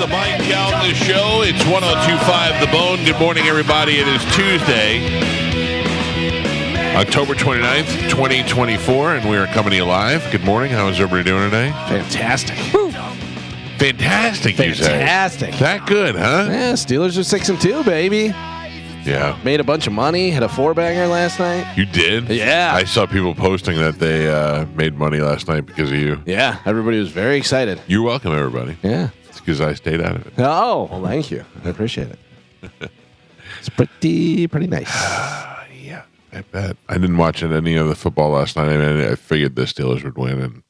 the Mike Calta Show. It's 102.5 The Bone. Good morning, everybody. It is Tuesday, October 29th, 2024, and we are coming to you live. Good morning. How is everybody doing today? Fantastic. Fantastic, you say? Fantastic. That good, huh? Yeah, Steelers are 6-2, baby. Yeah. Made a bunch of money. Had a 4-banger last night. You did? Yeah. I saw people posting that they made money last night because of you. Yeah, everybody was very excited. You're welcome, everybody. Yeah. It's because I stayed out of it. Oh, well, thank you. I appreciate it. It's pretty nice. Yeah, I bet. I didn't watch any of the football last night. I figured the Steelers would win. And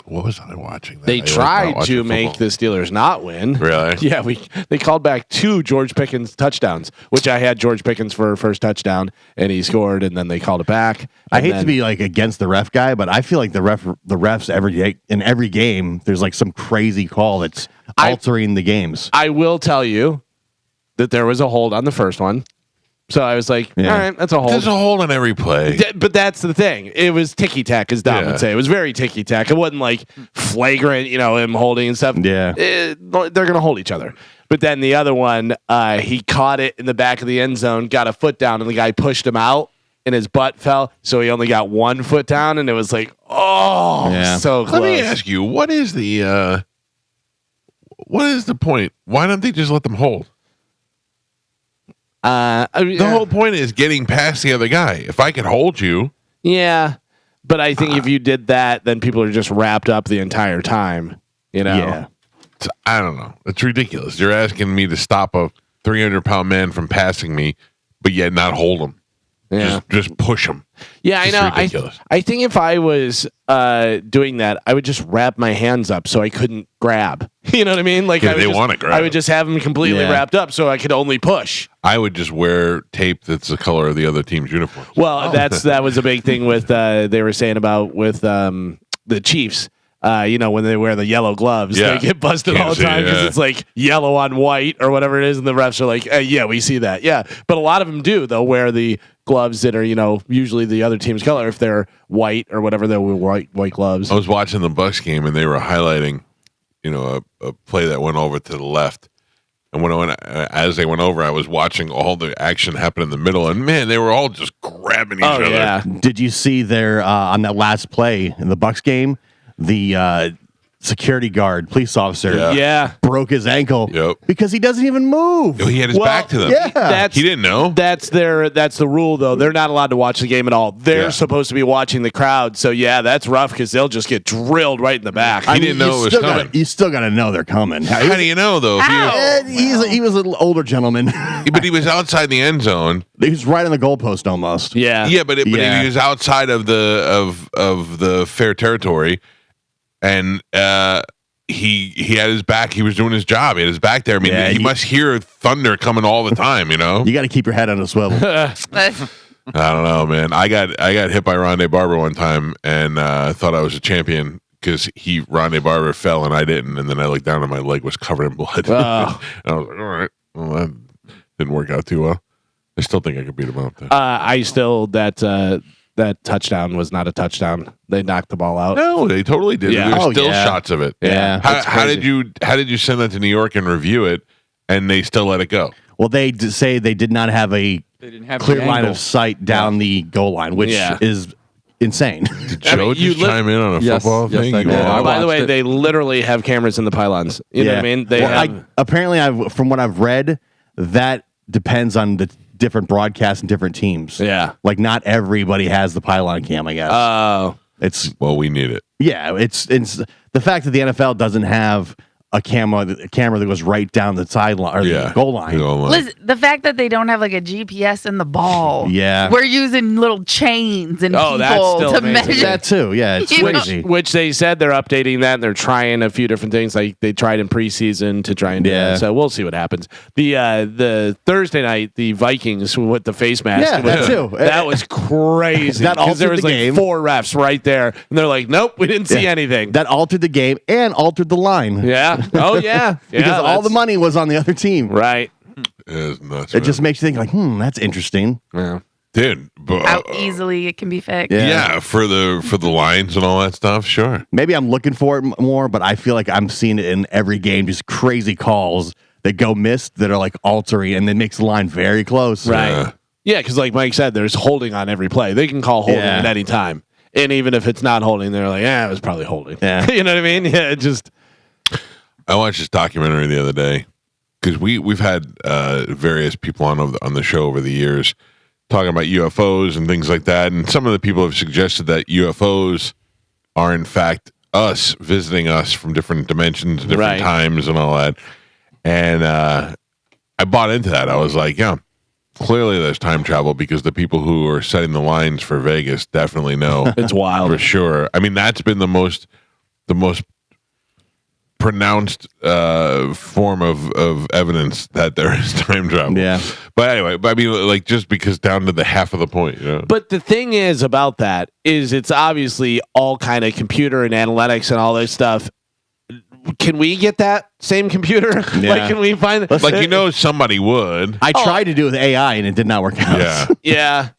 what was I watching? They tried to make the Steelers not win. Really? Yeah, they called back 2 George Pickens touchdowns, which I had George Pickens for first touchdown, and he scored, and then they called it back. I hate to be like against the ref guy, but I feel like the refs in every game, there's like some crazy call that's altering the games. I will tell you that there was a hold on the first one. So I was like, all right, that's a hold. There's a hold on every play. But that's the thing. It was ticky-tack, as Dom would say. It was very ticky-tack. It wasn't like flagrant, him holding and stuff. Yeah. They're going to hold each other. But then the other one, he caught it in the back of the end zone, got a foot down, and the guy pushed him out, and his butt fell. So he only got 1 foot down, and it was like, so close. Let me ask you, what is the point? Why don't they just let them hold? The whole point is getting past the other guy. If I could hold you. Yeah. But I think if you did that, then people are just wrapped up the entire time. Yeah. I don't know. It's ridiculous. You're asking me to stop a 300-pound man from passing me, but yet not hold him. Yeah. Just push him. Yeah, it's I know. Ridiculous. I think if I was doing that, I would just wrap my hands up so I couldn't grab. You know what I mean? Like they want to grab. I would just have them completely wrapped up so I could only push. I would just wear tape that's the color of the other team's uniform. Well, that was a big thing with they were saying about with the Chiefs. When they wear the yellow gloves, they get busted all the time because it's like yellow on white or whatever it is, and the refs are like, "Yeah, we see that." Yeah, but a lot of them do. They'll wear the gloves that are usually the other team's color if they're white or whatever. They'll wear white gloves. I was watching the Bucs game and they were highlighting, a play that went over to the left. And as they went over, I was watching all the action happen in the middle, and man, they were all just grabbing each other. Yeah. Did you see there on that last play in the Bucs game, the security guard, police officer, broke his ankle because he doesn't even move. He had his back to them. Yeah. He didn't know. That's the rule, though. They're not allowed to watch the game at all. They're supposed to be watching the crowd. So that's rough because they'll just get drilled right in the back. He didn't know it was coming. You still got to know they're coming. How do you know, though? He was an older gentleman. But he was outside the end zone. He was right on the goalpost almost. Yeah, but he was outside of the fair territory. And he had his back. He was doing his job. He had his back there. I mean, he must hear thunder coming all the time. You got to keep your head on a swivel. I don't know, man. I got hit by Rondé Barber one time, and thought I was a champion because Rondé Barber fell and I didn't. And then I looked down and my leg was covered in blood. And I was like, all right, well, that didn't work out too well. I still think I could beat him up there. That touchdown was not a touchdown. They knocked the ball out. No, they totally did. Yeah. There's still shots of it. Yeah. How did you send that to New York and review it, and they still let it go? Well, they say they did not have a clear line of sight down the goal line, which is insane. Did Joe chime in on a football thing? By the way, they literally have cameras in the pylons. You know what I mean? Apparently, from what I've read, that depends on the different broadcasts and different teams. Yeah. Like not everybody has the pylon cam, I guess. Oh. We need it. Yeah, it's the fact that the NFL doesn't have a camera that goes right down the sideline or the goal line. Listen, the fact that they don't have like a GPS in the ball. Yeah. We're using little chains and people to measure. That too. Yeah, it's crazy. Which they said they're updating that and they're trying a few different things. Like they tried in preseason to try and do that. So we'll see what happens. The Thursday night, the Vikings with the face mask. Yeah, that too. That was crazy. Because there was like 4 refs right there. And they're like, nope, we didn't see anything. That altered the game and altered the line. Yeah. Oh, yeah. Because all the money was on the other team. Right. It is nuts. It just makes you think like, that's interesting. Yeah. Dude, how easily it can be fixed. Yeah, for the lines and all that stuff, sure. Maybe I'm looking for it more, but I feel like I'm seeing it in every game. Just crazy calls that go missed that are like altering, and it makes the line very close. Right. Yeah, because like Mike said, there's holding on every play. They can call holding at any time, and even if it's not holding, they're like, it was probably holding. Yeah, you know what I mean? Yeah, it just. I watched this documentary the other day because we've had various people on the show over the years talking about UFOs and things like that, and some of the people have suggested that UFOs are in fact us visiting us from different dimensions, different times, and all that. And I bought into that. I was like, yeah, clearly there's time travel because the people who are setting the lines for Vegas definitely know. It's wild for sure. I mean, that's been the most pronounced form of evidence that there is time travel. Yeah. But anyway, I mean, like, just because down to the half of the point, you know? But the thing is about that is it's obviously all kind of computer and analytics and all this stuff. Can we get that same computer? Yeah. Like, can we find like, somebody would. I tried to do it with AI and it did not work out. Yeah.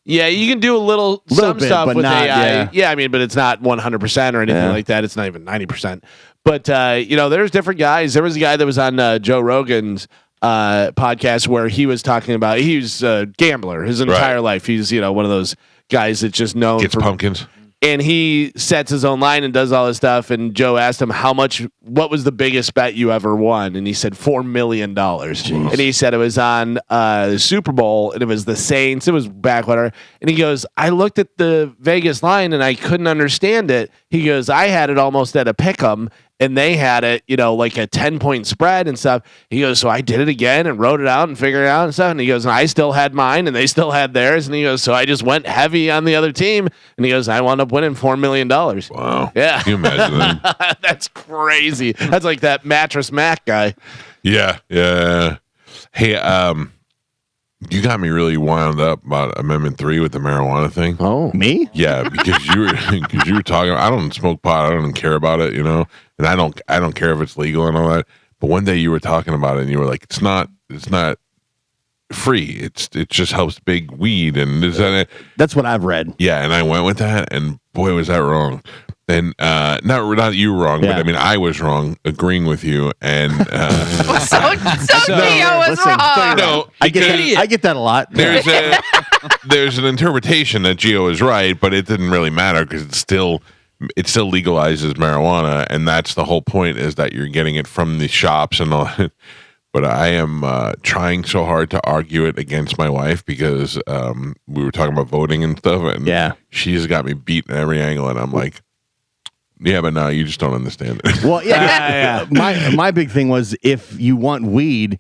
Yeah, you can do a some bit, stuff but with not, AI. Yeah, I mean, but it's not 100% or anything like that. It's not even 90%. But there's different guys. There was a guy that was on Joe Rogan's podcast where he was talking about he's a gambler his entire life. He's one of those guys that's just known Gets for pumpkins. And he sets his own line and does all this stuff. And Joe asked him what was the biggest bet you ever won? And he said $4 million. Jeez. And he said it was on the Super Bowl and it was the Saints. It was backwater. And he goes, I looked at the Vegas line and I couldn't understand it. He goes, I had it almost at a pick'em. And they had it, like a 10-point spread and stuff. He goes, so I did it again and wrote it out and figured it out and stuff. And he goes, and I still had mine and they still had theirs. And he goes, so I just went heavy on the other team. And he goes, I wound up winning $4 million. Wow. Yeah. Can you imagine that? That's crazy. That's like that Mattress Mac guy. Yeah. Hey, you got me really wound up about Amendment 3 with the marijuana thing. Oh, me? Yeah, because you were talking. I don't smoke pot. I don't care about it, and I don't care if it's legal and all that. But one day you were talking about it, and you were like, "It's not free. It just helps big weed and this and that." That's what I've read. Yeah, and I went with that, and boy, was that wrong. And not you wrong, but I mean I was wrong agreeing with you. And so Gio was wrong. No, I get that a lot. There's an interpretation that Gio is right, but it didn't really matter because it still legalizes marijuana, and that's the whole point, is that you're getting it from the shops and all that. But I am trying so hard to argue it against my wife because we were talking about voting and stuff, and she's got me beat in every angle, and I'm like, yeah, but no, you just don't understand it. Well, my big thing was, if you want weed,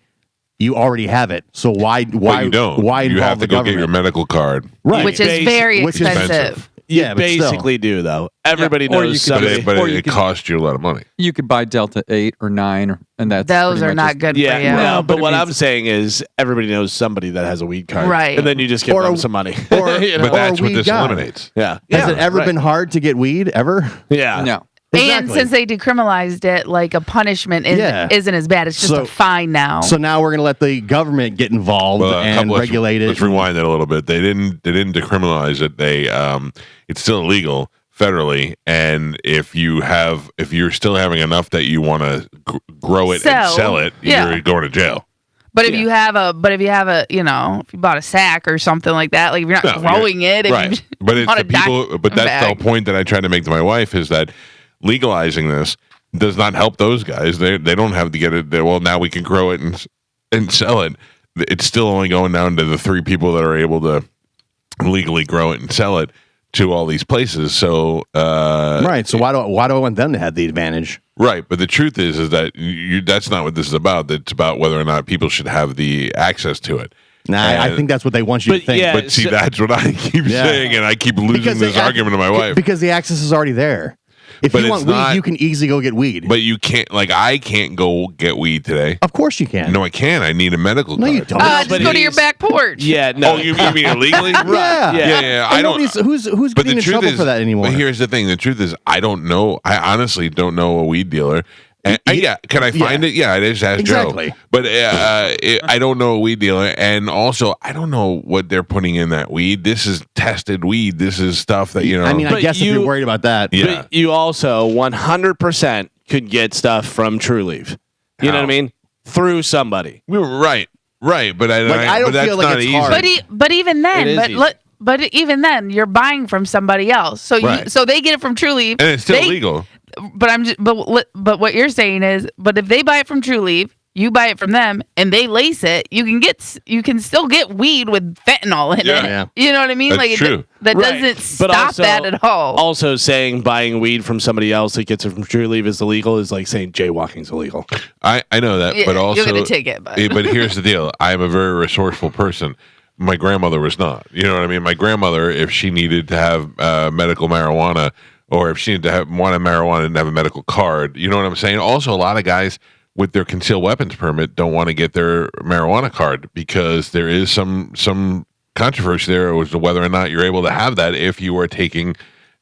you already have it. So why you don't? Why you have to go government? get your medical card, right? Which is very expensive. You basically do, though. Everybody knows somebody. But it costs you a lot of money. You could buy Delta 8 or 9, and those are not good for you. No, but what I'm saying is everybody knows somebody that has a weed card. Right. And then you just give them some money. But that's what this eliminates. Yeah. Has it ever been hard to get weed, ever? Yeah. No. Exactly. And since they decriminalized it, like a punishment isn't as bad. It's just a fine now. So now we're going to let the government get involved and regulate it. Let's rewind it a little bit. They didn't decriminalize it. It's still illegal federally, and if you're still having enough that you want to grow it and sell it, you're going to jail. But if you have a, if you bought a sack or something like that, like if you're not growing it, right? But it's the people. But that's the whole point that I tried to make to my wife, is that legalizing this does not help those guys. They don't have to get it. Well, now we can grow it and sell it. It's still only going down to the 3 people that are able to legally grow it and sell it to all these places. So right. So why do I want them to have the advantage? Right, but the truth is that that's not what this is about. It's about whether or not people should have the access to it. Nah, I think that's what they want you to think. But see, that's what I keep saying, and I keep losing this argument to my wife. Because the access is already there. If you want weed, you can easily go get weed. But you can't, I can't go get weed today. Of course you can. No, I can't. I need a medical card. No, you don't. Just go to your back porch. Yeah, no. Oh, you mean illegally? Right. Yeah. I don't. Who's getting in trouble for that anymore? But here's the thing. The truth is, I don't know. I honestly don't know a weed dealer. Can I find it? Yeah, it is. Ask exactly. Joe. But I don't know a weed dealer, and also I don't know what they're putting in that weed. This is tested weed. This is stuff that I mean, I guess if you're worried about that, but you also 100% could get stuff from True Leaf. You know what I mean? Through somebody. Right. But I don't feel like it's hard. But even then, but even then, you're buying from somebody else. So so they get it from True Leaf, and it's still illegal. But what you're saying is, but if they buy it from True Leaf, you buy it from them, and they lace it, you can still get weed with fentanyl in it. Yeah. You know what I mean? That's true. That doesn't stop that at all. Also, saying buying weed from somebody else that gets it from True Leaf is illegal is like saying jaywalking's illegal. I know that, but also you'll get a ticket. But here's the deal: I am a very resourceful person. My grandmother was not. You know what I mean? My grandmother, if she needed to have medical marijuana, or if she needed to wanted marijuana and have a medical card, you know what I'm saying? Also, a lot of guys with their concealed weapons permit don't want to get their marijuana card because there is some controversy there as to whether or not you're able to have that if you are taking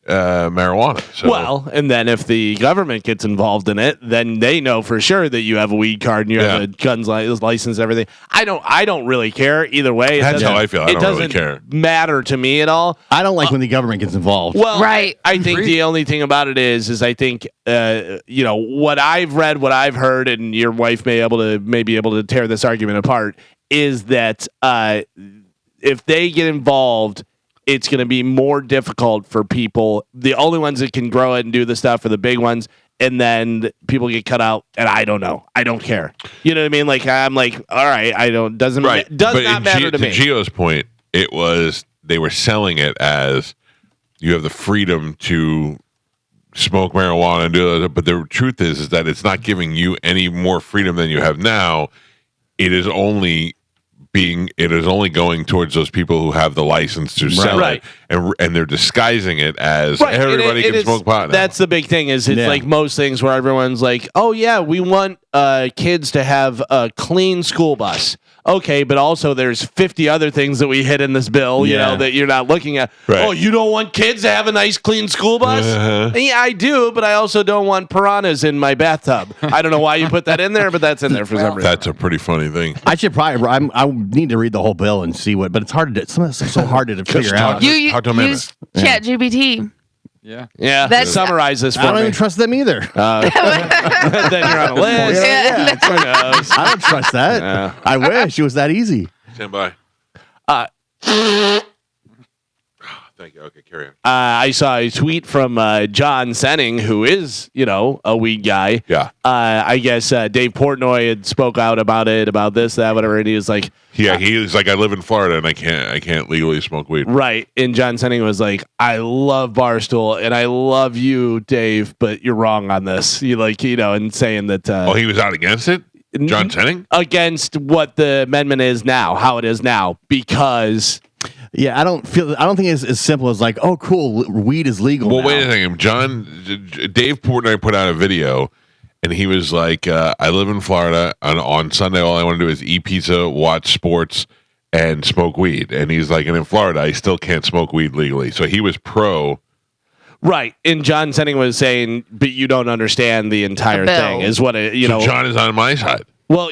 marijuana. So, well, and then if the government gets involved in it, then they know for sure that you have a weed card and you have a guns license and everything. I don't really care either way. That's how I feel. I don't really care. Matter to me at all. I don't like when the government gets involved. Well, right. I think the only thing about it is I think what I've read, what I've heard, and your wife may be able to tear this argument apart is that if they get involved, it's going to be more difficult for people. The only ones that can grow it and do the stuff are the big ones, and then people get cut out. And I don't know. I don't care. You know what I mean? Like I'm like, all right. Does not matter to me. To Gio's point, it was they were selling it as you have the freedom to smoke marijuana and do that. But the truth is that it's not giving you any more freedom than you have now. It is only going towards those people who have the license to sell it, and they're disguising it as everybody can smoke pot now. That's the big thing. It's like most things where everyone's like, "Oh yeah, we want kids to have a clean school bus." Okay, but also there's 50 other things that we hit in this bill, you know, that you're not looking at. Right. Oh, you don't want kids to have a nice clean school bus? Yeah, I do, but I also don't want piranhas in my bathtub. I don't know why you put that in there, but that's in there for some reason. That's a pretty funny thing. I should probably. I need to read the whole bill and see but it's hard to. Some of it's so hard to figure out. You use ChatGPT. Yeah. Summarize this for me. I don't even trust them either. Then you're on a list. Who knows? I don't trust that. Yeah. I wish it was that easy. Stand by. Thank you. Okay, carry on. I saw a tweet from John Senning, who is, a weed guy. Yeah. I guess Dave Portnoy had spoke out about this, that, whatever, and he was like, he was like, I live in Florida and I can't legally smoke weed. Right. And John Senning was like, I love Barstool and I love you, Dave, but you're wrong on this. And saying that. He was out against it? John Senning? Against what the amendment is now, how it is now, because. Yeah, I don't think it's as simple as like, oh, cool, weed is legal. Well, now. Wait a second. Dave Portnoy put out a video, and he was like, I live in Florida, and on Sunday, all I want to do is eat pizza, watch sports, and smoke weed. And he's like, and in Florida, I still can't smoke weed legally. So he was pro. Right. And John Senning was saying, but you don't understand the entire thing, is what it, So John is on my side. Well,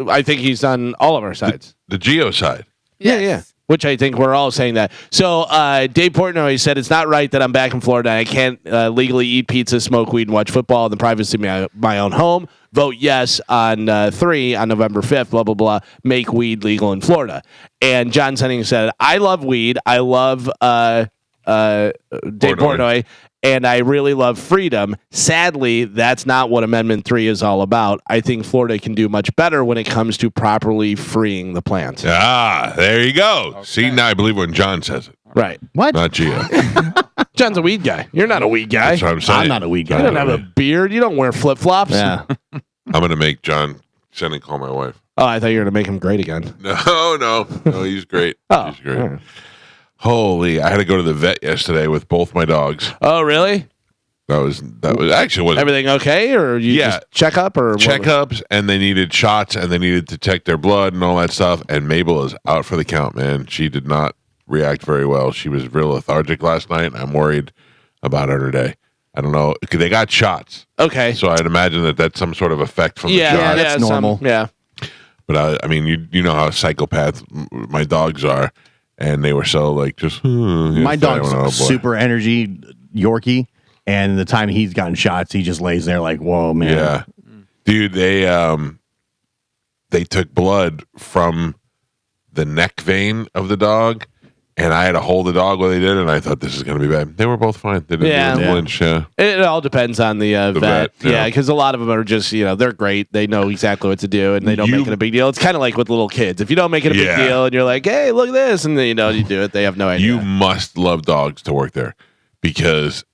I think he's on all of our sides. The Geo side. Yeah. Which I think we're all saying that. So Dave Portnoy said it's not right that I'm back in Florida and I can't legally eat pizza, smoke weed, and watch football in the privacy of my own home. Vote yes on November 5th, blah, blah, blah, make weed legal in Florida. And John Senning said, I love weed. I love Dave Portnoy. And I really love freedom. Sadly, that's not what Amendment 3 is all about. I think Florida can do much better when it comes to properly freeing the plant. There you go. Okay. See, now I believe when John says it. Right. What? Not Gio. John's a weed guy. You're not a weed guy. That's what I'm saying. I'm not a weed guy. You don't have a beard. You don't wear flip-flops. Yeah. I'm going to make John Senning call my wife. Oh, I thought you were going to make him great again. No, he's great. He's great. Right. Holy, I had to go to the vet yesterday with both my dogs. Oh, really? That was actually wasn't everything okay, or just checkups, and they needed shots, and they needed to check their blood and all that stuff. And Mabel is out for the count, man. She did not react very well. She was real lethargic last night, and I'm worried about her today. I don't know. They got shots. Okay. So I'd imagine that's some sort of effect from the shot. Yeah, that's normal. But I mean, you know how psychopath my dogs are, and they were so like just. My dog's super energy Yorkie, and the time he's gotten shots, he just lays there like, whoa, man. Yeah, dude, they took blood from the neck vein of the dog. And I had to hold the dog while they did it, and I thought this is going to be bad. They were both fine. They didn't flinch. Yeah. It all depends on the vet. Yeah, because a lot of them are just, they're great. They know exactly what to do, and they don't make it a big deal. It's kind of like with little kids. If you don't make it a big deal, and you're like, hey, look at this, and then you do it, they have no idea. You must love dogs to work there because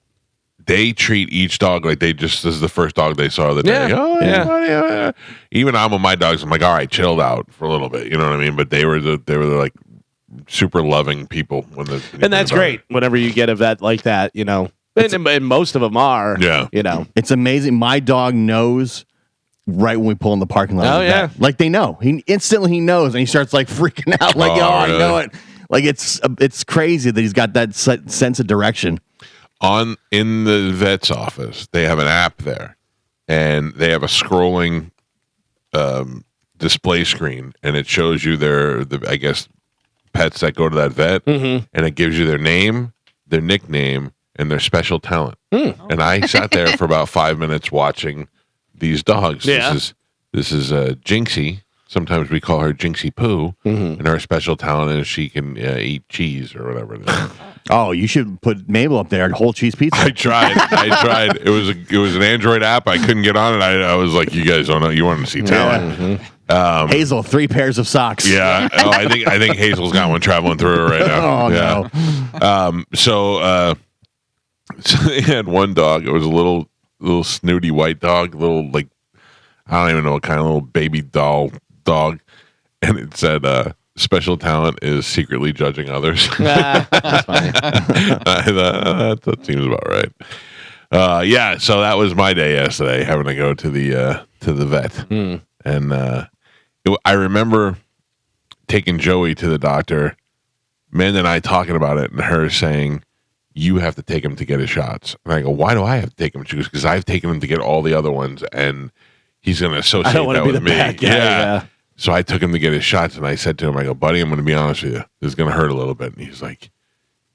they treat each dog like this is the first dog they saw the day. Oh, yeah. Buddy. Even I'm with my dogs, I'm like, all right, chilled out for a little bit. You know what I mean? But they were like, super loving people and that's great whenever you get a vet like that, and most of them are. It's amazing. My dog knows right when we pull in the parking lot. Like they know. He instantly knows, and he starts like freaking out like, really? I know it. Like it's crazy that he's got that sense of direction. In the vet's office, they have an app there, and they have a scrolling display screen, and it shows you I guess pets that go to that vet, and it gives you their name, their nickname, and their special talent. And I sat there for about 5 minutes watching these dogs. This is Jinxie. Sometimes we call her Jinxie Poo, and her special talent is she can eat cheese or whatever it is. Oh, you should put Mabel up there, whole cheese pizza. I tried. It was an Android app. I couldn't get on it. I was like, you guys don't know. You want to see talent. Hazel, 3 pairs of socks. Yeah. Oh, I think Hazel's got one traveling through her right now. No. So they had one dog. It was a little snooty white dog, little like I don't even know what kind of little baby doll dog, and it said special talent is secretly judging others. That's funny. That seems about right. So that was my day yesterday, having to go to the vet, and I remember taking Joey to the doctor, Amanda and I talking about it, and her saying, you have to take him to get his shots. And I go, why do I have to take him? She goes, because I've taken him to get all the other ones, and he's going to associate that with me. Yeah. So I took him to get his shots, and I said to him, I go, buddy, I'm going to be honest with you. This is going to hurt a little bit. And he's like,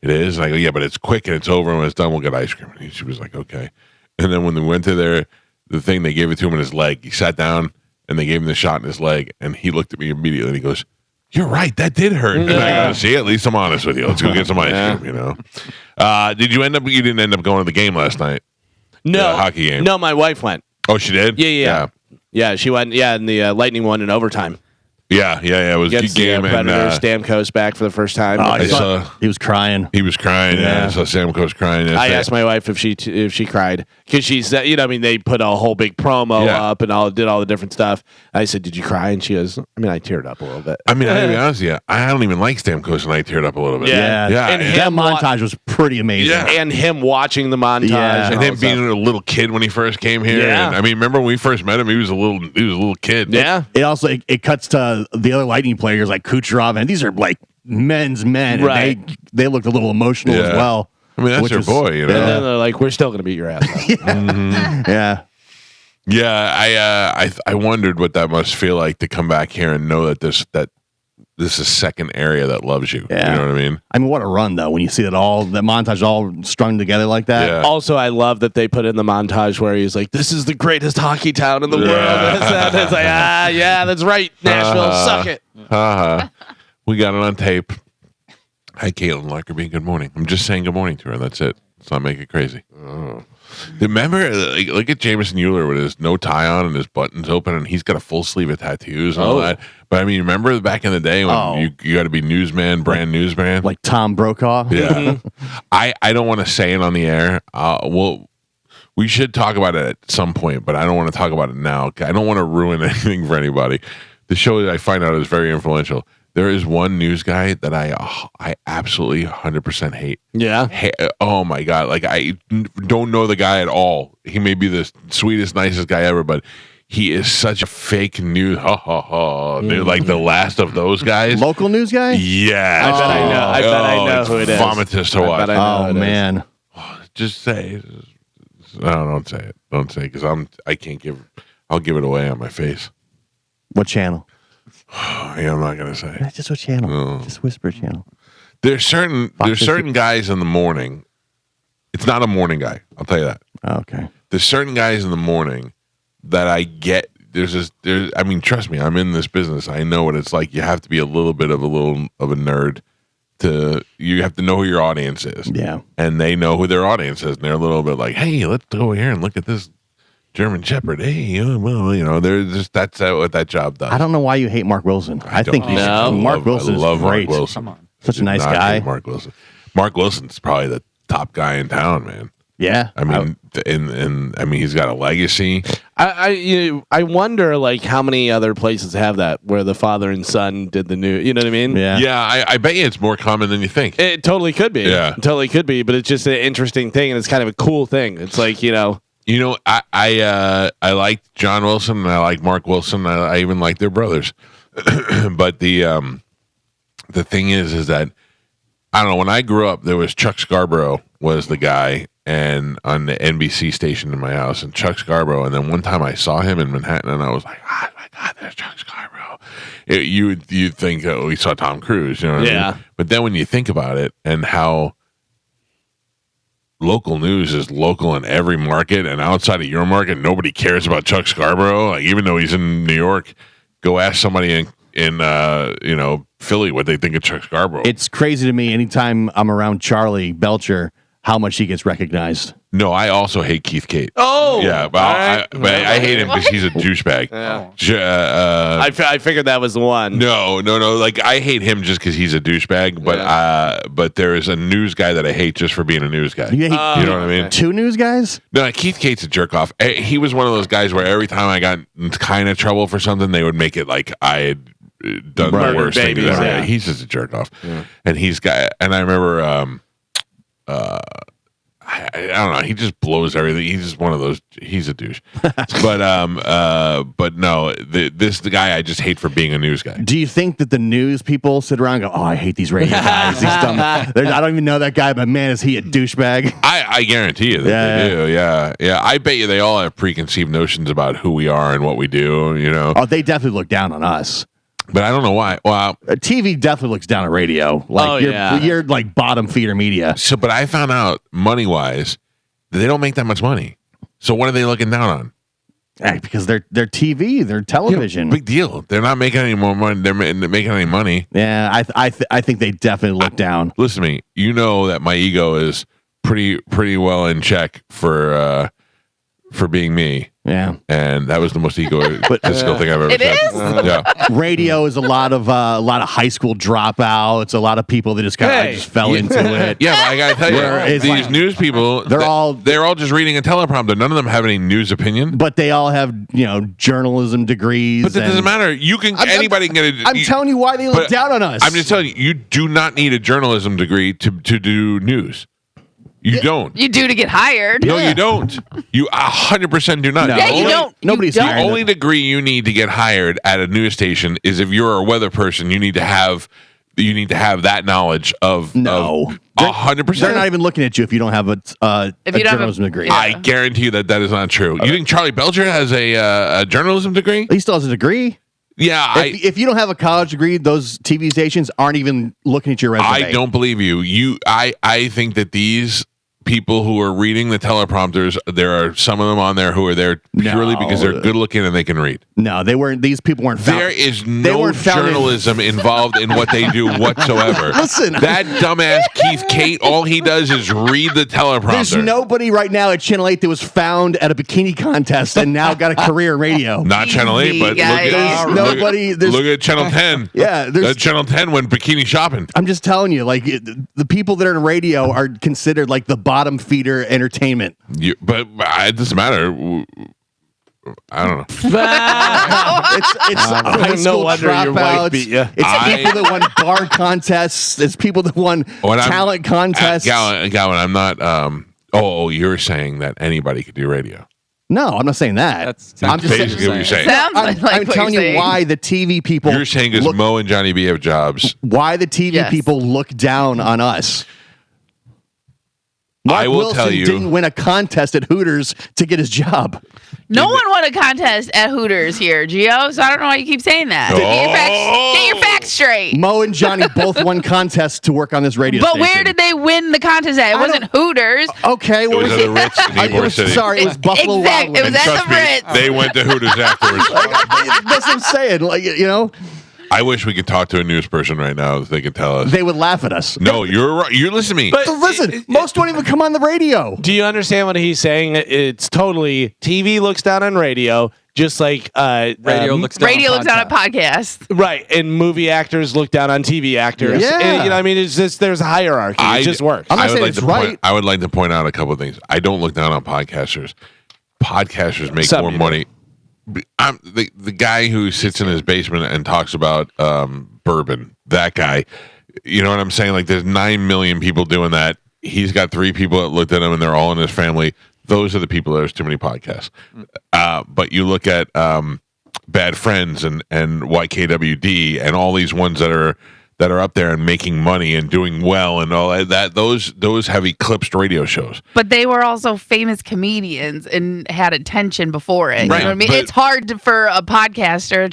it is? And I go, yeah, but it's quick, and it's over, and when it's done, we'll get ice cream. And she was like, okay. And then when we went to the thing, they gave it to him in his leg. He sat down, and they gave him the shot in his leg, and he looked at me immediately, and he goes, you're right, that did hurt. And I go, see, at least I'm honest with you. Let's go get some ice cream, you didn't end up going to the game last night? No. The hockey game? No, my wife went. Oh, she did? Yeah, she went, in the Lightning one in overtime. Yeah. It was a good game. Predator, Stamkos back for the first time. He was crying. He was crying. Yeah. I saw Stamkos crying. I asked my wife if she cried because she said, they put a whole big promo up and did all the different stuff. I said, "Did you cry?" And she goes, I teared up a little bit. I gotta be honest with you, I don't even like Stamkos, and I teared up a little bit. Yeah. And that montage was pretty amazing. Yeah. And him watching the montage, and him being a little kid when he first came here. Yeah. And, remember when we first met him? He was a little kid. Yeah. It also it cuts to the other Lightning players like Kucherov, and these are like men's men. Right. And they looked a little emotional as well. That's their boy, And then they're like, we're still going to beat your ass. Yeah. Yeah, I wondered what that must feel like to come back here and know that this is second area that loves you. Yeah. You know what I mean? What a run though when you see that montage all strung together like that. Yeah. Also, I love that they put in the montage where he's like, "This is the greatest hockey town in the world." It's like, that's right, Nashville, suck it. We got it on tape. Hi, Caitlin Lockerbie. Good morning. I'm just saying good morning to her. That's it. Let's not make it crazy. Remember, look at Jameson Euler with his no tie on and his buttons open, and he's got a full sleeve of tattoos and all that. But remember back in the day when you got to be newsman, brand newsman, like Tom Brokaw. Yeah, I don't want to say it on the air. We should talk about it at some point, but I don't want to talk about it now. I don't want to ruin anything for anybody. The show that I find out is very influential. There is one news guy that I absolutely 100% hate. Yeah. Oh my God. Like I don't know the guy at all. He may be the sweetest, nicest guy ever, but he is such a fake news. They're like the last of those guys. Local news guy? Yeah. I bet I know who it is. Vomitous to watch. Oh man. Just say don't say it. Don't say it because I can't give. I'll give it away on my face. What channel? I'm not gonna say. Just what channel? No. Just whisper channel. There's certain guys in the morning. It's not a morning guy. I'll tell you that. Okay. There's certain guys in the morning that I get. I mean, trust me. I'm in this business. I know what it's like. You have to be a little bit of a nerd. You have to know who your audience is. Yeah. And they know who their audience is. And they're a little bit like, hey, let's go over here and look at this German Shepherd. Hey, well, they're just that's what that job does. I don't know why you hate Mark Wilson. I think Mark Wilson is great. Mark Wilson. Come on. Such a nice guy. Mark Wilson. Mark Wilson's probably the top guy in town, man. Yeah. I mean, he's got a legacy. I wonder like how many other places have that where the father and son did the new. You know what I mean? Yeah. Yeah. I bet you it's more common than you think. It totally could be. Yeah. It totally could be. But it's just an interesting thing, and it's kind of a cool thing. It's like I liked John Wilson and I like Mark Wilson. I even like their brothers. But the thing is that I don't know. When I grew up, there was Chuck Scarborough was the guy, and on the NBC station in my house, and Chuck Scarborough. And then one time I saw him in Manhattan, and I was like, "Oh my God, there's Chuck Scarborough." You'd think we saw Tom Cruise, you know? What I mean? But then when you think about it, and how local news is local in every market, and outside of your market, nobody cares about Chuck Scarborough. Like even though he's in New York, go ask somebody in Philly what they think of Chuck Scarborough. It's crazy to me anytime I'm around Charlie Belcher how much he gets recognized. No, I also hate Keith Cate. Oh, yeah, but I hate him because he's a douchebag. Yeah. I figured that was the one. No. Like I hate him just because he's a douchebag. But there is a news guy that I hate just for being a news guy. You know what I mean? Two news guys? No, Keith Cate's a jerk off. He was one of those guys where every time I got in kind of trouble for something, they would make it like I had done the worst thing. Right. He's just a jerk off, and I remember. I don't know. He just blows everything. He's just one of those. He's a douche. but no, the guy I just hate for being a news guy. Do you think that the news people sit around and go, "Oh, I hate these radio guys. He's dumb. I don't even know that guy, but man, is he a douchebag?" I guarantee you that they do. Yeah. I bet you they all have preconceived notions about who we are and what we do. Oh, they definitely look down on us. But I don't know why. Well, TV definitely looks down at radio. Like you're like bottom feeder media. So, but I found out money wise, they don't make that much money. So what are they looking down on? Because they're TV, they're television. Big deal. They're not making any more money. They're making any money. Yeah, I think they definitely look down. Listen to me. You know that my ego is pretty well in check for being me. Yeah, and that was the most egotistical thing I've ever said. Is? Yeah, radio is a lot of high school dropouts, a lot of people that just just fell into it. Yeah, but I gotta tell you, these news people, they're all just reading a teleprompter. None of them have any news opinion, but they all have journalism degrees. But that doesn't matter. Anybody can get. I'm telling you why they look down on us. I'm just telling you, you do not need a journalism degree to do news. You don't. You do to get hired. No, you don't. You 100% do not. No. Yeah, you don't. Nobody's The hired. only degree you need to get hired at a news station is if you're a weather person. You need to have that knowledge of. No. 100%. They're not even looking at you if you don't have a journalism degree. Yeah. I guarantee you that is not true. You think Charlie Belcher has a journalism degree? He still has a degree. Yeah. If you don't have a college degree, those TV stations aren't even looking at your resume. I don't believe you. I think that these people who are reading the teleprompters, there are some of them on there who are there purely because they're good looking and they can read. No, they weren't. These people weren't found. There is no journalism involved in what they do whatsoever. Listen, that dumbass Keith Cate, all he does is read the teleprompter. There's nobody right now at Channel 8 that was found at a bikini contest and now got a career in radio. Not Channel 8, but look at Channel 10. Yeah, Channel 10 went bikini shopping. I'm just telling you, like the people that are in radio are considered like the bottom feeder entertainment. But it doesn't matter. I don't know. It's high school no wonder your wife beat you. It's people that won bar contests. It's people that won talent contests. Gowan, I'm not. You're saying that anybody could do radio. No, I'm not saying that. I'm just basically what you're saying. I'm telling you why the TV people. You're saying because Mo and Johnny B have jobs. Why the TV people look down on us. Mark I will Wilson tell you, didn't win a contest at Hooters to get his job. No one won a contest at Hooters here, Gio. So I don't know why you keep saying that. Get your facts straight. Mo and Johnny both won contests to work on this radio But station. where did they win the contest at? It wasn't Hooters. Okay, it was at the Ritz in Ybor City. Sorry, it was Buffalo Wild Wings. It was at the Ritz. They went to Hooters afterwards. That's what I'm saying. Like, you know, I wish we could talk to a news person right now if they could tell us. they would laugh at us. No, you're right. You're listening to me. But Listen, most don't even come on the radio. do you understand what he's saying? It's totally TV looks down on radio, just like Radio looks down Radio on looks down at podcasts. podcasts. right, and movie actors look down on TV actors. Yeah. And, you know, I mean, it's just there's a hierarchy. It just works. I'm not I would saying like it's to right. I would like to point out a couple of things. I don't look down on podcasters. Podcasters make Some more you money. I'm the guy who sits in his basement and talks about bourbon. That guy, you know what I'm saying? Like, there's 9 million people doing that. He's got 3 people that looked at him, and they're all in his family. Those are the people. There's too many podcasts. But you look at Bad Friends and YKWd and all these ones that are up there and making money and doing well and all that. Those have eclipsed radio shows. But they were also famous comedians and had attention before it. You Right, know what I mean? but- It's hard for a podcaster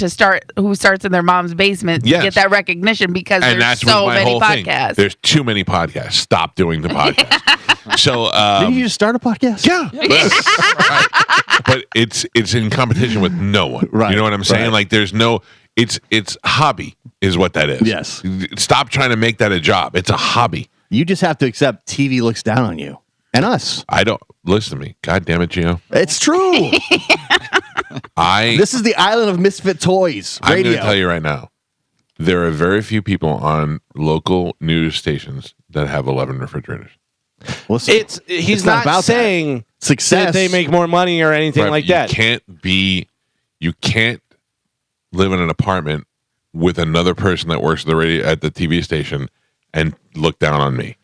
who starts in their mom's basement to Yes. get that recognition because And there's that's so my many whole podcasts. thing. There's too many podcasts. Stop doing the podcast. So Didn't you just start a podcast? yeah, right. But it's in competition with no one. Right, You know what I'm saying? right. Like, there's no. It's hobby is what that is. Yes. Stop trying to make that a job. It's a hobby. You just have to accept TV looks down on you and us. I don't listen to me. God damn it, Gio. It's true. This is the island of misfit toys. I'm Radio. going to tell you right now. There are very few people on local news stations that have 11 refrigerators. Listen, He's it's not not about saying success. that they make more money or anything Right, like that. You can't live in an apartment with another person that works at the TV station and look down on me.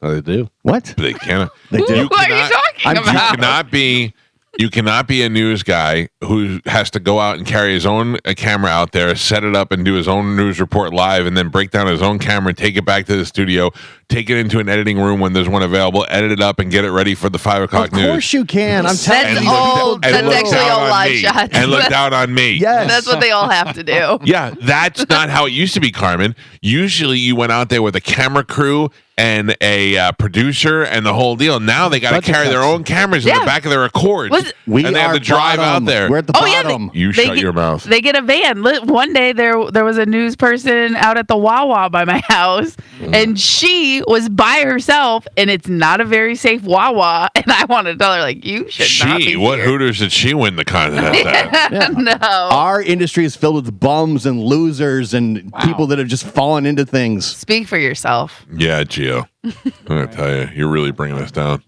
They do. What? They can't. They do. What are you talking about? You cannot be a news guy who has to go out and carry his own camera out there, set it up, and do his own news report live, and then break down his own camera, take it back to the studio, take it into an editing room when there's one available, edit it up, and get it ready for the 5 o'clock Of news. course you can. I'm telling That's you. all. And That's look actually down all on live me. shots. And look down on me. Yes. That's what they all have to do. Yeah, that's not how it used to be, Carmen. Usually you went out there with a camera crew and a producer and the whole deal. Now they got to Bunch of carry their cuts. own cameras in Yeah. the back of their Accords. We and they have are to drive bottom. out there. We're at the Oh yeah, bottom. You they shut your mouth. They get a van. One day there was a news person out at the Wawa by my house, and she was by herself, and it's not a very safe Wawa. And I wanted to tell her, like, you should not be What here. Hooters did she win the contest at? No. Our industry is filled with bums and losers and people that have just fallen into things. Speak for yourself. Yeah, Gio. I'm going to tell you, you're really bringing us down.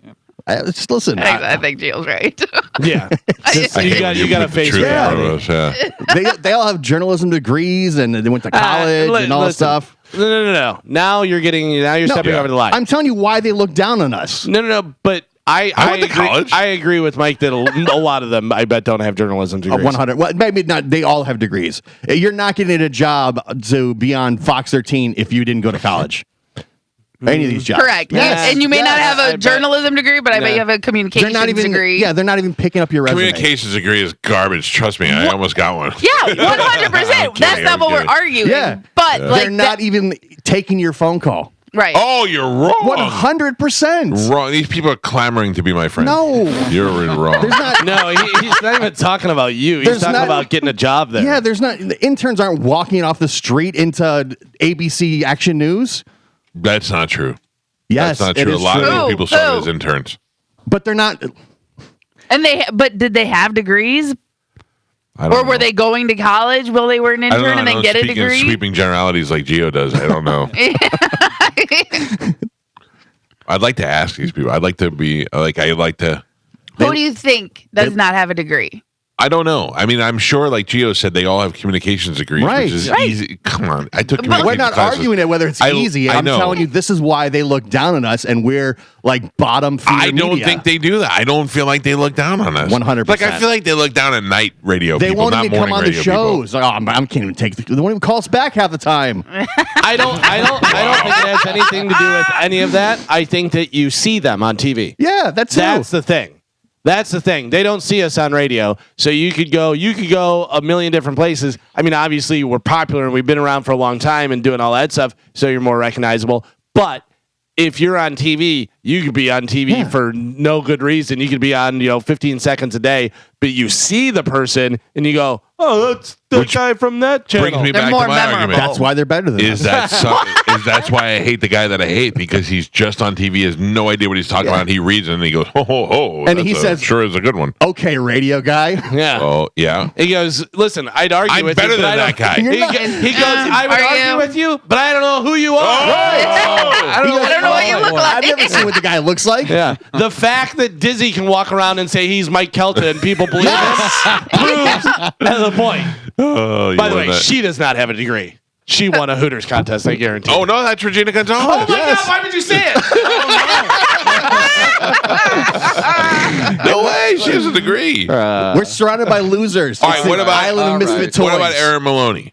Just listen. I think Gio's right. Yeah. you got to face truth in front reality. of us, yeah. they all have journalism degrees and they went to college and all that stuff. No. Now you're stepping over the line. I'm telling you why they look down on us. No. But I went to agree. college. I agree with Mike that a lot of them, I bet, don't have journalism degrees. 100. Well, maybe not. They all have degrees. You're not getting a job to be on Fox 13 if you didn't go to college. Any of these jobs. Correct. Yes. And you may not have I a bet. journalism degree, but I bet No. you have a They're communications not even. degree. Yeah, they're not even picking up your resume. Communications degree is garbage. Trust me, I almost got one. Yeah, 100%. That's not what we're arguing. Yeah. But like They're not even taking your phone call. right. Oh, you're wrong. 100%. Wrong. These people are clamoring to be my friend. No. You're really wrong. There's not. No, he's not even talking about you. He's There's talking not- about getting a job there. Yeah, there's not. The interns aren't walking off the street into ABC Action News. That's not true. Yes, That's not it true. A is lot true. of people started Who? as interns. But they're not. But did they have degrees? I don't Or were know. they going to college while they were an I don't know. intern and I then don't get a speak in degree? sweeping generalities like Gio does. I don't know. I'd like to ask these people. I'd like to be like. I like to. Who do you think does not have a degree? I don't know. I mean, I'm sure, like Gio said, they all have communications degrees, Right. which is easy. Come on, I took. We're not arguing it whether it's easy. I'm telling you, this is why they look down on us, and we're like bottom feeder I don't media. think they do that. I don't feel like they look down on us. 100%. Like I feel like they look down at night radio. They people, won't not even come morning on the radio shows. Like, I can't even take. They won't even call us back half the time. I don't think it has anything to do with any of that. I think that you see them on TV. Yeah, that's the thing. That's the thing. They don't see us on radio, so you could go a million different places. I mean, obviously we're popular and we've been around for a long time and doing all that stuff, so you're more recognizable. But if you're on TV, you could be on TV for no good reason. You could be on, 15 seconds a day, but you see the person and you go, "Oh, that's the guy from that channel." Brings me They're back more to my memorable. argument. That's why they're better than us. That's why I hate the guy that I hate, because he's just on TV, has no idea what he's talking about. And he reads it and he goes, "Ho ho ho!" And he says, "Sure is a good one." Okay, radio guy. Yeah. Oh yeah. He goes, "Listen, I'd argue I'm with better you, than but I that don't-" guy. He goes, "I would Are argue you? with you, but I don't know who you are." I don't know what you look like. I've never seen what the guy looks like. Yeah. The fact that Dizzy can walk around and say he's Mike Calta and people believe him proves the point. Oh, By the way, she does not have a degree. She won a Hooters contest, I guarantee. Oh no, that's Regina Gonzalez. Oh my God! Why would you say it? No way, she has a degree. We're surrounded by losers. All right, It's what the about Island of Misfit Toys? What about Erin Maloney?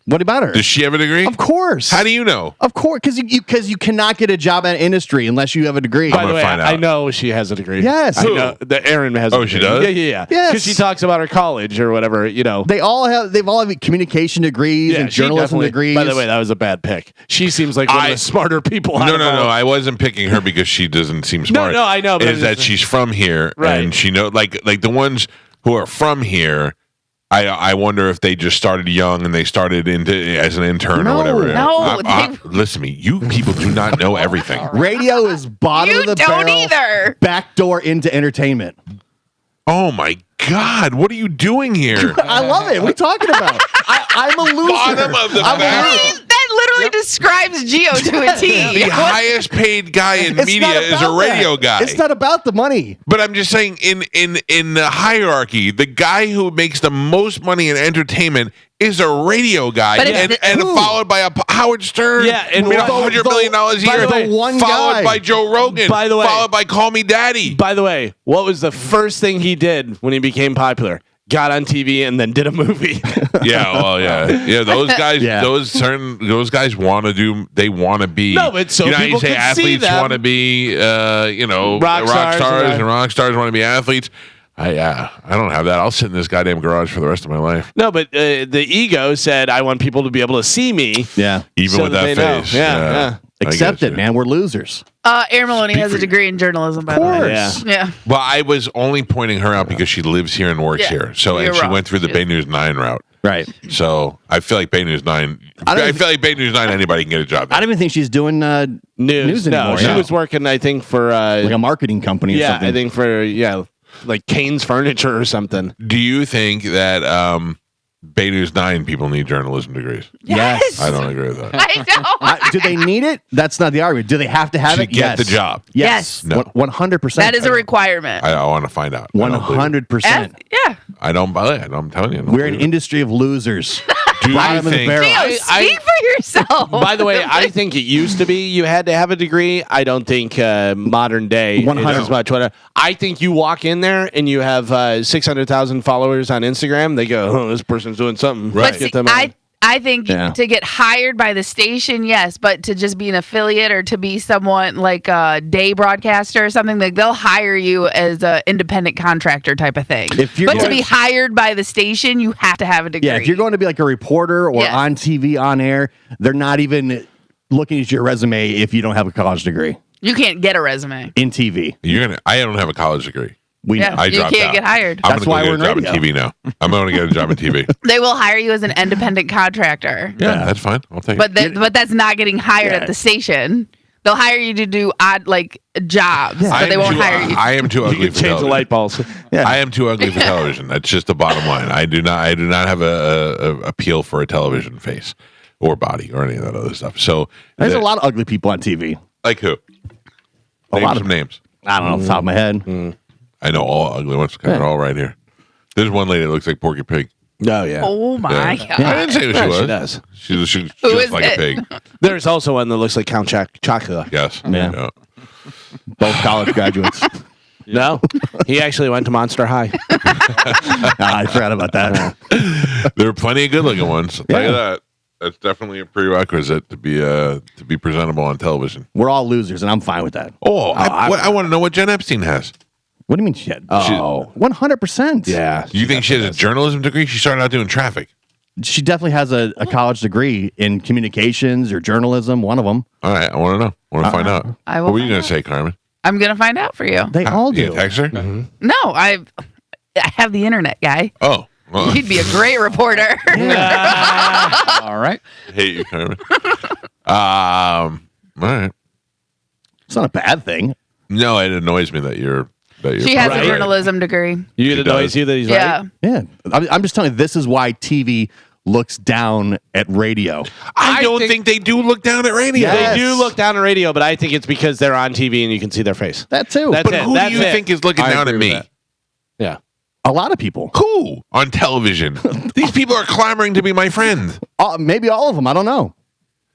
What about her? Does she have a degree? Of course. How do you know? Of course, because you cannot get a job in industry unless you have a degree. By the gonna way, find I out. know she has a degree. Yes. I Who? know that Erin has. Oh, a she degree. does? Yeah. Yes. Because she talks about her college or whatever. They've all have communication degrees and she journalism definitely- degrees. By the way, that was a bad pick. She seems like one of the smarter people. No. I wasn't picking her because she doesn't seem smart. No, I know, but Is that she's from here, Right. and she know like the ones who are from here. I wonder if they just started young and they started as an intern or whatever. No, listen to me. You people do not know everything. Radio is bottom You of the don't barrel, either. backdoor into entertainment. Oh my God! What are you doing here? I love it. What are you talking about? I'm a loser. Bottom of the I'm a barrel. loser. That literally describes Gio to a T. The highest paid guy in It's media not is a about radio that. guy. It's not about the money. But I'm just saying, in the hierarchy, the guy who makes the most money in entertainment is a radio guy, But and who? followed by a Howard Stern. Yeah, and made what- $100 million a by year. the one followed guy. by Joe Rogan. By the way- followed by Call Me Daddy. By the way, what was the first thing he did when he became popular? Got on TV and then did a movie. Yeah, well, yeah. Those guys, Yeah. those guys want to do. They want to be. No, but so you know how you people say can see athletes them. want to be, rock stars stars, and and rock stars want to be athletes. I don't have that. I'll sit in this goddamn garage for the rest of my life, No, but the ego said, "I want people to be able to see me." Yeah. even So with that that they know. face. Yeah. I Accept get it, you. man. We're losers. Erin Maloney has a degree in journalism, by the way. course. Yeah. Yeah. Well, I was only pointing her out because she lives here and works Yeah, here. So, and you're she wrong. went through the Yeah. Bay News 9 route. Right. So I feel like Bay News 9. I feel like Bay News 9. Anybody can get a job there. I don't even think she's doing News. anymore. No, she yeah. was working, I think, for like a marketing company or yeah, something. I think for like Kane's Furniture or something. Do you think that Bay News 9 people need journalism degrees? Yes. I don't agree with that. I know. Do they need it? That's not the argument. Do they have to have To it? get Yes. the job. Yes. No. 100%. That is a requirement. I want to find out. I don't believe it. 100%. Yeah. I don't believe it. I'm telling you. I don't We're an believe it. industry of losers. Do you Bottom of the think- barrel. Gio, speak for yourself. By the way, I think it used to be you had to have a degree. I don't think modern day 100. is as much. I think you walk in there and you have 600,000 followers on Instagram. They go, "Oh, this person's doing something." Right. But Get see, them on. I think Yeah. to get hired by the station, yes, but to just be an affiliate or to be someone like a day broadcaster or something, like they'll hire you as an independent contractor type of thing. If you're But to going- be hired by the station, you have to have a degree. Yeah, if you're going to be like a reporter or Yes. on TV, on air, they're not even looking at your resume if you don't have a college degree You can't get a resume. in TV. I don't have a college degree. We Yeah. know. I You dropped can't out. get hired. I'm That's gonna why go we're get a job in in radio. TV now. I'm going to get a job in TV. They will hire you as an independent contractor. Yeah, that's fine. I'll take But it. but that's not getting hired at the station. They'll hire you to do odd jobs, but they won't hire you. I am too You ugly can for change the television. light bulbs. Yeah. I am too ugly for television. That's just the bottom line. I do not have a appeal for a television face or body or any of that other stuff. So There's a lot of ugly people on TV. like who? A Name lot some of names. I don't know off the top of my head. I know all ugly ones. They're all right here. There's one lady that looks like Porky Pig. Oh, yeah. Oh my Yeah. god. I didn't say who she was. She does. She's Who just is like it? a pig. There's also one that looks like Count Chocula. Yes. Yeah. Both college graduates. No, he actually went to Monster High. I forgot about that. There are plenty of good-looking ones. I'll tell you Yeah. that. That's definitely a prerequisite to be presentable on television. We're all losers, and I'm fine with that. Oh, I want to know what Jen Epstein has. What do you mean she had? Oh. 100%. Yeah. You think she has a journalism degree? She started out doing traffic. She definitely has a college degree in communications or journalism, one of them. All right, I want to know. I want to find out. I will What were you find going out. to say, Carmen? I'm gonna find out for you. They all You do. text her? No, I have the internet, guy. Oh. Well, You'd be a great reporter. All right. I hate you, Carmen. All right. It's not a bad thing. No, it annoys me that you're She has Right. a journalism degree. You She it annoys does. you that he's Yeah. right? Yeah. I'm just telling you, this is why TV looks down at radio. I don't think they do look down at radio. Yes. They do look down on radio, but I think it's because they're on TV and you can see their face. That too. That's But it. who That's do you it. think is looking I down at agree me? with that. Yeah. a lot of people. Who on television? These people are clamoring to be my friend. Maybe all of them. I don't know.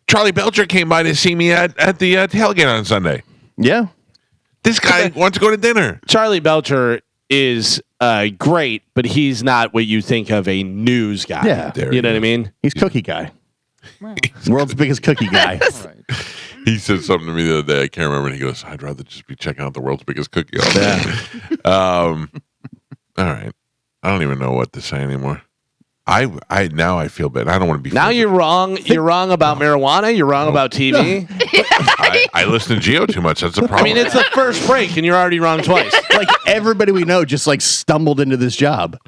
Charlie Belcher came by to see me at the tailgate on Sunday. Yeah. This guy wants to go to dinner. Charlie Belcher is great, but he's not what you think of a news guy. Yeah. There You know you what I mean? He's cookie guy. World's biggest cookie guy. All right. He said something to me the other day. I can't remember. And he goes, "I'd rather just be checking out the world's biggest cookie all day." All right. I don't even know what to say anymore. I now I feel bad. I don't want to be. Now friends you're wrong. You're wrong about marijuana. You're wrong about TV. I listen to Geo too much. That's a problem. I mean, it's the first break, and you're already wrong twice. Like everybody we know just like stumbled into this job.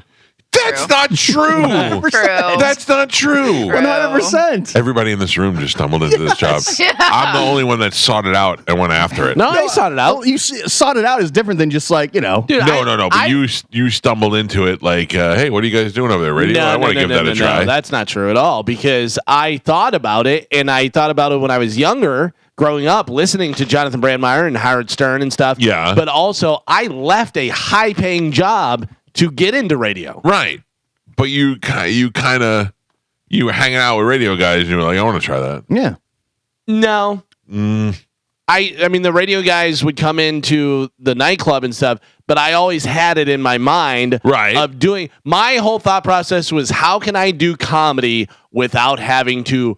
That's not true. True. That's not true. 100%. Everybody in this room just stumbled into this job. I'm the only one that sought it out and went after it. No, I sought it out. Oh, sought it out is different than just like, Dude, No. But you stumbled into it like, hey, what are you guys doing over there, radio? I want to give that a try. No, that's not true at all because I thought about it, and I thought about it when I was younger, growing up, listening to Jonathan Brandmeier and Howard Stern and stuff. Yeah. But also, I left a high-paying job to get into radio. Right. But you were hanging out with radio guys and you were like, I want to try that. Yeah. No. I mean, the radio guys would come into the nightclub and stuff, but I always had it in my mind Right. of doing my whole thought process was how can I do comedy without having to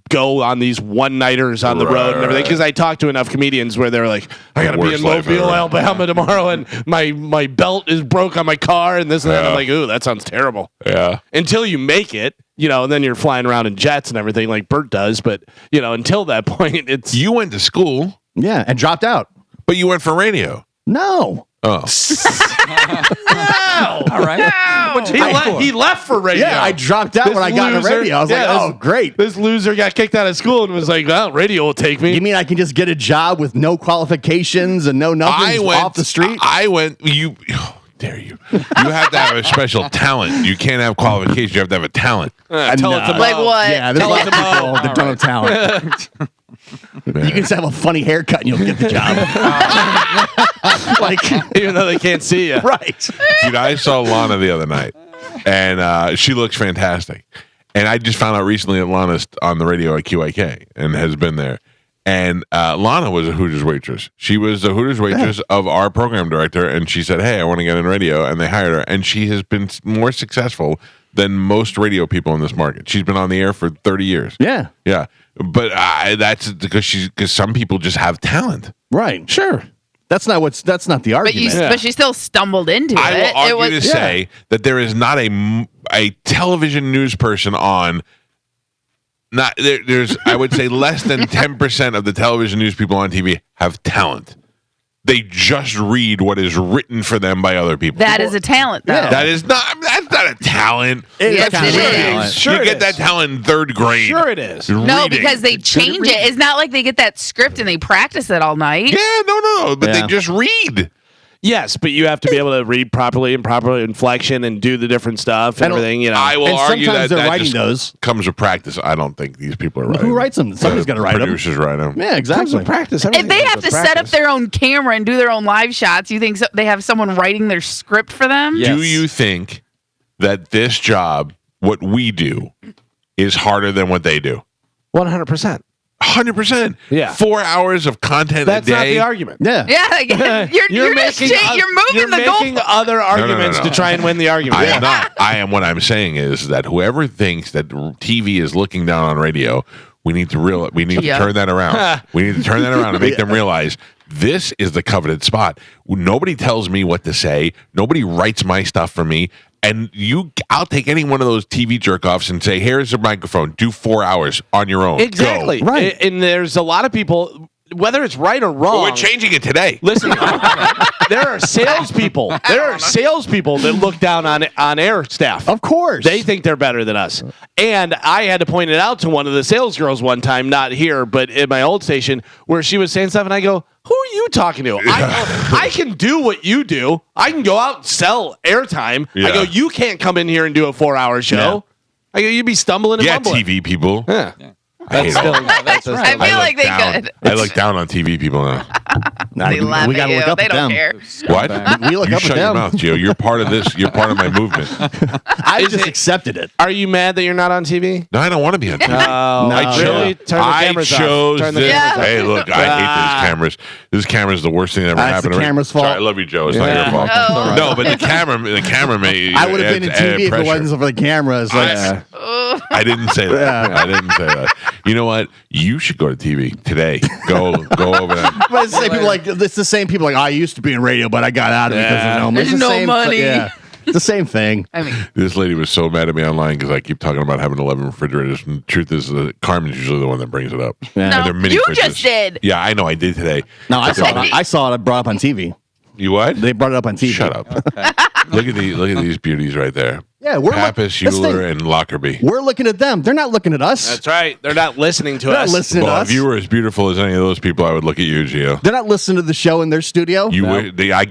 go on these one-nighters on the road and everything, because I talked to enough comedians where they're like, I gotta be Worst in life Mobile, ever. Alabama tomorrow, and my belt is broke on my car and this and that. Yeah. I'm like, ooh, that sounds terrible. Yeah. Until you make it, and then you're flying around in jets and everything like Bert does, but until that point, it's You went to school, Yeah. And dropped out. but you went for radio. No. Oh. All right. he left for radio. Yeah. I dropped out This when I got into loser- radio. I was yeah, like, oh, great. This loser got kicked out of school and was like, well, radio will take me. You mean I can just get a job with no qualifications and no nothing off the street? You dare you. You have to have a special talent. You can't have qualifications. You have to have a talent. Tell it to Like Mo. what? Yeah, there's Tell lots us of people that don't have talent. You can just have a funny haircut and you'll get the job. Even though they can't see you. Right. Dude, I saw Lana the other night, and she looks fantastic. And I just found out recently that Lana's on the radio at QIK and has been there. And Lana was a Hooters waitress. She was the Hooters waitress of our program director, and she said, hey, I want to get in radio, and they hired her. And she has been more successful than most radio people in this market. She's been on the air for 30 years. Yeah. Yeah. But that's because some people just have talent. Right. Sure. That's not the argument. But she still stumbled into I it. will argue to say that there is not a television news person on. Not there's I would say less than 10% of the television news people on TV have talent. They just read what is written for them by other people. That is a talent, though. Yeah. That's not a talent. Yes, That's it talent. is. Sure you it get is. that talent in third grade. Sure it is. No, Reading. because they change it. It's not like they get that script and they practice it all night. Yeah, no. But Yeah. they just read. Yes, but you have to be able to read properly and proper inflection and do the different stuff and And everything. I will And argue sometimes that they're that writing just those. comes with practice. I don't think these people are writing. Who writes them? Somebody's got to write them. Producers write them. Yeah, Comes exactly. with practice. If they have to set up their own camera and do their own live shots, you think they have someone writing their script for them? Yeah. Do Yes. you think that this job, what we do, is harder than what they do. 100%. 100%. Yeah. 4 hours of content That's a day. not the argument. Yeah. Yeah, like, you're making you're moving the making goalpost. other arguments No. to try and win the argument. I am not. I am. What I'm saying is that whoever thinks that TV is looking down on radio, we need to turn that around. We need to turn that around and make them realize this is the coveted spot. Nobody tells me what to say. Nobody writes my stuff for me. And I'll take any one of those TV jerk offs and say, here's a microphone. Do 4 hours on your own. Exactly. Go. Right. And there's a lot of people, whether it's right or wrong. Well, we're changing it today. Listen, there are salespeople. There are salespeople that look down on air staff. Of course. They think they're better than us. And I had to point it out to one of the sales girls one time, not here, but in my old station, where she was saying stuff, and I go, who are you talking to? I can do what you do. I can go out and sell airtime. Yeah. I go, you can't come in here and do a 4-hour show. No. I go, you'd be stumbling and mumbling. TV people. Yeah. I hate Still, it. That's right. I feel like they down. could. I look down on TV people now. They laugh we at gotta you. look up They at don't them. care. What? We look You up at shut your them. mouth, Gio. You're part of this. You're part of my movement. I just accepted it. Are you mad that you're not on TV? No, I don't want to be on TV. No, I really? Turn the I cameras chose off. Turn the this. cameras off. Hey, look, I hate these cameras. This camera's the worst thing that ever That's happened the to me. camera's fault. Sorry, I love you, Joe. It's not Yeah. your fault. Oh. No, but the camera made. I would have been in TV if it wasn't for the cameras. Like, I didn't say that. I didn't say that. You know what? You should go to TV today. Go over there. but it's the same people like it's the same people like I used to be in radio, but I got out of it because of no money. There's no money. Yeah, it's the same thing. I mean, This lady was so mad at me online because I keep talking about having 11 refrigerators. And the truth is, Carmen's usually the one that brings it up. Yeah. no, They're mini you fridges. just did. Yeah, I know. I did today. No, I saw it. I saw it brought up on TV. You what? They brought it up on TV. Shut up. Look at these beauties right there. Yeah, we're Pappas, that's the Euler, thing. and Lockerbie. We're looking at them. They're not looking at us. That's right. They're not listening to They're not us. listening to Well, us. if you were as beautiful as any of those people, I would look at you, Gio. They're not listening to the show in their studio. I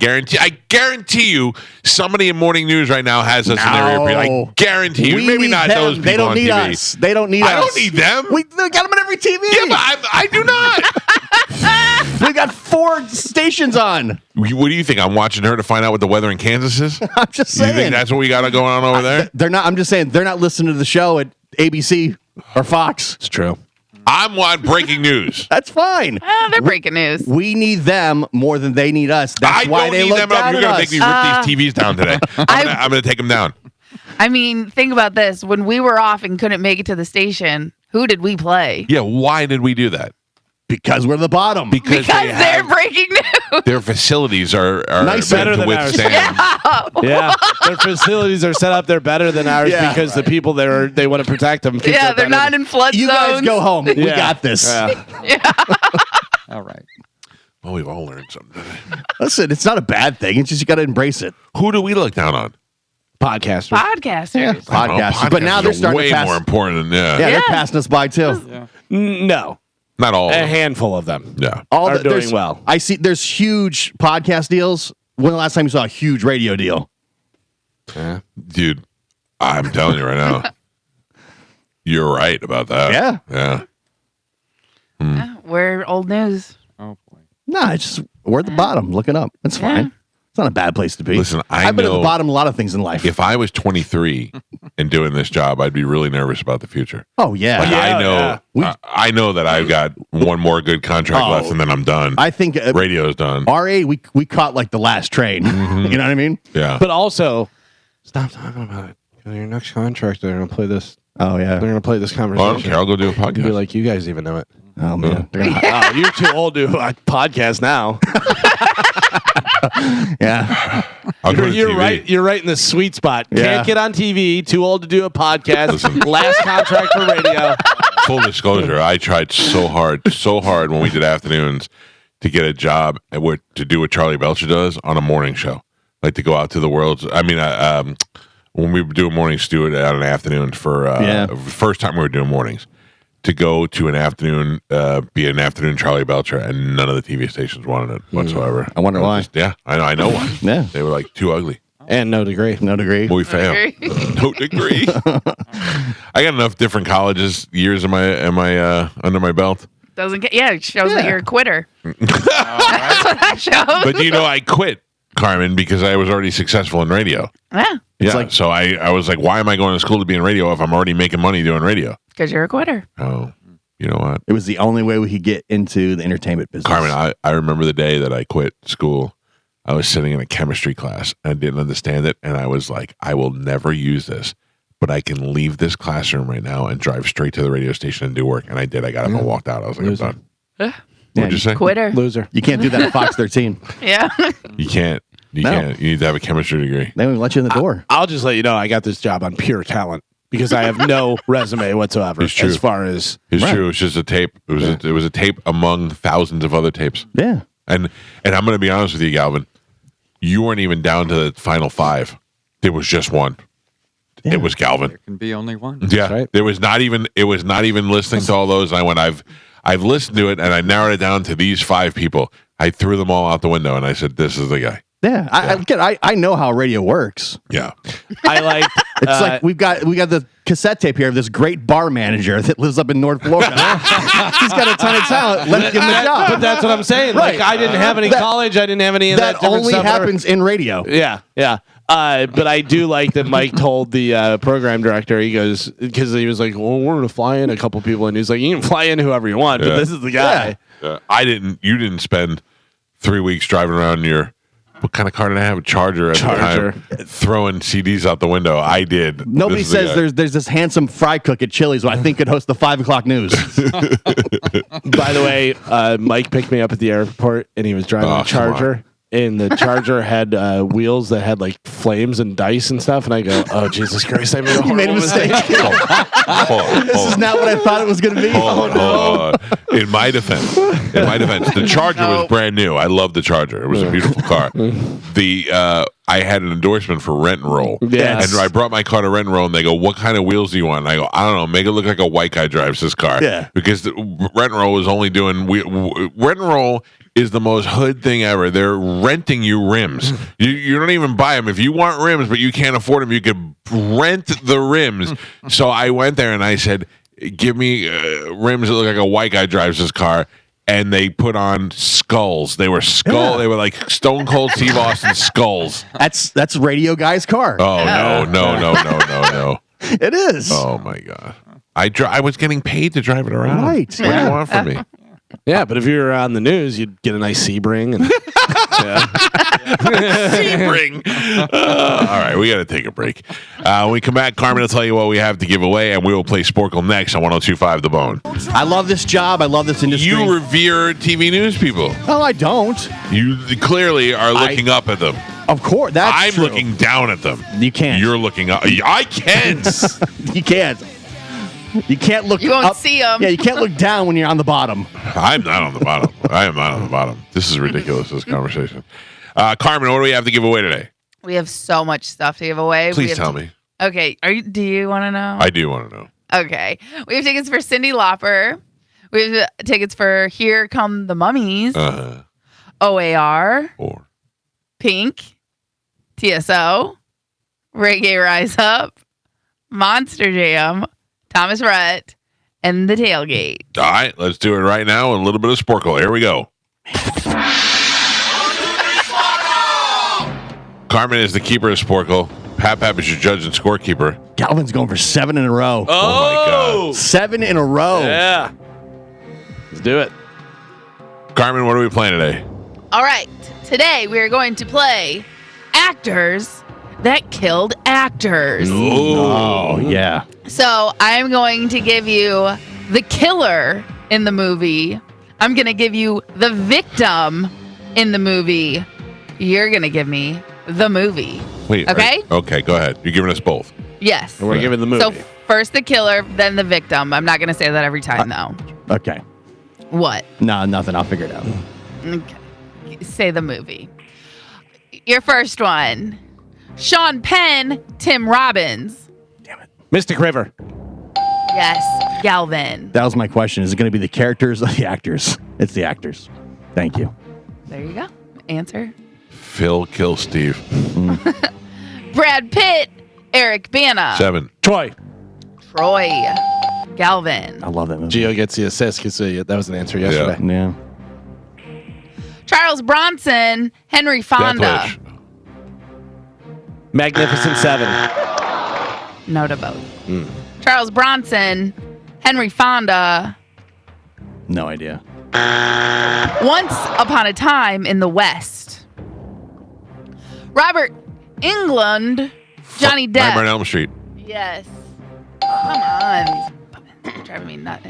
guarantee you, somebody in morning news right now has us in their earpiece. I guarantee you. We Maybe need not them. those people They don't on need TV. us. They don't need us. I don't need them. We got them on every TV. Yeah, but I do not. We got 4 stations on. What do you think? I'm watching her to find out what the weather in Kansas is? I'm just You saying. think that's what we got going on over there? They're not. I'm just saying they're not listening to the show at ABC or Fox. It's true. I'm on breaking news. That's fine. They're breaking news. We need them more than they need us. That's I why don't they need look them. down You're at going to us. make me rip these TVs down today. I'm going to take them down. I mean, think about this. When we were off and couldn't make it to the station, who did we play? Yeah, why did we do that? Because we're the bottom. Because They're breaking news. their facilities are Nice, meant better to than ours. withstand. Yeah, their facilities are set up. They're better than ours Yeah. because the people they want to protect them. people Yeah, are they're better not than- in flood You zones. guys go home. We Yeah. got this. Yeah. All right. Well, we've all learned something today. Listen, it's not a bad thing. It's just you got to embrace it. Who do we look down on? Podcasters. Podcasters. Podcasters. But now they're are starting way to pass. more important than Yeah, Yeah. they're passing us by too. Yeah. No, Not all. a Of them. handful of them. Yeah. Are doing there's- well. I see. There's huge podcast deals. When the last time you saw a huge radio deal? Dude, I'm telling you right now. You're right about that. Yeah. Yeah. We're old news. Oh boy. No, it's just we're at the bottom. Looking up. It's fine. It's not a bad place to be. Listen, I've been at the know- bottom of a lot of things in life. If I was 23 and doing this job, I'd be really nervous about the future. Oh yeah. Like Yeah, I know, yeah. I know that I've got one more good contract Oh. left, and then I'm done. I think Radio's done. RA we caught like the last train. You know what I mean? Yeah. But also, stop talking about it. Your next contract, they're gonna play this. Oh yeah. They're gonna play this Well, I conversation. don't care. I'll go do a You'll be podcast. like, you guys even know it. Oh man. They're gonna- Oh, you're too old to podcast now. yeah. I'll go to You're TV. right. You're right in the sweet spot. Yeah. Can't get on TV. Too old to do a podcast. Listen. Last contract for radio. Full disclosure, I tried so hard when we did afternoons to get a job to do what Charlie Belcher does on a morning show, like to go out to the world. I mean, when we do a morning steward out an afternoon for first time we were doing mornings, to go to an afternoon, be an afternoon Charlie Belcher, and none of the TV stations wanted it whatsoever. I wonder why. Yeah, I know why. Yeah. They were like too ugly. And no degree. No degree. We failed. No degree. I got enough different colleges years in my under my belt. Doesn't get. Yeah, it shows that Yeah. you're a quitter. That's what that shows. But you know, I quit Carmen, because I was already successful in radio. Yeah. Yeah. So I was like, why am I going to school to be in radio if I'm already making money doing radio? Because you're a quitter. Oh, you know what? It was the only way we could get into the entertainment business. Carmen, I remember the day that I quit school. I was sitting in a chemistry class and I didn't understand it. And I was like, I will never use this, but I can leave this classroom right now and drive straight to the radio station and do work. And I did. I got up and walked out. I was like, I'm done. What'd you say? Quitter. Loser. You can't do that at Fox 13. Yeah. You can't. You can't. You need to have a chemistry degree. They won't let you in the door. I'll just let you know I got this job on pure talent because I have no resume whatsoever. It's true. As far as It's true. It's just a tape. It was a tape among thousands of other tapes. Yeah. And I'm going to be honest with you, Galvin. You weren't even down to the final 5. There was just one. Yeah. It was Galvin. There can be only one. Yeah. right. There was not even. It was not even listening to all those. And I went. I've listened to it and I narrowed it down to these 5 people. I threw them all out the window and I said, "This is the guy." Yeah. I know how radio works. Yeah. I like. It's like we got the cassette tape here of this great bar manager that lives up in North Florida. He's got a ton of talent. Let's give him a job. But that's what I'm saying. Right. Like I didn't have any college. I didn't have any of that. That different only stuff. happens in radio. Yeah, yeah. But I do like that Mike told the program director, he goes, because he was like, well, we're going to fly in a couple people. And he's like, you can fly in whoever you want, but this is the guy. You didn't spend 3 weeks driving around your. What kind of car did I have? A Charger at the time, throwing CDs out the window. I did. Nobody says there's this handsome fry cook at Chili's who I think could host the 5 o'clock news. By the way, Mike picked me up at the airport and he was driving a Charger. And the Charger had wheels that had like flames and dice and stuff. And I go, oh, Jesus Christ, I made a horrible mistake. This is not what I thought it was going to be. Hold on. In my defense, the Charger was brand new. I love the Charger. It was a beautiful car. I had an endorsement for Rent and Roll. Yes. And I brought my car to Rent and Roll, and they go, what kind of wheels do you want? And I go, I don't know. Make it look like a white guy drives this car. Yeah. Because Rent and Roll is only doing... Rent and Roll is the most hood thing ever. They're renting you rims. You don't even buy them. If you want rims, but you can't afford them, you could rent the rims. So I went there, and I said, give me rims that look like a white guy drives this car. And they put on skulls. They were They were like Stone Cold Steve Austin skulls. That's radio guy's car. Oh no! It is. Oh my god! I was getting paid to drive it around. Right? What do you want from me? Yeah, but if you were on the news, you'd get a nice Sebring. And, Sebring. All right, we got to take a break. When we come back, Carmen will tell you what we have to give away, and we will play Sporkle next on 102.5 The Bone. I love this job. I love this industry. You revere TV news people. Oh, I don't. You clearly are looking up at them. Of course, I'm true. looking down at them. You can't. You're looking up. I can't. You can't. You can't look. You won't up. see them. Yeah, you can't look down when you're on the bottom. I'm not on the bottom. I am not on the bottom. This is ridiculous, this conversation. Carmen, what do we have to give away today? We have so much stuff to give away. Please tell me. Okay. Do you want to know? I do want to know. Okay. We have tickets for Cyndi Lauper. We have tickets for Here Come the Mummies. OAR. Or Pink. TSO. Reggae Rise Up. Monster Jam. Thomas Rhett. And The Tailgate. all right, let's do it right now. A little bit of Sporkle. Here we go. Carmen is the keeper of Sporkle. Pap is your judge and scorekeeper. Galvin's going for 7 in a row. Oh my God. 7 in a row. yeah. Let's do it. Carmen, what are we playing today? All right. Today we are going to play Actors That Killed Actors. Oh, yeah. So I'm going to give you the killer in the movie. I'm going to give you the victim in the movie. You're going to give me the movie. Wait. Okay? Okay, go ahead. You're giving us both. Yes. We're giving the movie. So first the killer, then the victim. I'm not going to say that every time, though. Okay. What? No, nothing. I'll figure it out. Okay. Say the movie. Your first one. Sean Penn, Tim Robbins. Mystic River. Yes, Galvin. That was my question. Is it going to be the characters or the actors? It's the actors. Thank you. There you go. Answer. Phil kill Steve. Brad Pitt, Eric Bana. 7. Troy. Troy. Galvin. I love that movie. Gio gets the assist because that was an answer yesterday. Yeah. Charles Bronson, Henry Fonda. Death Wish. Magnificent Seven. No to both. Charles Bronson, Henry Fonda. No idea. Once Upon a Time in the West. Robert Englund, Johnny Depp. Nightmare on Elm Street. Yes. Come on. These driving me nuts.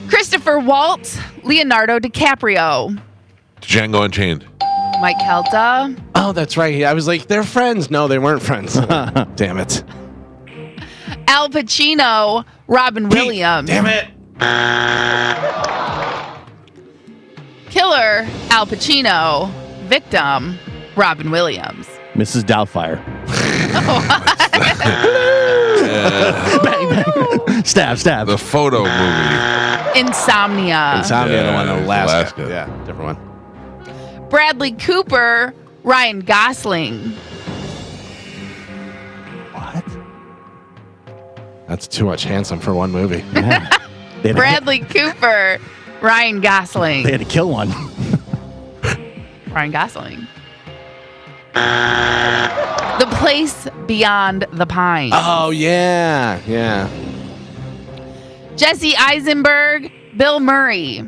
Christopher Waltz, Leonardo DiCaprio. Django Unchained. Mike Calta. Oh, that's right. I was like, they're friends. No, they weren't friends. Damn it. Al Pacino, Robin Williams. Damn it. Killer, Al Pacino. Victim, Robin Williams. Mrs. Doubtfire. Bang, bang. Stab. The Photo movie. Insomnia. Insomnia, the one in Alaska. Yeah, different one. Bradley Cooper, Ryan Gosling. What? That's too much handsome for one movie. Bradley Cooper, Ryan Gosling. They had to kill one. Ryan Gosling. The Place Beyond the Pines. Oh, yeah. Jesse Eisenberg, Bill Murray.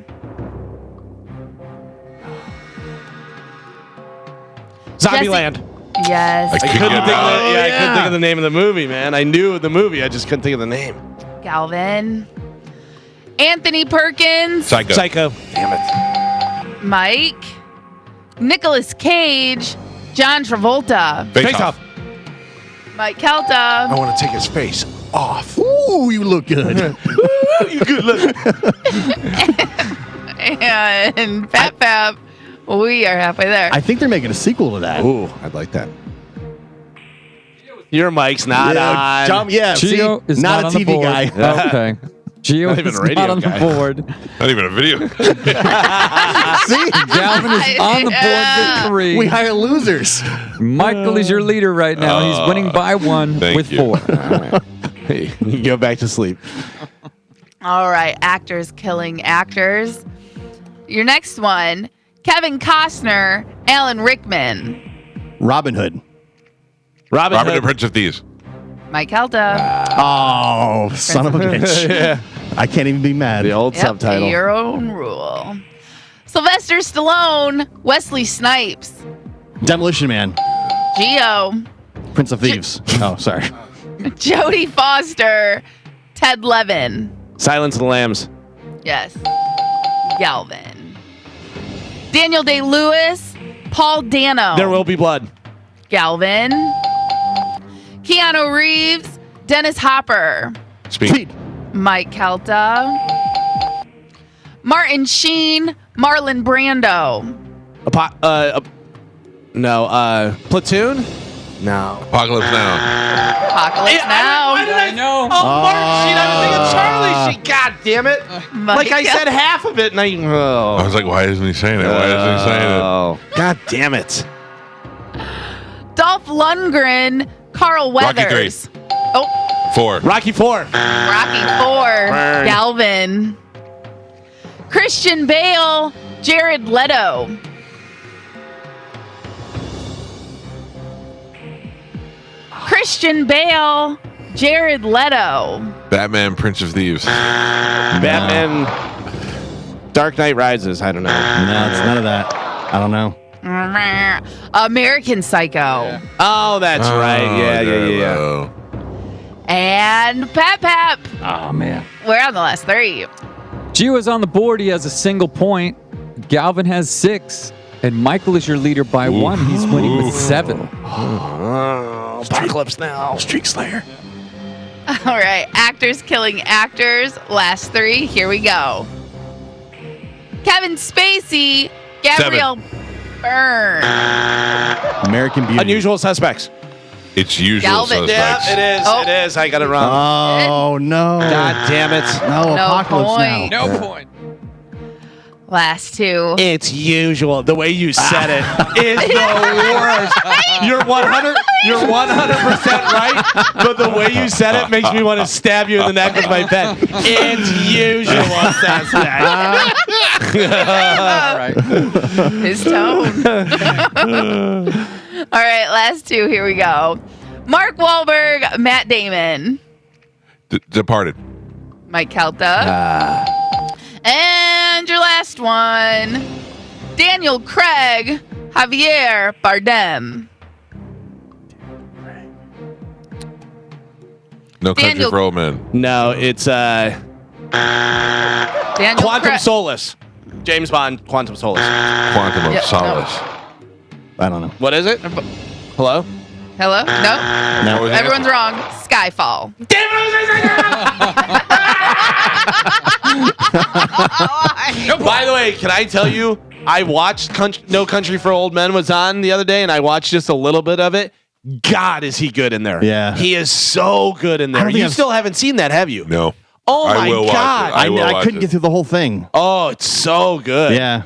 Zombieland. Yes. I Couldn't think of the, I yeah. couldn't think of the name of the movie, man. I knew the movie. I just couldn't think of the name. Galvin. Anthony Perkins. Psycho. Damn it. Mike. Nicolas Cage. John Travolta. Face Off. Mike I Calta. want to take his face off. Ooh, you look good. You good look. And Pap Pap. We are halfway there. I think they're making a sequel to that. Ooh, I'd like that. Your mic's not on. Gio is not a on the TV board. guy. Okay. Gio Not even is a radio not on guy. the board. Not even a video. See, Galvin is on the board with 3. we hire losers. Michael is your leader right now. He's winning by 1 Thank with you. 4. Hey, you can go back to sleep. All right. Actors killing actors. Your next one. Kevin Costner, Alan Rickman. Robin Hood. Robin Robert the Hood. Prince of Thieves. Mike Calta. Oh, son of a bitch. Yeah. I can't even be mad. The old Yep, subtitle. your own rule. Sylvester Stallone, Wesley Snipes. Demolition Man. Geo. Prince of Thieves. Oh, sorry. Jodie Foster, Ted Levin. Silence of the Lambs. Yes. Galvin. Daniel Day-Lewis, Paul Dano. There Will Be Blood. Galvin. Keanu Reeves, Dennis Hopper. Speed. Mike Calta. Martin Sheen, Marlon Brando. Platoon? No. Apocalypse Now. Apocalypse Now. I know. Oh, Martin Sheen. I was thinking Charlie Sheen. God damn it. Mike Like I said half of it, and I was like, why isn't he saying it? Why isn't he saying it? Oh, God damn it. Dolph Lundgren, Carl Rocky Weathers. Oh, 4. Rocky 4. Rocky 4, Burn. Galvin. Christian Bale, Jared Leto. Christian Bale, Jared Leto. Batman, Prince of Thieves. Batman. Dark Knight Rises. I don't know. No, it's none of that. I don't know. American Psycho. Oh, that's right. Yeah. Hello. And Pap. Oh, man. We're on the last 3. Gio is on the board. He has a single point. Galvin has 6. And Michael is your leader by 1. He's winning with 7. Oh, Apocalypse Now. Streak Slayer. All right. Actors killing actors. Last 3. Here we go. Kevin Spacey, Gabrielle Byrne. American Beauty. Unusual Suspects. It's Usual Galvin. Suspects. Yeah, it is. Oh. It is. I got it wrong. Oh, no. God damn it. No, No Apocalypse point. Now. No point. Last 2. It's usual. The way you said it is the worst. You're 100% right, but the way you said it makes me want to stab you in the neck with my pen. It's usual suspect. All right. His tone. All right, last two. Here we go. Mark Wahlberg, Matt Damon. Departed. Mike Calta. And your last one. Daniel Craig, Javier Bardem. No Country Daniel- for Old Men. No, it's Daniel Quantum Craig. Solace. James Bond, Quantum Solace. Quantum of Yep, Solace. I don't know. What is it? Hello? Hello? No? What was the Everyone's answer? wrong. Skyfall. By the way, can I tell you, I watched No Country for Old Men was on the other day, and I watched just a little bit of it. God, is he good in there? Yeah. He is so good in there. don't think You I've- still haven't seen that, have you? No. Oh I my will watch God. it. I will I watch couldn't it. get through the whole thing. Oh, it's so good. Yeah.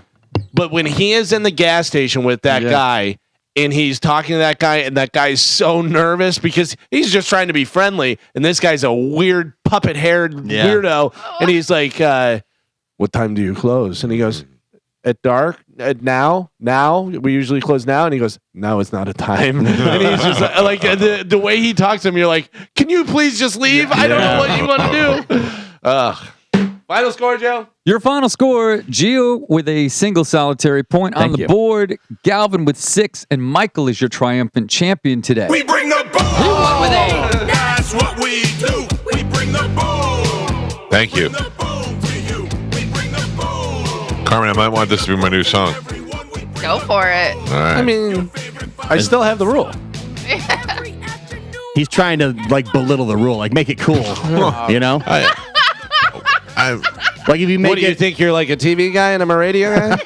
But when he is in the gas station with that guy and he's talking to that guy and that guy's so nervous because he's just trying to be friendly and this guy's a weird puppet haired weirdo and he's like, what time do you close? And he goes, at dark, at now, we usually close now. And he goes, now is not a time. And he's just like the way he talks to him, you're like, can you please just leave? I don't know what you want to do. Final score, Joe? Your final score, Gio with a single solitary point on Thank the you. board, Galvin with 6, and Michael is your triumphant champion today. We bring the boom. That's what we do. We bring the boom. Thank you. The boom to you. We bring the boom. Carmen, I might want this to be my new song. Go for it. All right. I mean, I still have the rule. He's trying to like belittle the rule, like make it cool. You know? I Like if you make What do you it think? You're like a TV guy and I'm a radio guy?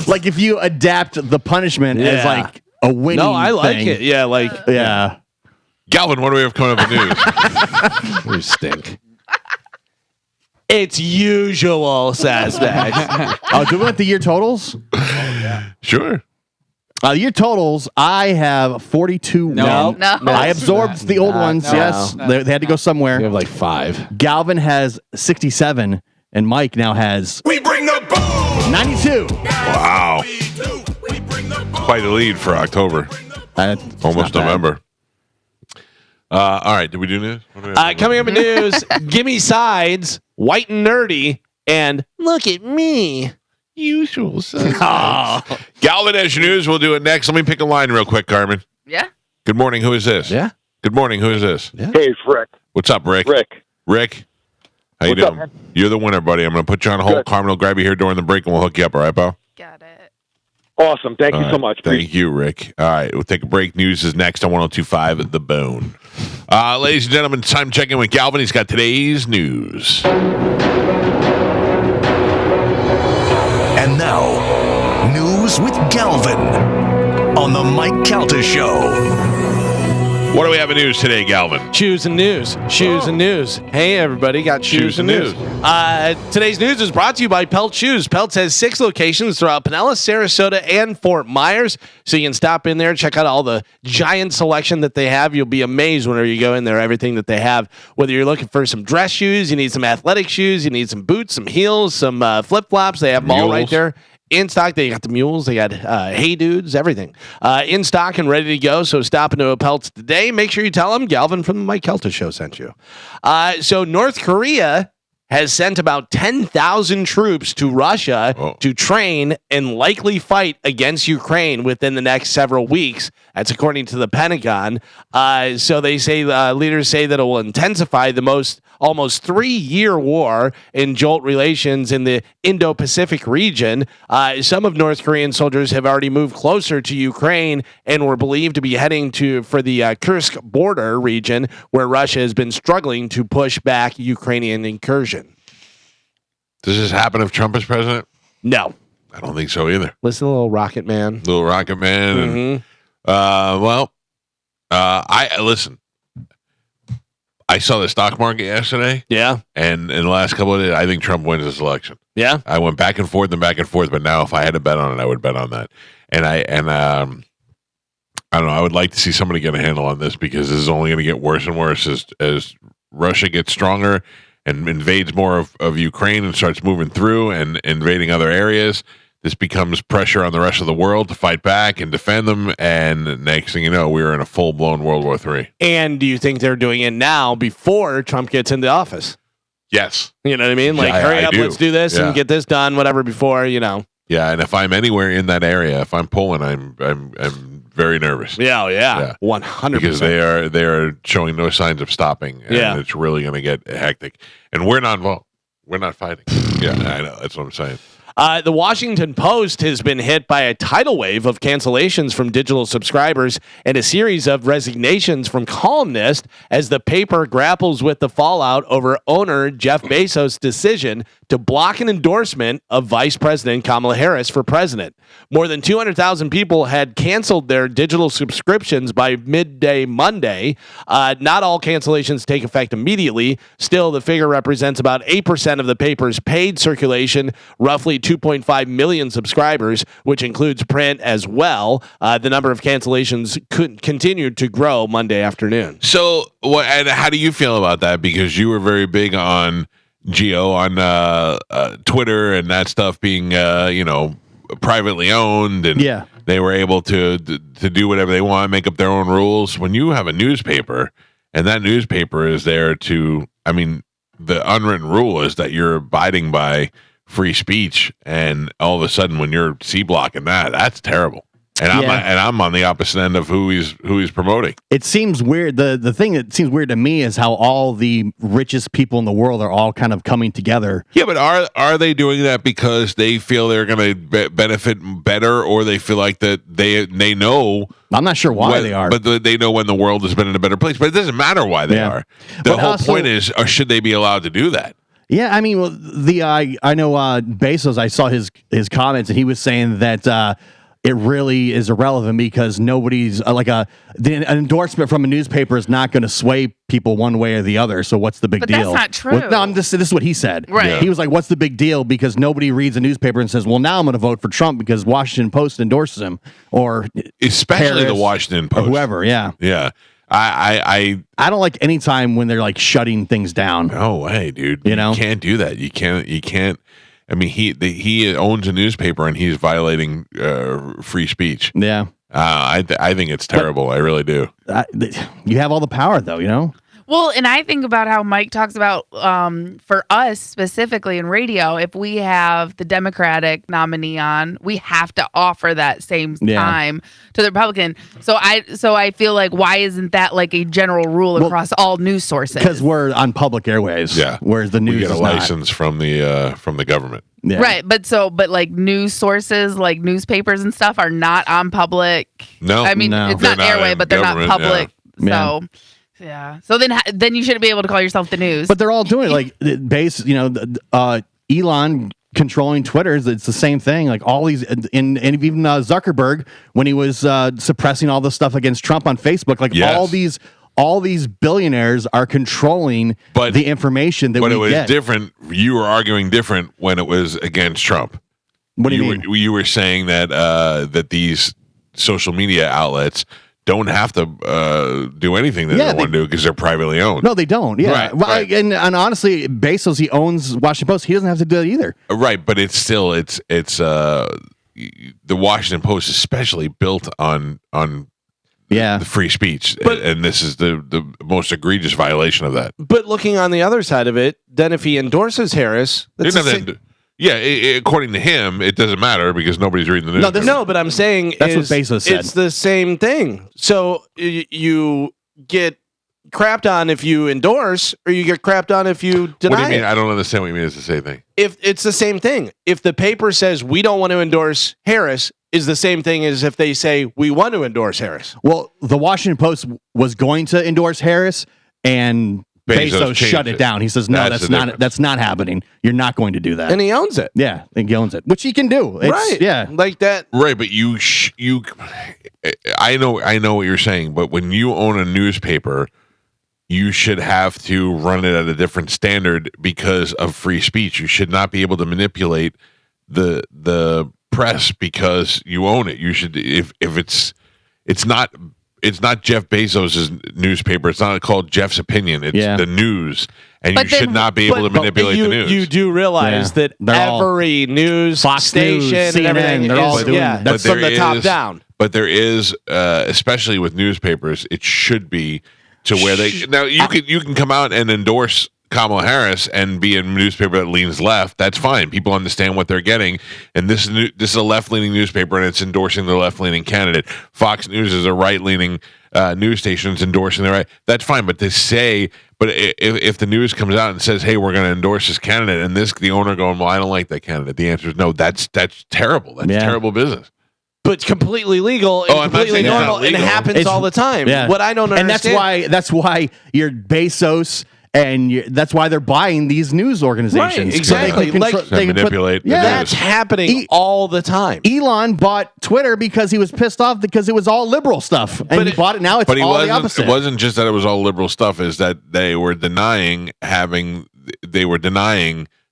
like if you adapt the punishment as Yeah. like a winning No, I like thing. it. Yeah, like Yeah. Galvin, what do we have coming up in news? you stink. It's usual suspects. Oh, do we want the year totals? Sure. The year totals, I have 42 No. wins. No. I absorbed the old ones, no, yes. no. They had to go We somewhere. have like 5. Galvin has 67, and Mike now has We bring the boom. 92. Wow. We do. We bring the boom. Quite a lead for October. That's Almost not bad. November. All right. Did we do news? What do we have Coming up in news, Gimme Sides, White and Nerdy, and Look at Me. Usual. Galvin has your news. We'll do it next. Let me pick a line real quick, Carmen. Yeah. Good morning. Who is this? Yeah. Good morning. Who is this? Hey, it's Rick. What's up, Rick? Rick. Rick. How you What's up, doing? man? You're the winner, buddy. I'm going to put you on hold. Good. Carmen will grab you here during the break, and we'll hook you up. All right, pal? Got it. Awesome. Thank you All so right. much. Thank you, Rick. All right, we'll take a break. News is next on 102.5 The Bone. Ladies and gentlemen, it's time to check in with Galvin. He's got today's news. And now, news with Galvin on the Mike Calta Show. What do we have in news today, Galvin? Shoes and news. Shoes and news. Hey, everybody. Got shoes and news. Today's news is brought to you by Pelt Shoes. Pelt has 6 locations throughout Pinellas, Sarasota, and Fort Myers. So you can stop in there, check out all the giant selection that they have. You'll be amazed whenever you go in there, everything that they have. Whether you're looking for some dress shoes, you need some athletic shoes, you need some boots, some heels, some flip-flops. They have them all right Mules. there. In stock, they got the mules, they got Hey Dudes, everything. In stock and ready to go. So stop into a Pelts today. Make sure you tell them Galvin from the Mike Calta Show sent you. So North Korea has sent about 10,000 troops to Russia to train and likely fight against Ukraine within the next several weeks. That's according to the Pentagon. So they say leaders say that it will intensify the almost 3-year war and jolt relations in the Indo-Pacific region. Some of North Korean soldiers have already moved closer to Ukraine and were believed to be heading for the Kursk border region, where Russia has been struggling to push back Ukrainian incursion. Does this happen if Trump is president? No. I don't think so either. Listen, little Rocket Man. Little Rocket Man. And, I listen. I saw the stock market yesterday, Yeah. and in the last couple of days, I think Trump wins this election. Yeah. I went back and forth, but now if I had to bet on it, I would bet on that. And I don't know. I would like to see somebody get a handle on this because this is only going to get worse and worse as Russia gets stronger and invades more of Ukraine and starts moving through and invading other areas, this becomes pressure on the rest of the world to fight back and defend them. And next thing you know, we're in a full-blown World War III. And do you think they're doing it now before Trump gets into office? Yes. You know what I mean? Like, hurry up, let's do this and get this done, whatever, before, Yeah, and if I'm anywhere in that area, if I'm Poland, I'm very nervous. Yeah. 100%. Because they are showing no signs of stopping. And it's really going to get hectic. And we're not involved. We're not fighting. Yeah, I know. That's what I'm saying. The Washington Post has been hit by a tidal wave of cancellations from digital subscribers and a series of resignations from columnists as the paper grapples with the fallout over owner Jeff Bezos' decision to block an endorsement of Vice President Kamala Harris for president. More than 200,000 people had canceled their digital subscriptions by midday Monday. Not all cancellations take effect immediately. Still, the figure represents about 8% of the paper's paid circulation, roughly 2.5 million subscribers, which includes print as well. The number of cancellations continued to grow Monday afternoon. So, and how do you feel about that? Because you were very big on Geo on Twitter and that stuff being, privately owned, and they were able to do whatever they want, make up their own rules. When you have a newspaper, and that newspaper is there to, the unwritten rule is that you're abiding by free speech, and all of a sudden when you're C-blocking that's terrible. And I'm on the opposite end of who he's promoting. It seems weird. The thing that seems weird to me is how all the richest people in the world are all kind of coming together. Yeah, but are they doing that because they feel they're going to benefit better, or they feel like that they know? I'm not sure why they are, but they know when the world has been in a better place. But it doesn't matter why they are. The whole point is, should they be allowed to do that? Yeah, I know Bezos. I saw his comments, and he was saying that it really is irrelevant because nobody's an endorsement from a newspaper is not going to sway people one way or the other. So what's the big deal? That's not true. Well, no, this is what he said. Right. Yeah. He was like, "What's the big deal?" Because nobody reads a newspaper and says, "Well, now I'm going to vote for Trump because Washington Post endorses him," or especially Paris, the Washington Post, or whoever. Yeah. I don't like any time when they're like shutting things down. No way, dude. You can't do that. You can't. He owns a newspaper and he's violating free speech. Yeah. I think it's terrible. I really do. You have all the power, though. Well, and I think about how Mike talks about for us specifically in radio, if we have the Democratic nominee on, we have to offer that same time to the Republican. So I feel like, why isn't that like a general rule across all news sources? Because we're on public airways. Yeah. Whereas the news we get a license from the government. Yeah. Right, but like news sources, like newspapers and stuff, are not on public. No, it's not airway, but they're not public. Yeah. So. Yeah. So then you shouldn't be able to call yourself the news. But they're all doing it. Elon controlling Twitter, it's the same thing. Like all these, and even Zuckerberg, when he was suppressing all the stuff against Trump on Facebook, all these billionaires are controlling the information that we get. But it was different. You were arguing different when it was against Trump. What do you mean? You were saying that these social media outlets don't have to do anything that they want to do because they're privately owned. No, they don't. Yeah, right. And honestly, Bezos, he owns Washington Post. He doesn't have to do that either. Right, but it's still it's the Washington Post, especially built on the free speach, and this is the most egregious violation of that. But looking on the other side of it, then if he endorses Harris, according to him, it doesn't matter because nobody's reading the news. No, but I'm saying that's what Bezos said. It's the same thing. So you get crapped on if you endorse, or you get crapped on if you deny. What do you mean? I don't understand what you mean. It's the same thing. If it's the same thing. If the paper says we don't want to endorse Harris, is the same thing as if they say we want to endorse Harris. Well, the Washington Post was going to endorse Harris, and Bezos shut it down. He says, "No, that's not happening. You're not going to do that." And he owns it. Yeah, I think he owns it, which he can do. Right? Yeah, like that. Right, but you. I know what you're saying, but when you own a newspaper, you should have to run it at a different standard because of free speech. You should not be able to manipulate the press because you own it. You should, if it's not it's not Jeff Bezos' newspaper. It's not called Jeff's Opinion. It's the news, and But you should then- not be able to manipulate the news. You do realize that They're all- every news Fox station News, and CNN, everything they're all is, doing yeah, that. that's But from the there top is- down. But there is, especially with newspapers, it should be to where they now you can come out and endorse Kamala Harris and be a newspaper that leans left. That's fine. People understand what they're getting, and this is a left-leaning newspaper, and it's endorsing the left-leaning candidate. Fox News is a right-leaning news station, it's endorsing the right. That's fine. But if the news comes out and says, "Hey, we're going to endorse this candidate," and the owner going, "Well, I don't like that candidate," the answer is no. That's terrible. That's terrible business. But completely legal and I'm not completely saying it's normal not and legal. happens all the time. Yeah. What I don't understand. And that's why you're Bezos, and that's why they're buying these news organizations. Right, 'Cause exactly. They can Like- they can manipulate the yeah, news. that's happening all the time. Elon bought Twitter because he was pissed off because it was all liberal stuff, and he bought it. Now it's But all the opposite. it wasn't just that it was all liberal stuff. Is that they were denying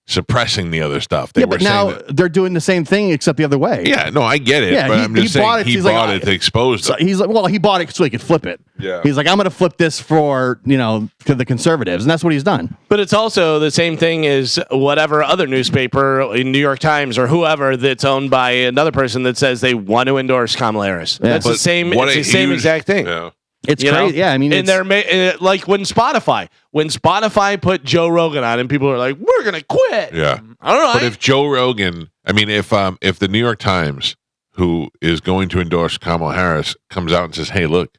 suppressing the other stuff. They yeah, were but now saying that, they're doing the same thing except the other way. yeah, no, I get it. Yeah, but he- I'm just he saying bought it. he He's like, bought it to expose So them. he's like, well, he bought it so he could flip it. Yeah. He's like, I'm going to flip this for to the conservatives, and that's what he's done. But it's also the same thing as whatever other newspaper, in New York Times or whoever, that's owned by another person that says they want to endorse Kamala Harris. That's the But same. what It's a the same huge- exact thing. Yeah. It's You know? crazy. Yeah, I mean, and they're like when Spotify put Joe Rogan on, and people are like, "We're gonna quit." Yeah. I don't know. But if Joe Rogan, I mean, if the New York Times, who is going to endorse Kamala Harris, comes out and says, "Hey, look,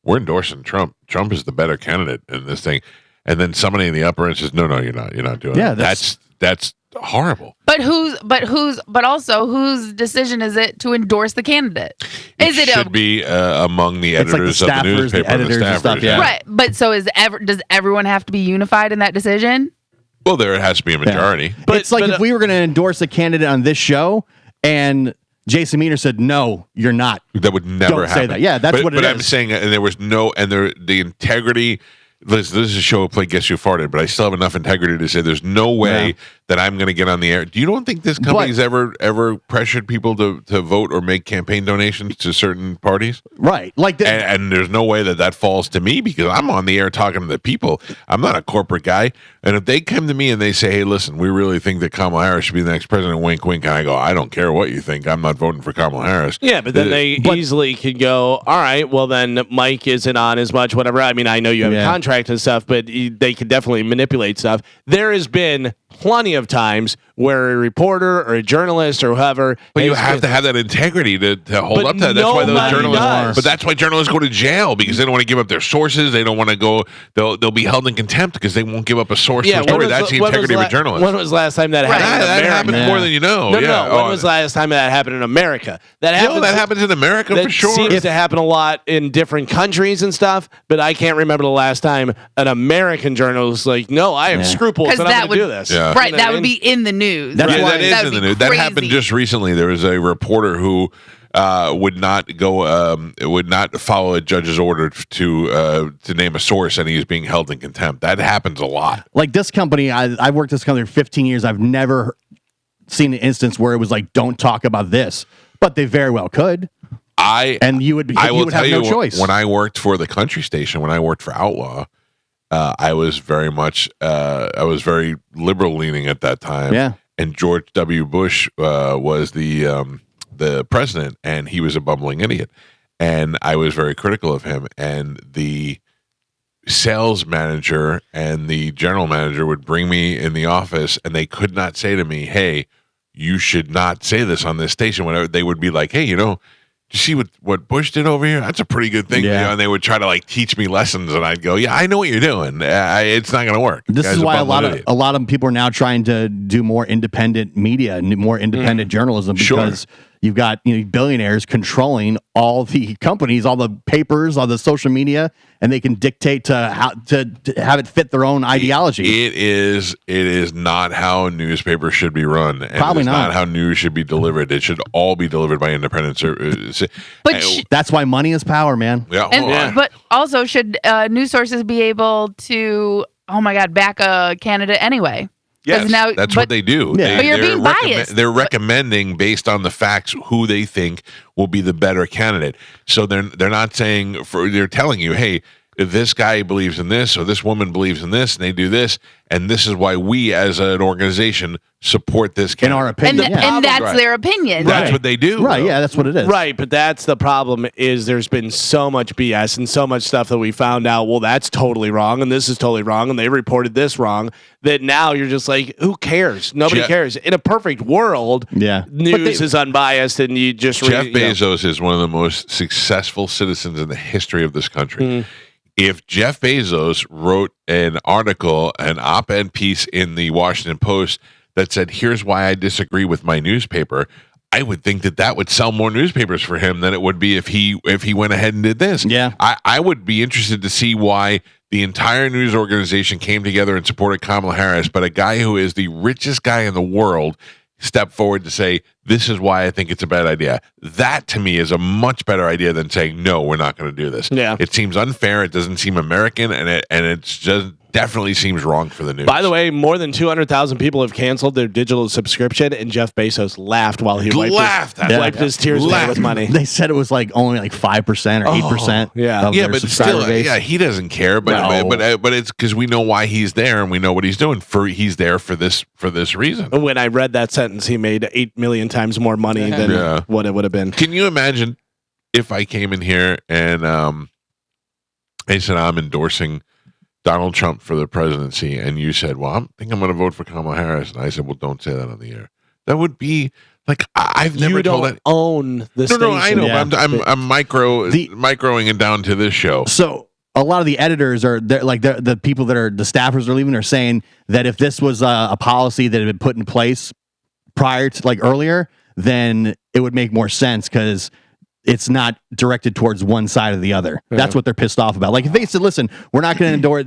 we're endorsing Trump. Trump is the better candidate in this thing," and then somebody in the upper end says, "No, you're not. You're not doing Yeah, that." That's horrible. But also whose decision is it to endorse the candidate? Is it should be among the It's like the editors of the staffers, the newspaper, and the editors and staffers. stuff, yeah. right? But so does everyone have to be unified in that decision? Well, there has to be a majority. But- it's like but, if we were going to endorse a candidate on this show, and Jason Meter said, "No, you're not." That would never Don't say happen. that. Yeah, that's what it But I'm is. saying, and there was the integrity. This is a show play Guess You Farted, but I still have enough integrity to say there's no way that I'm going to get on the air. Do you don't think this company's ever pressured people to vote or make campaign donations to certain parties? Right. Like And there's no way that falls to me because I'm on the air talking to the people. I'm not a corporate guy. And if they come to me and they say, "Hey, listen, we really think that Kamala Harris should be the next president," wink, wink, and I go, "I don't care what you think. I'm not voting for Kamala Harris." Yeah, but then they easily could go, all right, well, then Mike isn't on as much, whatever. I mean, I know you have a contract and stuff, but they could definitely manipulate stuff. There has been plenty of times where a reporter or a journalist or whoever. But you have to have that integrity to hold But up to that. That's why those nobody journalists. does. But that's why journalists go to jail because they don't want to give up their sources. They don't want to go. They'll be held in contempt because they won't give up a source to a story. That's the integrity of a journalist. When was the last time that happened? in That America? happens more than you know. No, yeah. no. When was the last time that happened in America? That happens. that happens in America That for sure. seems to happen a lot in different countries and stuff, but I can't remember the last time an American journalist like, no, I have scruples 'Cause and I'm that going to would- do this. Yeah. Right, You know that what I would mean? be in the news. That's Yeah, why- that is That in would the be news. That happened crazy. just recently. There was a reporter who would not follow a judge's order to name a source, and he was being held in contempt. That happens a lot. like this company, I've worked this company for 15 years. I've never seen an instance where it was like, "Don't talk about this," but they very well could. And you would I will you would tell have no you, choice. when I worked for the country station, when I worked for Outlaw, I was very liberal leaning at that time. Yeah. And George W. Bush was the president, and he was a bumbling idiot. And I was very critical of him. And the sales manager and the general manager would bring me in the office, and they could not say to me, "Hey, you should not say this on this station." Whenever they would be like, "Hey, you see what Bush did over here? That's a pretty good thing." Yeah. And they would try to like teach me lessons, and I'd go, "Yeah, I know what you're doing. It's not going to work." This Guy's is why a bumbling lot idiot. of people are now trying to do more independent media, more independent journalism, Sure. because you've got billionaires controlling all the companies, all the papers, all the social media, and they can dictate to how to have it fit their own ideology. It is not how newspapers should be run, and Probably it's not. how news should be delivered. It should all be delivered by independent. But That's why money is power, man. But also, should news sources be able to, oh my God, back a candidate anyway? Yes, now, that's what they do. Yeah. But you're they're being biased. They're recommending based on the facts who they think will be the better candidate. So they're not saying they're telling you, hey, if this guy believes in this or this woman believes in this, and they do this, and this is why we as an organization support this candidate. In our opinion, and that's their opinion. That's what they do. Right, yeah, that's what it is. Right, but that's the problem is there's been so much BS and so much stuff that we found out, well, that's totally wrong and this is totally wrong and they reported this wrong, that now you're just like, who cares? Nobody cares. In a perfect world, news is unbiased and you just Jeff Bezos is one of the most successful citizens in the history of this country. If Jeff Bezos wrote an article, an op-ed piece in the Washington Post that said, here's why I disagree with my newspaper, I would think that would sell more newspapers for him than it would be if he went ahead and did this. Yeah. I would be interested to see why the entire news organization came together and supported Kamala Harris, but a guy who is the richest guy in the world stepped forward to say, this is why I think it's a bad idea. That to me is a much better idea than saying, no, we're not going to do this. Yeah. It seems unfair. It doesn't seem American, and it's just definitely seems wrong for the news. By the way, more than 200,000 people have canceled their digital subscription, and Jeff Bezos laughed while he wiped his tears away with money. They said it was like only like 5% or 8%. Yeah, but still, he doesn't care. But it's because we know why he's there, and we know what he's doing. He's there for this reason. When I read that sentence, he made 8 million times more money than what it would have been. Can you imagine if I came in here and I said I'm endorsing Donald Trump for the presidency, and you said, well, I think I'm going to vote for Kamala Harris, and I said, well, don't say that on the air. That would be like, I've never told that. Own the station. No, I know. Yeah. I'm microing it down to this show. So a lot of the editors are the people that are the staffers are leaving are saying that if this was a policy that had been put in place prior to like earlier, then it would make more sense because it's not directed towards one side or the other. Yeah. That's what they're pissed off about. Like if they said, listen, we're not going to endorse,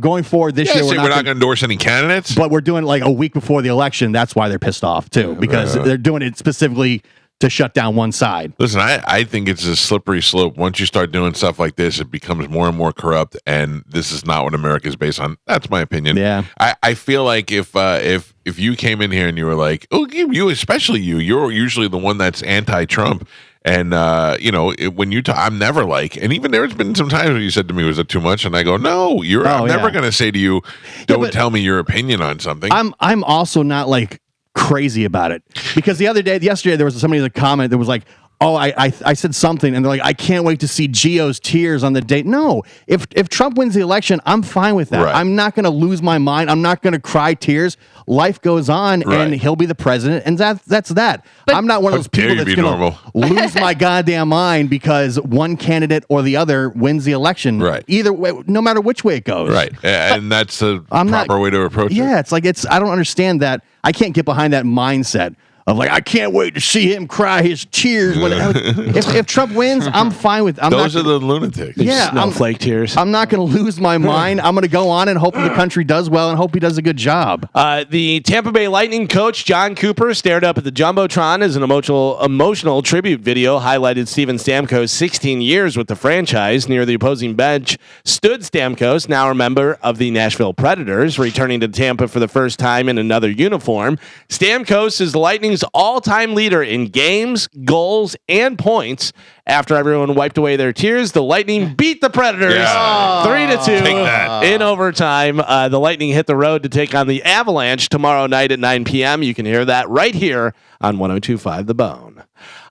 going forward this year, we're not going to endorse any candidates, but we're doing it like a week before the election. That's why they're pissed off too, because they're doing it specifically to shut down one side. Listen, I think it's a slippery slope. Once you start doing stuff like this, it becomes more and more corrupt, and this is not what America is based on. That's my opinion. Yeah. I feel like if you came in here and you were like, oh, you especially you're usually the one that's anti-Trump. And, when you talk, I'm never like, and even there's been some times where you said to me, was it too much? And I go, no, I'm never going to say to you, don't tell me your opinion on something. I'm also not like crazy about it because yesterday, there was somebody in the comment that was like, oh, I said something, and they're like, I can't wait to see Gio's tears on the date. No, if Trump wins the election, I'm fine with that. Right. I'm not going to lose my mind. I'm not going to cry tears. Life goes on, and he'll be the president, and that's that. But I'm not one of those people that's going to lose my goddamn mind because one candidate or the other wins the election. Right. Either way, no matter which way it goes. Right, and that's the proper way to approach it. Yeah, it's like I don't understand that. I can't get behind that mindset of like, I can't wait to see him cry his tears. If Trump wins, I'm fine with. Those are the lunatics. Yeah, snowflake tears. I'm not going to lose my mind. I'm going to go on and hope the country does well and hope he does a good job. The Tampa Bay Lightning coach John Cooper stared up at the Jumbotron as an emotional tribute video highlighted Steven Stamkos' 16 years with the franchise. Near the opposing bench stood Stamkos, now a member of the Nashville Predators, returning to Tampa for the first time in another uniform. Stamkos is the Lightning's all-time leader in games, goals, and points. After everyone wiped away their tears, the Lightning beat the Predators 3-2 in overtime. The Lightning hit the road to take on the Avalanche tomorrow night at 9 p.m. You can hear that right here on 102.5 The Bone.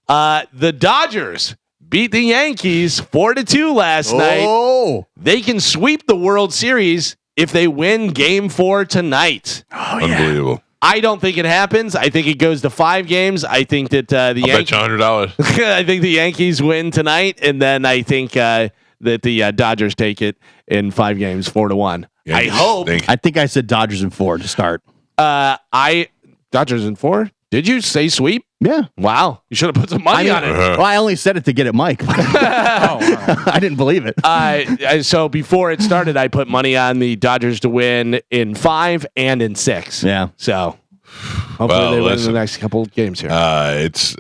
The Dodgers beat the Yankees 4-2 last night. They can sweep the World Series if they win Game 4 tonight. Unbelievable. I don't think it happens. I think it goes to 5 games. I think that the Yankees. Bet you $100. I think the Yankees win tonight, and then I think that the Dodgers take it in 5 games, 4-1. I hope. I think I said Dodgers in 4 to start. Dodgers in 4. Did you say sweep? Yeah. Wow. You should have put some money on it. Well, I only said it to get it, Mike. I didn't believe it. So before it started, I put money on the Dodgers to win in 5 and in 6. Yeah. So hopefully they win the next couple of games here. It's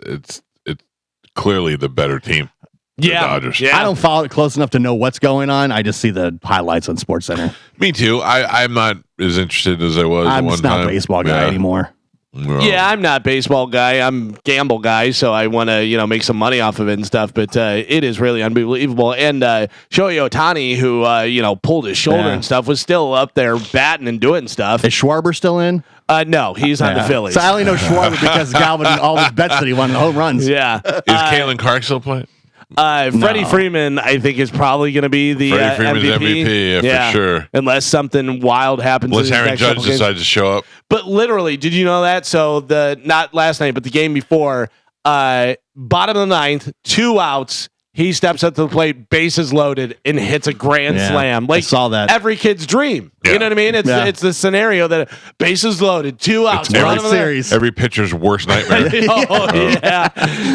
clearly the better team. The Dodgers. Yeah. I don't follow it close enough to know what's going on. I just see the highlights on SportsCenter. Me too. I'm not as interested as I was at I'm one just not time. a baseball guy anymore. Well, Yeah, I'm not baseball guy. I'm gamble guy, so I want to make some money off of it and stuff. But it is really unbelievable. And Shohei Ohtani, who pulled his shoulder and stuff, was still up there batting and doing stuff. Is Schwarber still in? No, he's on the Phillies. So I only know Schwarber because Galvin all his bets that he won the home runs. Yeah, is Caitlin Clark still playing? Freddie Freeman, I think, is probably going to be the Freddie Freeman's MVP. MVP, for sure. Unless something wild happens. Unless in his Aaron next Judge couple games. decides to show up. But literally, did you know that? So not last night, but the game before, bottom of the ninth, 2 outs. He steps up to the plate, bases loaded, and hits a grand slam. Like I saw that. every kid's dream. Yeah. You know what I mean? It's the scenario that bases loaded, 2 outs. It's bottom World of the- Series. Every pitcher's worst nightmare. Oh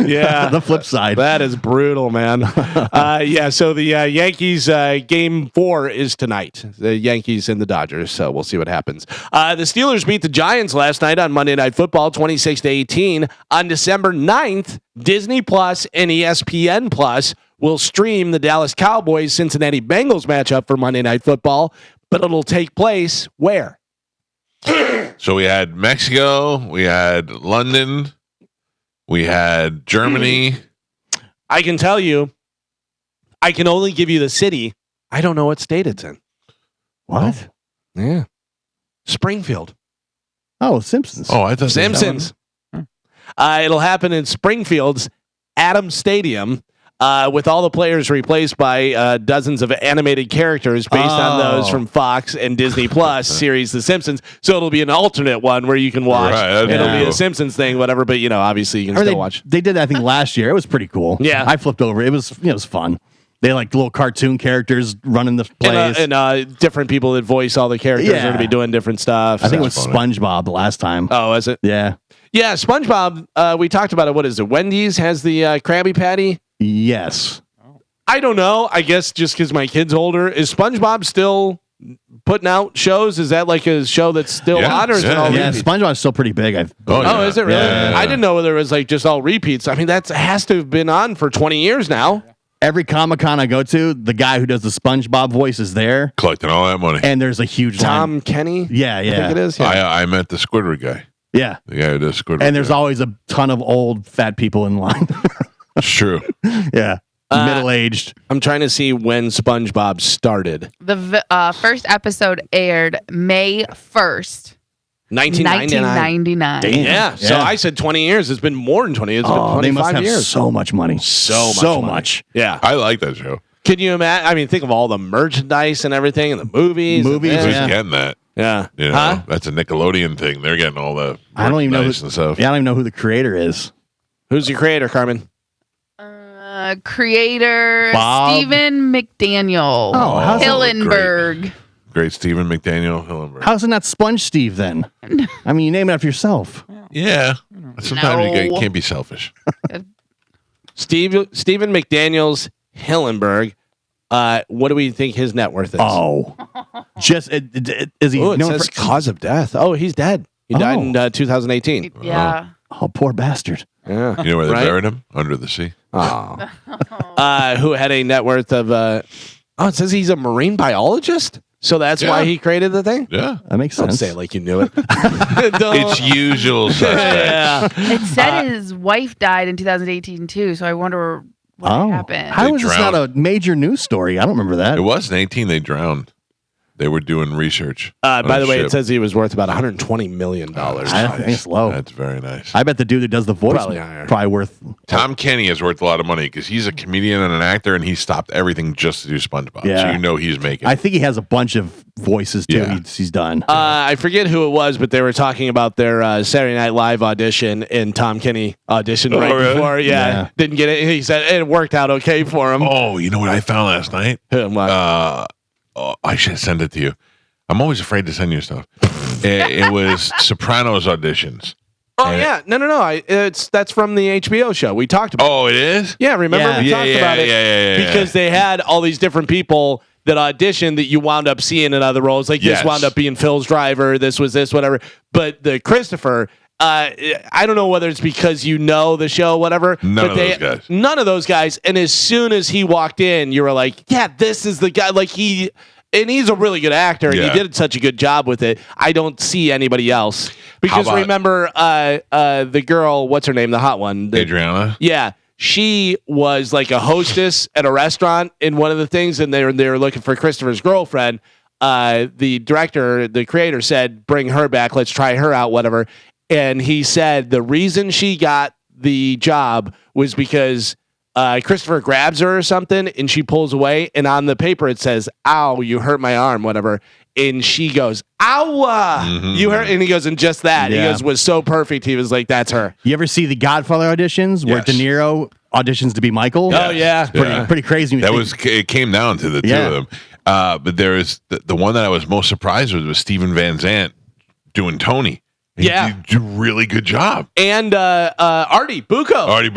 yeah. The flip side. That is brutal, man. So the Yankees game 4 is tonight. The Yankees and the Dodgers. So we'll see what happens. The Steelers beat the Giants last night on Monday Night Football, 26-18. On December 9th, Disney Plus and ESPN Plus will stream the Dallas Cowboys Cincinnati Bengals matchup for Monday Night Football, but it'll take place where? So we had Mexico, we had London, we had Germany. I can tell you, I can only give you the city. I don't know what state it's in. What? Yeah. Springfield. Oh, Simpsons. Oh, I thought Simpsons. It'll happen in Springfield's Adams Stadium with all the players replaced by dozens of animated characters based on those from Fox and Disney Plus series The Simpsons. So it'll be an alternate one where you can watch. Right, It'll be cool. a Simpsons thing, whatever. But obviously you can still watch. They did that, I think, last year. It was pretty cool. Yeah. I flipped over. It was fun. They like little cartoon characters running the plays. And different people that voice all the characters are going to be doing different stuff. I think it was funny. SpongeBob last time. Oh, is it? Yeah. Yeah, SpongeBob. We talked about it. What is it? Wendy's has the Krabby Patty. Yes. I don't know. I guess just because my kid's older, is SpongeBob still putting out shows? Is that like a show that's still on, or is it all Yeah, repeats? SpongeBob's still pretty big. Oh, is it really? Yeah. I didn't know whether it was like just all repeats. I mean, that has to have been on for 20 years now. Every Comic-Con I go to, the guy who does the SpongeBob voice is there, Collecting all that money. and there's a huge Tom line. Kenny? Yeah, I think yeah. it is. Yeah. I met the Squidward guy. Yeah. The guy who does Squidward. And there's always a ton of old fat people in line. It's true. Yeah. Middle-aged. I'm trying to see when SpongeBob started. The first episode aired May 1st, 1999. 1999. Yeah. So I said 20 years. It's been more than 20 years. It's been 25 They must have years. so much money. So much. much. Yeah. I like that show. Can you imagine? I mean, think of all the merchandise and everything and the movies. Movies, and Who's Yeah. getting that? Yeah. You know, Huh? that's a Nickelodeon thing. They're getting all the I don't even know merchandise and stuff. Yeah, I don't even know who the creator is. Who's your creator, Carmen? Creator Bob. Stephen McDaniel. Oh, how's it- Hillenberg. Great Stephen McDaniel Hillenberg. How's it not Sponge Steve then? I mean, you name it after yourself. Yeah. Sometimes you No. can't be selfish. Stephen McDaniel's Hillenberg. What do we think his net worth is? Oh, just is he? Oh, it known says for- cause of death. Oh, he's dead. He died in 2018. Yeah. oh, poor bastard. Yeah. You know where they Right? buried him? Under the sea. Oh. Who had a net worth of? It says he's a marine biologist. So that's why he created the thing. Yeah. That makes Don't sense. say it like you knew it. It's usual suspects. Yeah. It said his wife died in 2018 too, so I wonder what happened. How They is this not a major news story? I don't remember that. It was in 18 they drowned. They were doing research. By on the a way, ship. it says he was worth about $120 million. I think it's low. That's very nice. I bet the dude that does the voice Probably higher. probably worth. Tom Kenny is worth a lot of money because he's a comedian and an actor, and he stopped everything just to do SpongeBob. Yeah. So you know he's making. I think he has a bunch of voices too. Yeah. He's done. I forget who it was, but they were talking about their Saturday Night Live audition, and Tom Kenny auditioned right really? before. Yeah, didn't get it. He said it worked out okay for him. Oh, you know what I found last night? I'm like, I should send it to you. I'm always afraid to send you stuff. It was Sopranos auditions. yeah, no. That's from the HBO show we talked about. Oh, it is? Yeah, remember we talked about it because they had all these different people that auditioned that you wound up seeing in other roles. Like Yes. this wound up being Phil's driver. This was this, whatever. But the Christopher, I don't know whether it's because you know the show, whatever. None of those guys. And as soon as he walked in, you were like, yeah, this is the guy. Like he's a really good actor, and he did such a good job with it. I don't see anybody else because remember the girl, what's her name, the hot one, Adriana. Yeah. She was like a hostess at a restaurant in one of the things, and they were looking for Christopher's girlfriend. The director, the creator said, bring her back. Let's try her out, whatever. And he said the reason she got the job was because Christopher grabs her or something, and she pulls away. And on the paper, it says, ow, you hurt my arm, whatever. And she goes, ow, you hurt. And he goes, and just that. He goes, was so perfect. He was like, that's her. You ever see the Godfather auditions where De Niro auditions to be Michael? Oh, yeah. Pretty crazy. It came down to the two of them. But there is the one that I was most surprised with was Steven Van Zandt doing Tony. He did a really good job. And Artie Bucco. And he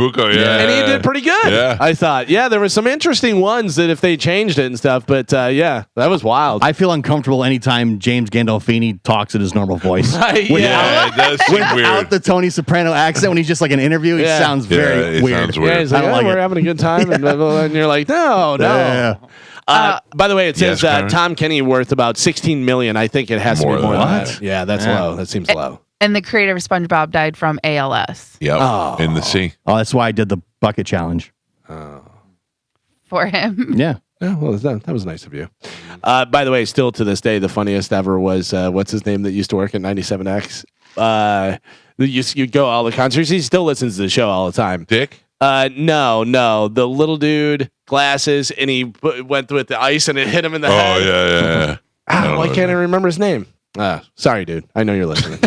did pretty good. Yeah. I thought. Yeah, there were some interesting ones that if they changed it and stuff, but that was wild. I feel uncomfortable anytime James Gandolfini talks in his normal voice. Right, it does seem Without weird. the Tony Soprano accent, when he's just like an interview, he sounds very weird. Sounds weird. Yeah, he's like, I don't like we're it. having a good time, and, blah, blah, blah, and you're like, no. By the way, it says Connor? Tom Kenny worth about $16 million. I think it has to be more than that. Yeah, that's low. That seems low. And the creator of SpongeBob died from ALS Yep. In the sea. Oh, that's why I did the bucket challenge. for him. Yeah. Yeah, well, that was nice of you. By the way, still to this day, the funniest ever was what's his name that used to work at 97X. You go all the concerts. He still listens to the show all the time. Dick? No, the little dude, glasses, and he went with the ice and it hit him in the head. Oh yeah. Why can't I remember his name? Sorry, dude. I know you're listening.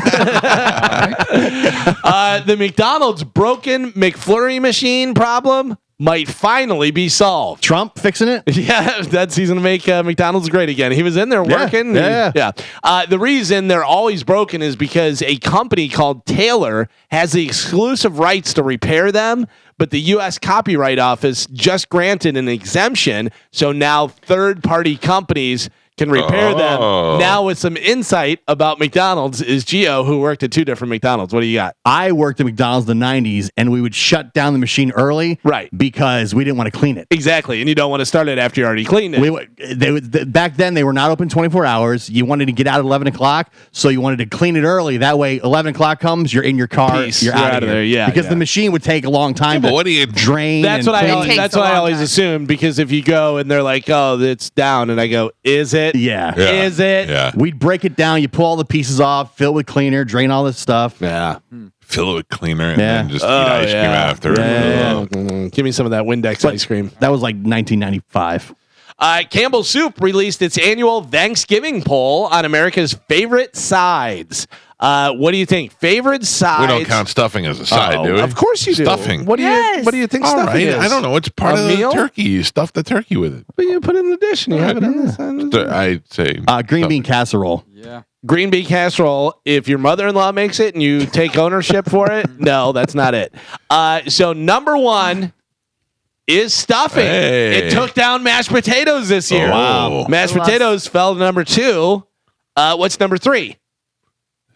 The McDonald's broken McFlurry machine problem might finally be solved. Trump fixing it? Yeah, he's going to make McDonald's great again. He was in there working. Yeah. The reason they're always broken is because a company called Taylor has the exclusive rights to repair them, but the U.S. Copyright Office just granted an exemption, so now third-party companies can repair them. Now with some insight about McDonald's is Gio, who worked at two different McDonald's. What do you got? I worked at McDonald's in the 90s, and we would shut down the machine early, Right. because we didn't want to clean it. Exactly, and you don't want to start it after you already cleaned it. Back then, they were not open 24 hours. You wanted to get out at 11 o'clock, so you wanted to clean it early. That way, 11 o'clock comes, you're in your car, Peace. you're out of there. Yeah, because the machine would take a long time but to what do you drain. That's and what clean. I always assumed, because if you go and they're like, "Oh, it's down," and I go, "Is it? Yeah. Is it? Yeah. We'd break it down. You pull all the pieces off, fill with cleaner, drain all this stuff. Yeah. Fill it with cleaner and Yeah. then just eat ice cream after. Give me some of that Windex ice cream. That was like 1995. Campbell Soup released its annual Thanksgiving poll on America's favorite sides. What do you think? Favorite sides? We don't count stuffing as a side, do we? Of course you do. Stuffing. What do you think All stuffing right. is? I don't know. It's part A of meal? the turkey. You stuff the turkey with it. But you put it in the dish and you have it on the side. I'd say Green stuffing. bean casserole. Yeah. Green bean casserole. If your mother-in-law makes it and you take ownership for it, no, that's not it. So number one is stuffing. Hey. It took down mashed potatoes this year. Wow. Mashed Love- potatoes fell to number two. What's number three?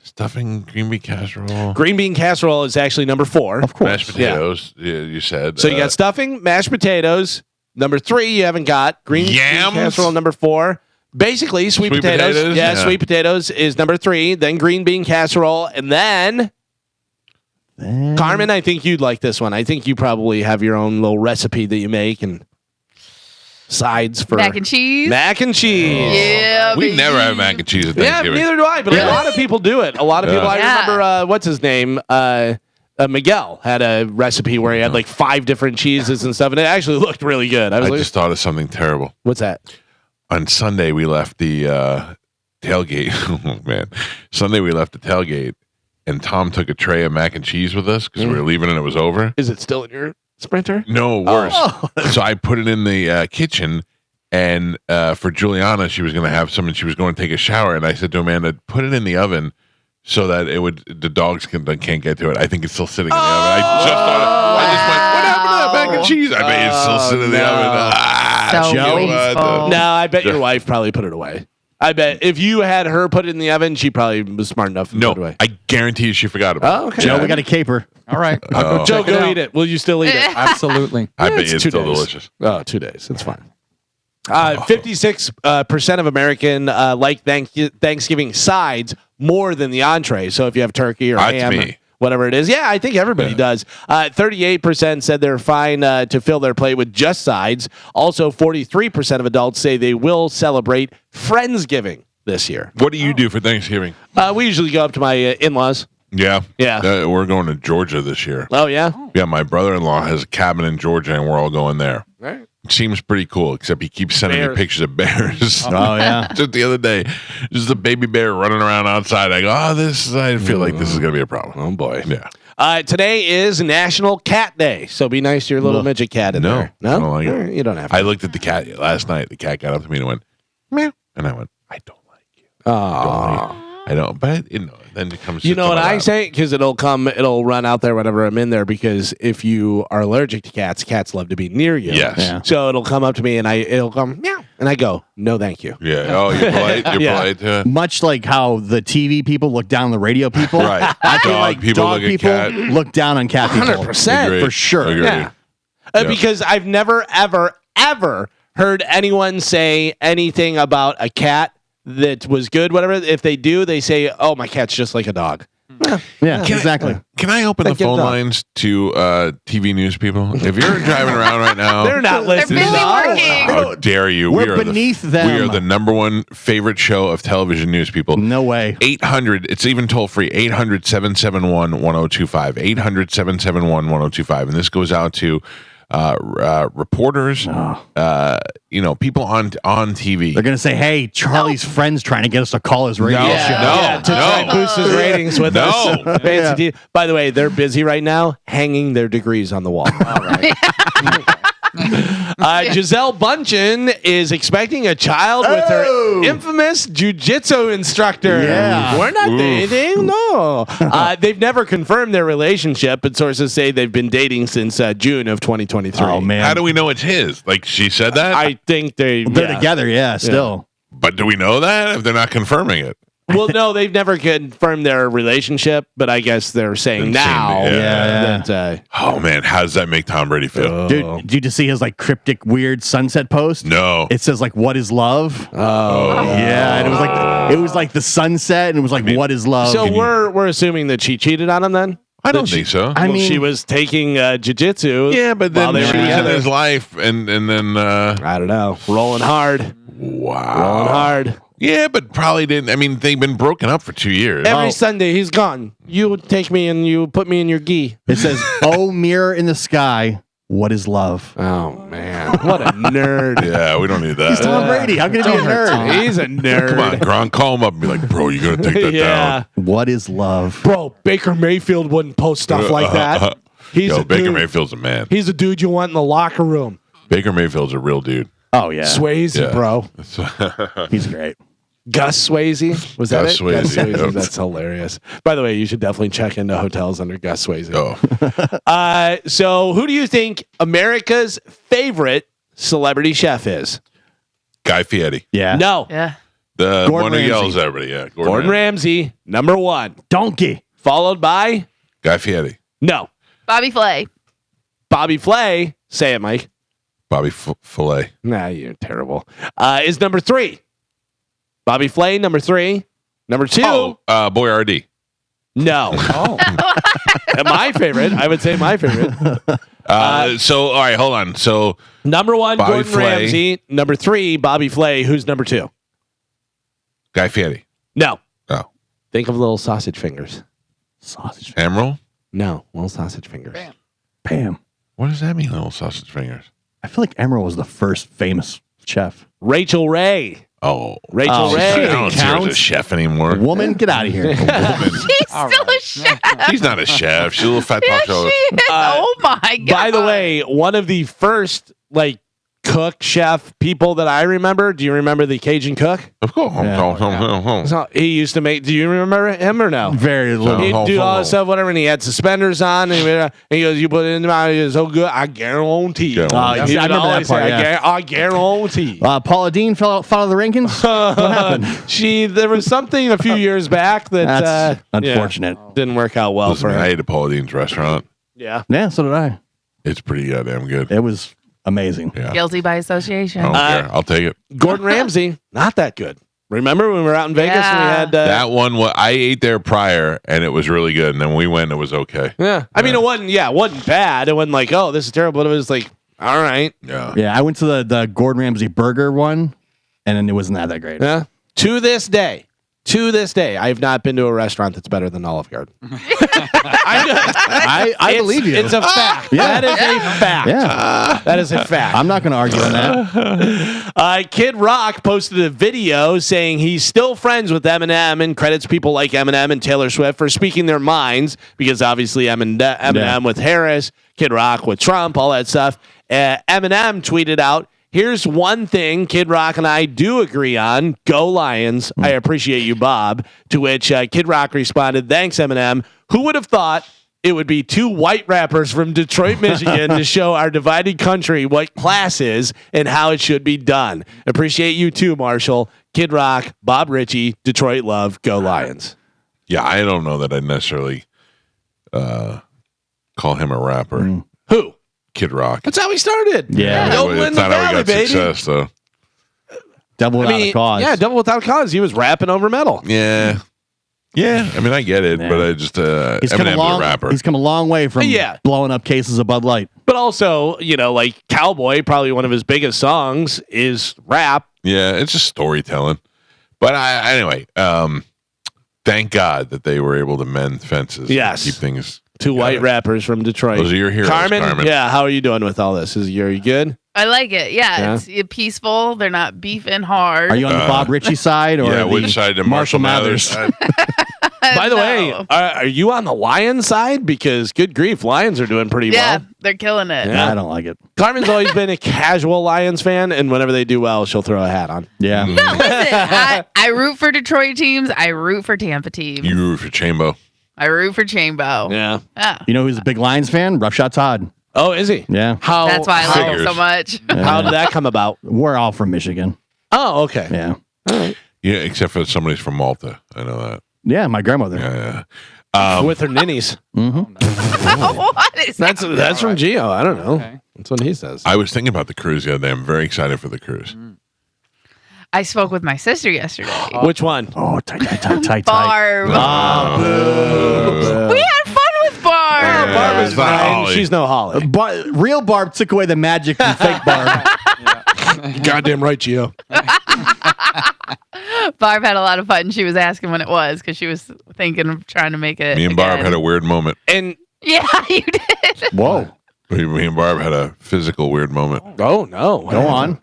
Stuffing, green bean casserole, Green bean casserole is actually number four. Of course. mashed potatoes. Yeah, you said. So you got stuffing, mashed potatoes. Number three, you haven't got. Green bean Yams? casserole, number four. Basically, sweet potatoes. potatoes? Yeah, Yeah. sweet potatoes is number three. Then green bean casserole. And then, Carmen, I think you'd like this one. I think you probably have your own little recipe that you make and sides for Mac and cheese. Mac and cheese. Yeah, we baby. never have mac and cheese at Yeah, Thanksgiving. neither do I. But a lot of people do it. A lot of people. I Yeah. remember what's his name. Miguel had a recipe where he had like 5 different cheeses and stuff, and it actually looked really good. I was I like, just thought of something terrible. "What's that?" On Sunday, we left the tailgate. Oh, man. Sunday, we left the tailgate, and Tom took a tray of mac and cheese with us because we were leaving and it was over. Is it still in your Sprinter? No, worse. So I put it in the kitchen, and for Juliana, she was going to have some, and she was going to take a shower. And I said to Amanda, put it in the oven so that the dogs can't get to it. I think it's still sitting in the oven. I just went, what happened to that mac and cheese? I bet it's still sitting in the oven. So Joe? wasteful. No, I bet your wife probably put it away. I bet if you had her put it in the oven, she probably was smart enough to put it away. I guarantee you she forgot about it. Oh, okay. Joe, we got a caper. All right. Joe, go eat it. Will you still eat it? Absolutely. I bet It's it's 2 still days. delicious. Oh, 2 days. It's fine. 56% of American like Thanksgiving sides more than the entree. So if you have turkey or That's ham, me. whatever it is, yeah, I think everybody does. 38% said they're fine to fill their plate with just sides. Also, 43% of adults say they will celebrate Friendsgiving this year. What do you do for Thanksgiving? We usually go up to my in-laws. Yeah. Yeah. We're going to Georgia this year. Oh yeah. Yeah, my brother-in-law has a cabin in Georgia, and we're all going there. Right. It seems pretty cool, except he keeps sending me Bears. pictures of bears. Oh, yeah. Just the other day, just a baby bear running around outside. I go, I feel like this is going to be a problem. Oh boy. Yeah. Today is National Cat Day, so be nice to your little midget cat in there. I don't like it. You don't have to. I looked at the cat last night. The cat got up to me and went, meow. And I went, I don't like you. I don't. But, then it comes You know what I lap. say? Because it'll run out there whenever I'm in there. Because if you are allergic to cats love to be near you. Yes. Yeah. So it'll come up to me and it'll come meow, and I go, no, thank you. Yeah. Oh, you're polite. You're Yeah. polite to it. Much like how the TV people look down on the radio people. Right. I feel Dog like people dog look at people cat. look down on cat people. 100%. Agreed. For sure. Agreed. Yeah. Yeah. Because I've never, ever heard anyone say anything about a cat that was good. Whatever. If they do, they say, oh, my cat's just like a dog. Yeah, exactly. Can I open the Get it phone done. lines to TV news people? If you're driving around right now, They're not listening. busy No. working. how dare you? We're beneath them. We are the number one favorite show of television news people. No way. 800, it's even toll free, 800-771-1025, 800-771-1025. And this goes out to reporters, people on TV. They're going to say, hey, Charlie's friend's trying to get us to call his radio No. show. Yeah, to try and boost his ratings with No. us. Fancy TV. By the way, they're busy right now hanging their degrees on the wall. All right. Giselle Bundchen is expecting a child with her infamous jiu-jitsu instructor. Yeah. We're not dating, no. They've never confirmed their relationship, but sources say they've been dating since June of 2023. Oh, man. How do we know it's his? Like she said that? I think They're together, yeah, still. But do we know that if they're not confirming it? Well, no, they've never confirmed their relationship, but I guess they're saying now Yeah. that. Oh man, how does that make Tom Brady feel? Dude, did you just see his like cryptic weird sunset post? No. It says like what is love? Yeah, and it was like the sunset and it was like what is love? So we're assuming that she cheated on him then? I don't think so. I Well, mean- she was taking jiu-jitsu. Yeah, but while then they she were was in together. his life, and then I don't know. Rolling hard. wow, Rolling hard. Yeah, but probably didn't. I mean, they've been broken up for 2 years. Every Sunday he's gone. You take me and you put me in your gi. It says, "Oh, mirror in the sky, what is love?" Oh man, what a nerd. Yeah, we don't need He's that. Tom Brady. How can he be a nerd? He's a nerd. Come on, Gronk, call him up and be like, bro, you gotta take that Yeah. What is love? Bro, Baker Mayfield wouldn't post stuff like that. He's down. Yo, a Baker dude. Mayfield's a man. He's a dude you want in the locker room. Baker Mayfield's a real dude. Oh yeah, Swayze, Yeah. bro. he's great. Gus Swayze. Was that Gus it? Swayze, yep. That's hilarious. By the way, you should definitely check into hotels under Gus Swayze. Oh, So who do you think America's favorite celebrity chef is? Guy Fieri. Yeah, No. Yeah. The Gordon one who Ramsay. yells at everybody. Yeah, Gordon Ramsay, number one. donkey. Followed by Guy Fieri. no. Bobby Flay. Bobby Flay. Say it, Mike. Bobby Filet. Nah, you're terrible. Is number three. Bobby Flay, number three. Number two. Oh, Boyardee. No. Oh, My favorite. I would say my favorite. So, all right, hold on. So, Number one, Bobby Gordon Flay. Ramsay. Number three, Bobby Flay. Who's number two? Guy Fieri. No. Oh, Think of little sausage fingers. Sausage. Emerald. No, little sausage fingers. Bam. Bam. What does that mean, little sausage fingers? I feel like Emerald was the first famous chef. Rachel Ray. Oh, Rachel Oh, I Ray. don't see her as a counts. chef anymore. Woman, get out of here. He's still a chef. She's not a chef. She's a little fat talk Yes, show. she is. Oh my god. By the way, one of the first like cook, chef, people that I remember. Do you remember the Cajun cook? Of course. So he used to make. Do you remember him or no? Very little. He'd do all this stuff, whatever, and he had suspenders on, and he goes, "You put it in the mouth, it's so good, I guarantee." I remember that part. Yeah. I guarantee. Paula Dean fell out of the rankings. What happened? There was something a few years back that That's unfortunate. didn't work out well Listen, for I her. ate at Paula Dean's restaurant. Yeah. Yeah, so did I. It's pretty goddamn good. It was amazing. Yeah. Guilty by association. I don't care. I'll take it. Gordon Ramsay, not that good. Remember when we were out in Vegas and we Yeah. had That one, I ate there prior, and it was really good. And then we went, and it was okay. Yeah. I mean, it wasn't bad. It wasn't like, oh, this is terrible. But it was like, all right. Yeah. Yeah, I went to the Gordon Ramsay burger one, and then it wasn't that great. Yeah. To this day, I have not been to a restaurant that's better than Olive Garden. I believe you. It's a fact. Yeah. That is a fact. Yeah, That is a fact. I'm not going to argue on that. Kid Rock posted a video saying he's still friends with Eminem and credits people like Eminem and Taylor Swift for speaking their minds because obviously Eminem with Harris, Kid Rock with Trump, all that stuff. Eminem tweeted out, "Here's one thing Kid Rock and I do agree on. Go Lions. I appreciate you, Bob." To which Kid Rock responded, "Thanks, Eminem. Who would have thought it would be two white rappers from Detroit, Michigan to show our divided country what class is and how it should be done. Appreciate you too, Marshall. Kid Rock, Bob Ritchie, Detroit love. Go Lions." Yeah, I don't know that I'd necessarily call him a rapper. Who? Kid Rock. That's how he started. Yeah. Double in It's the not how valley, he got baby. success, though. Double without a cause. Yeah, double without cause. He was rapping over metal. Yeah. Yeah. I mean, I get it, Yeah. but I just, He's come Eminem's a rapper. He's come a long way from Yeah. blowing up cases of Bud Light. But also, like Cowboy, probably one of his biggest songs is rap. Yeah, it's just storytelling. But anyway, thank God that they were able to mend fences. Yes. And keep things. Two white rappers from Detroit. Those are your heroes, Carmen. Yeah, how are you doing with all this? Are you good? I like it. Yeah, Yeah. it's peaceful. They're not beefing hard. Are you on the Bob Ritchie side or Yeah, the which side? The Marshall Mathers side? By the way, No. are you on the Lions side? Because good grief, Lions are doing pretty Yeah, well. they're killing it. Yeah. I don't like it. Carmen's always been a casual Lions fan, and whenever they do well, she'll throw a hat on. Yeah. No, listen, I root for Detroit teams. I root for Tampa teams. You root for Chambo. I root for Chambo. Yeah. Yeah. You know who's a big Lions fan? Rough Shot Todd. Oh, is he? Yeah. How? That's why I like Figures. him so much. How did that come about? We're all from Michigan. Oh, okay. Yeah. Yeah, except for somebody's from Malta. I know that. Yeah, my grandmother. Yeah. With her ninnies. What is that? That's from Gio. I don't know. Okay. That's what he says. I was thinking about the cruise the other day. I'm very excited for the cruise. I spoke with my sister yesterday. Which one? Oh, tight. Barb. We had fun with Barb. Yeah. Barb is It's not fine. Holly. She's no Holly. Real Barb took away the magic from fake Barb. Goddamn right, Gio. Barb had a lot of fun. She was asking when it was because she was thinking of trying to make it. Me and Barb again. had a weird moment. And Yeah, you did. Whoa. Me and Barb had a physical weird moment. oh no, Go on.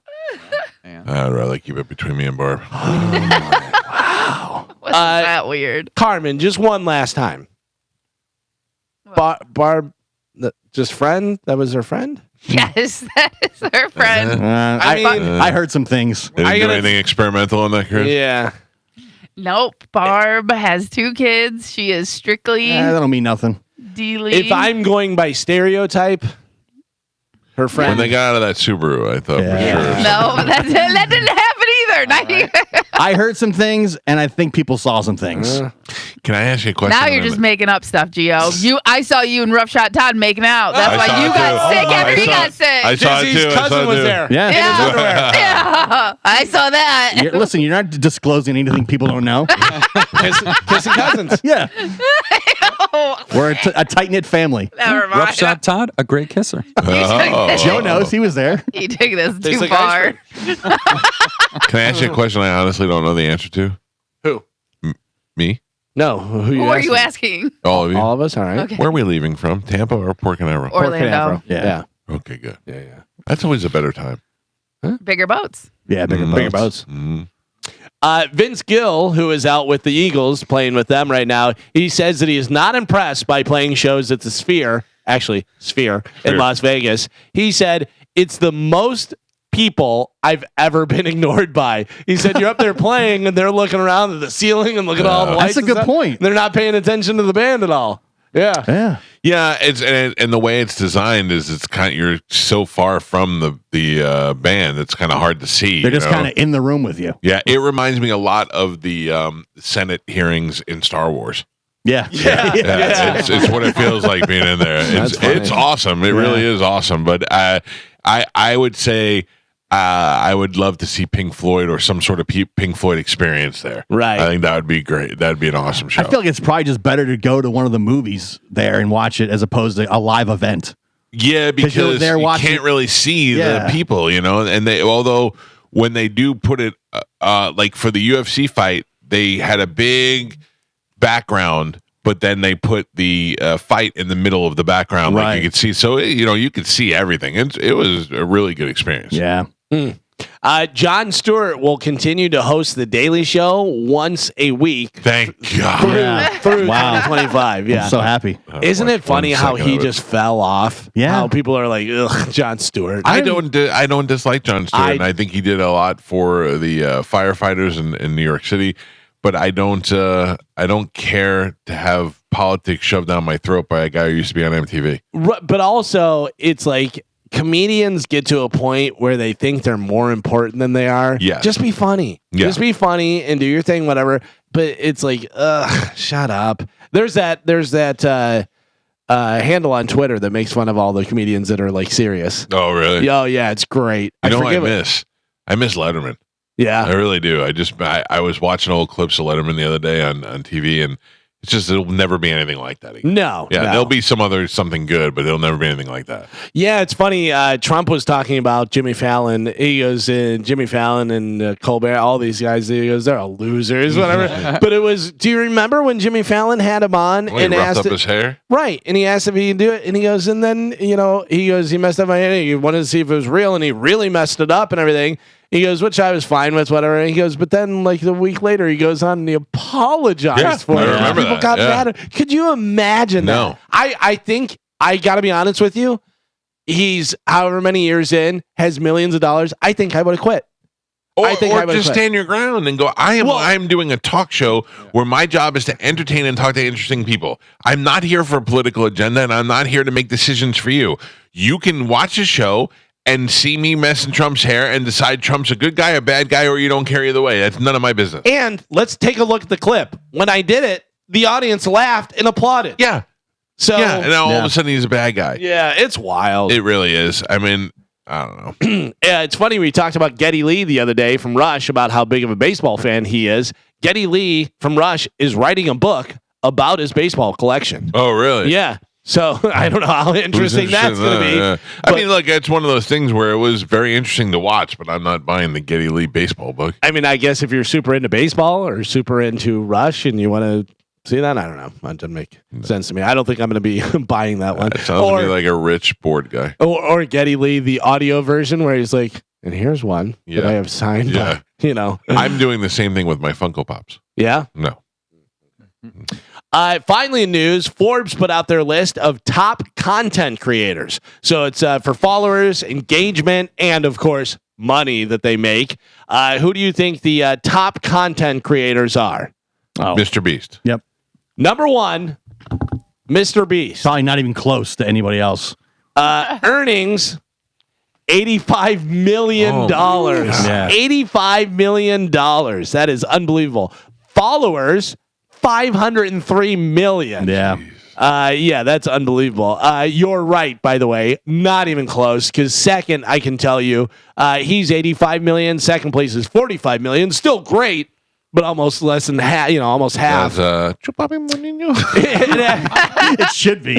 I'd rather keep it between me and Barb. Wasn't that weird? Carmen, just one last time. Barb, just friend. That was her friend. Yes, that is her friend. I mean, I heard some things. They didn't do gotta- anything experimental on that cruise? yeah. Nope. Barb has 2 kids. She is strictly That don't mean nothing. D-Lee. If I'm going by stereotype, her When friend. they got out of that Subaru, I thought Yeah. for sure. No, that didn't happen either. Not you. I heard some things, and I think people saw some things. Can I ask you a question? Now on you're that? just making up stuff, Gio. I saw you and Rough Shot Todd making out. That's I why saw you it got too. sick after I he saw got it. sick. I saw it Dizzy's too. I cousin saw it was too. there. Yeah. Yeah, I saw that. Listen, you're not disclosing anything people don't know. Kissing cousins. Yeah. We're a tight knit family. Never mind. Rough shot Todd, a great kisser. Oh. Joe knows he was there. You took this too Tastes like far. ice Can I ask you a question I honestly don't know the answer to? Who? Me? No. Who Who are you asking? All of you? All of us. All right. Okay. Where are we leaving from? Tampa or Port Canaveral? Orlando. Yeah. Okay, good. Yeah. That's always a better time. Bigger boats. Yeah, bigger Bigger boats. boats. Mm. Vince Gill, who is out with the Eagles, playing with them right now, he says that he is not impressed by playing shows at the Sphere in Las Vegas. He said, it's the most people I've ever been ignored by. He said, you're up there playing and they're looking around at the ceiling and looking at all the lights. That's a good point. They're not paying attention to the band at all. Yeah. It's and the way it's designed is it's kind of, you're so far from the band, it's kind of hard to see. They're just kind of in the room with you. Yeah, it reminds me a lot of the Senate hearings in Star Wars. It's what it feels like being in there. It's awesome. It really is awesome. But I would say I would love to see Pink Floyd or some sort of Pink Floyd experience there. Right. I think that would be great. That would be an awesome show. I feel like it's probably just better to go to one of the movies there and watch it as opposed to a live event. Yeah, because you can't really see the people, and they, although when they do put it, like for the UFC fight, they had a big background, but then they put the fight in the middle of the background, like you could see. So you could see everything. It was a really good experience. Yeah. Jon Stewart will continue to host The Daily Show once a week. Thank God. Through 2025. Yeah. I'm so happy. Isn't it funny how he just fell off? Yeah. How people are like, ugh, Jon Stewart. I don't dislike Jon Stewart, and I think he did a lot for the firefighters in New York City. But I don't care to have politics shoved down my throat by a guy who used to be on MTV. But also, it's like comedians get to a point where they think they're more important than they are. Yeah. Just be funny. Yeah. Just be funny and do your thing, whatever. But it's like, shut up. There's that handle on Twitter that makes fun of all the comedians that are like serious. Oh, really? Oh, yeah, it's great. I miss Letterman. Yeah, I really do. I was watching old clips of Letterman the other day on TV, and it's just it'll never be anything like that again. No. There'll be something good, but it'll never be anything like that. Yeah, it's funny. Trump was talking about Jimmy Fallon. He goes, Jimmy Fallon and Colbert, all these guys. He goes, they're all losers, whatever. But it was. Do you remember when Jimmy Fallon had him on and asked up his hair? Right, and he asked if he can do it, and he goes, and then he messed up my hair. He wanted to see if it was real, and he really messed it up and everything. He goes, which I was fine with, whatever. And he goes, but then like a week later, he goes on and he apologized for it. I remember People that. got mad. Could you imagine No. that? I think, I got to be honest with you, he's however many years in, has millions of dollars. I think I would have quit. Or just stand your ground and go, I'm doing a talk show where my job is to entertain and talk to interesting people. I'm not here for a political agenda, and I'm not here to make decisions for you. You can watch a show and see me messing Trump's hair and decide Trump's a good guy, a bad guy, or you don't care either way. That's none of my business. And let's take a look at the clip. When I did it, the audience laughed and applauded. Yeah. So and now all of a sudden he's a bad guy. Yeah, it's wild. It really is. I mean, I don't know. Yeah, it's funny. We talked about Geddy Lee the other day from Rush about how big of a baseball fan he is. Geddy Lee from Rush is writing a book about his baseball collection. Oh, really? Yeah. So I don't know how interesting that's going to be. Yeah. I mean, look, it's one of those things where it was very interesting to watch, but I'm not buying the Geddy Lee baseball book. I mean, I guess if you're super into baseball or super into Rush and you want to see that, I don't know. That doesn't make sense to me. I don't think I'm going to be buying that one. It sounds to me like a rich board guy. Or Geddy Lee, the audio version where he's like, and here's one that I have signed. Yeah. By, I'm doing the same thing with my Funko Pops. Yeah? No. Finally, in news, Forbes put out their list of top content creators. So it's for followers, engagement, and of course, money that they make. Who do you think the top content creators are? Oh. Mr. Beast. Yep. Number one, Mr. Beast. Probably not even close to anybody else. Earnings, $85 million. Yeah. $85 million. That is unbelievable. Followers, 503 million. Yeah. Yeah, that's unbelievable. You're right, by the way. Not even close, because second, I can tell you, he's 85 million. Second place is 45 million. Still great, but almost less than half, almost half. It should be.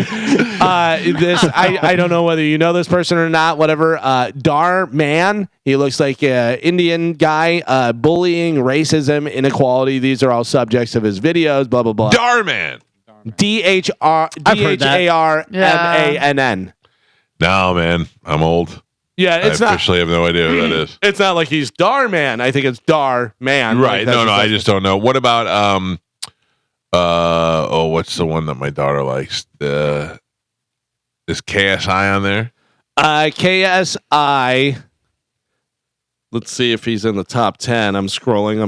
I don't know whether you know this person or not, whatever. Dar Man, he looks like an Indian guy, bullying, racism, inequality. These are all subjects of his videos, blah, blah, blah. Dar Man. DHRMANN. No, man. I'm old. Yeah, it's I not. officially have no idea who that is. It's not like he's Dar Man. I think it's Dar Man. Right. Like, No, I just don't know. What about what's the one that my daughter likes? Is KSI on there? KSI. let's see if he's in the top 10. I'm scrolling.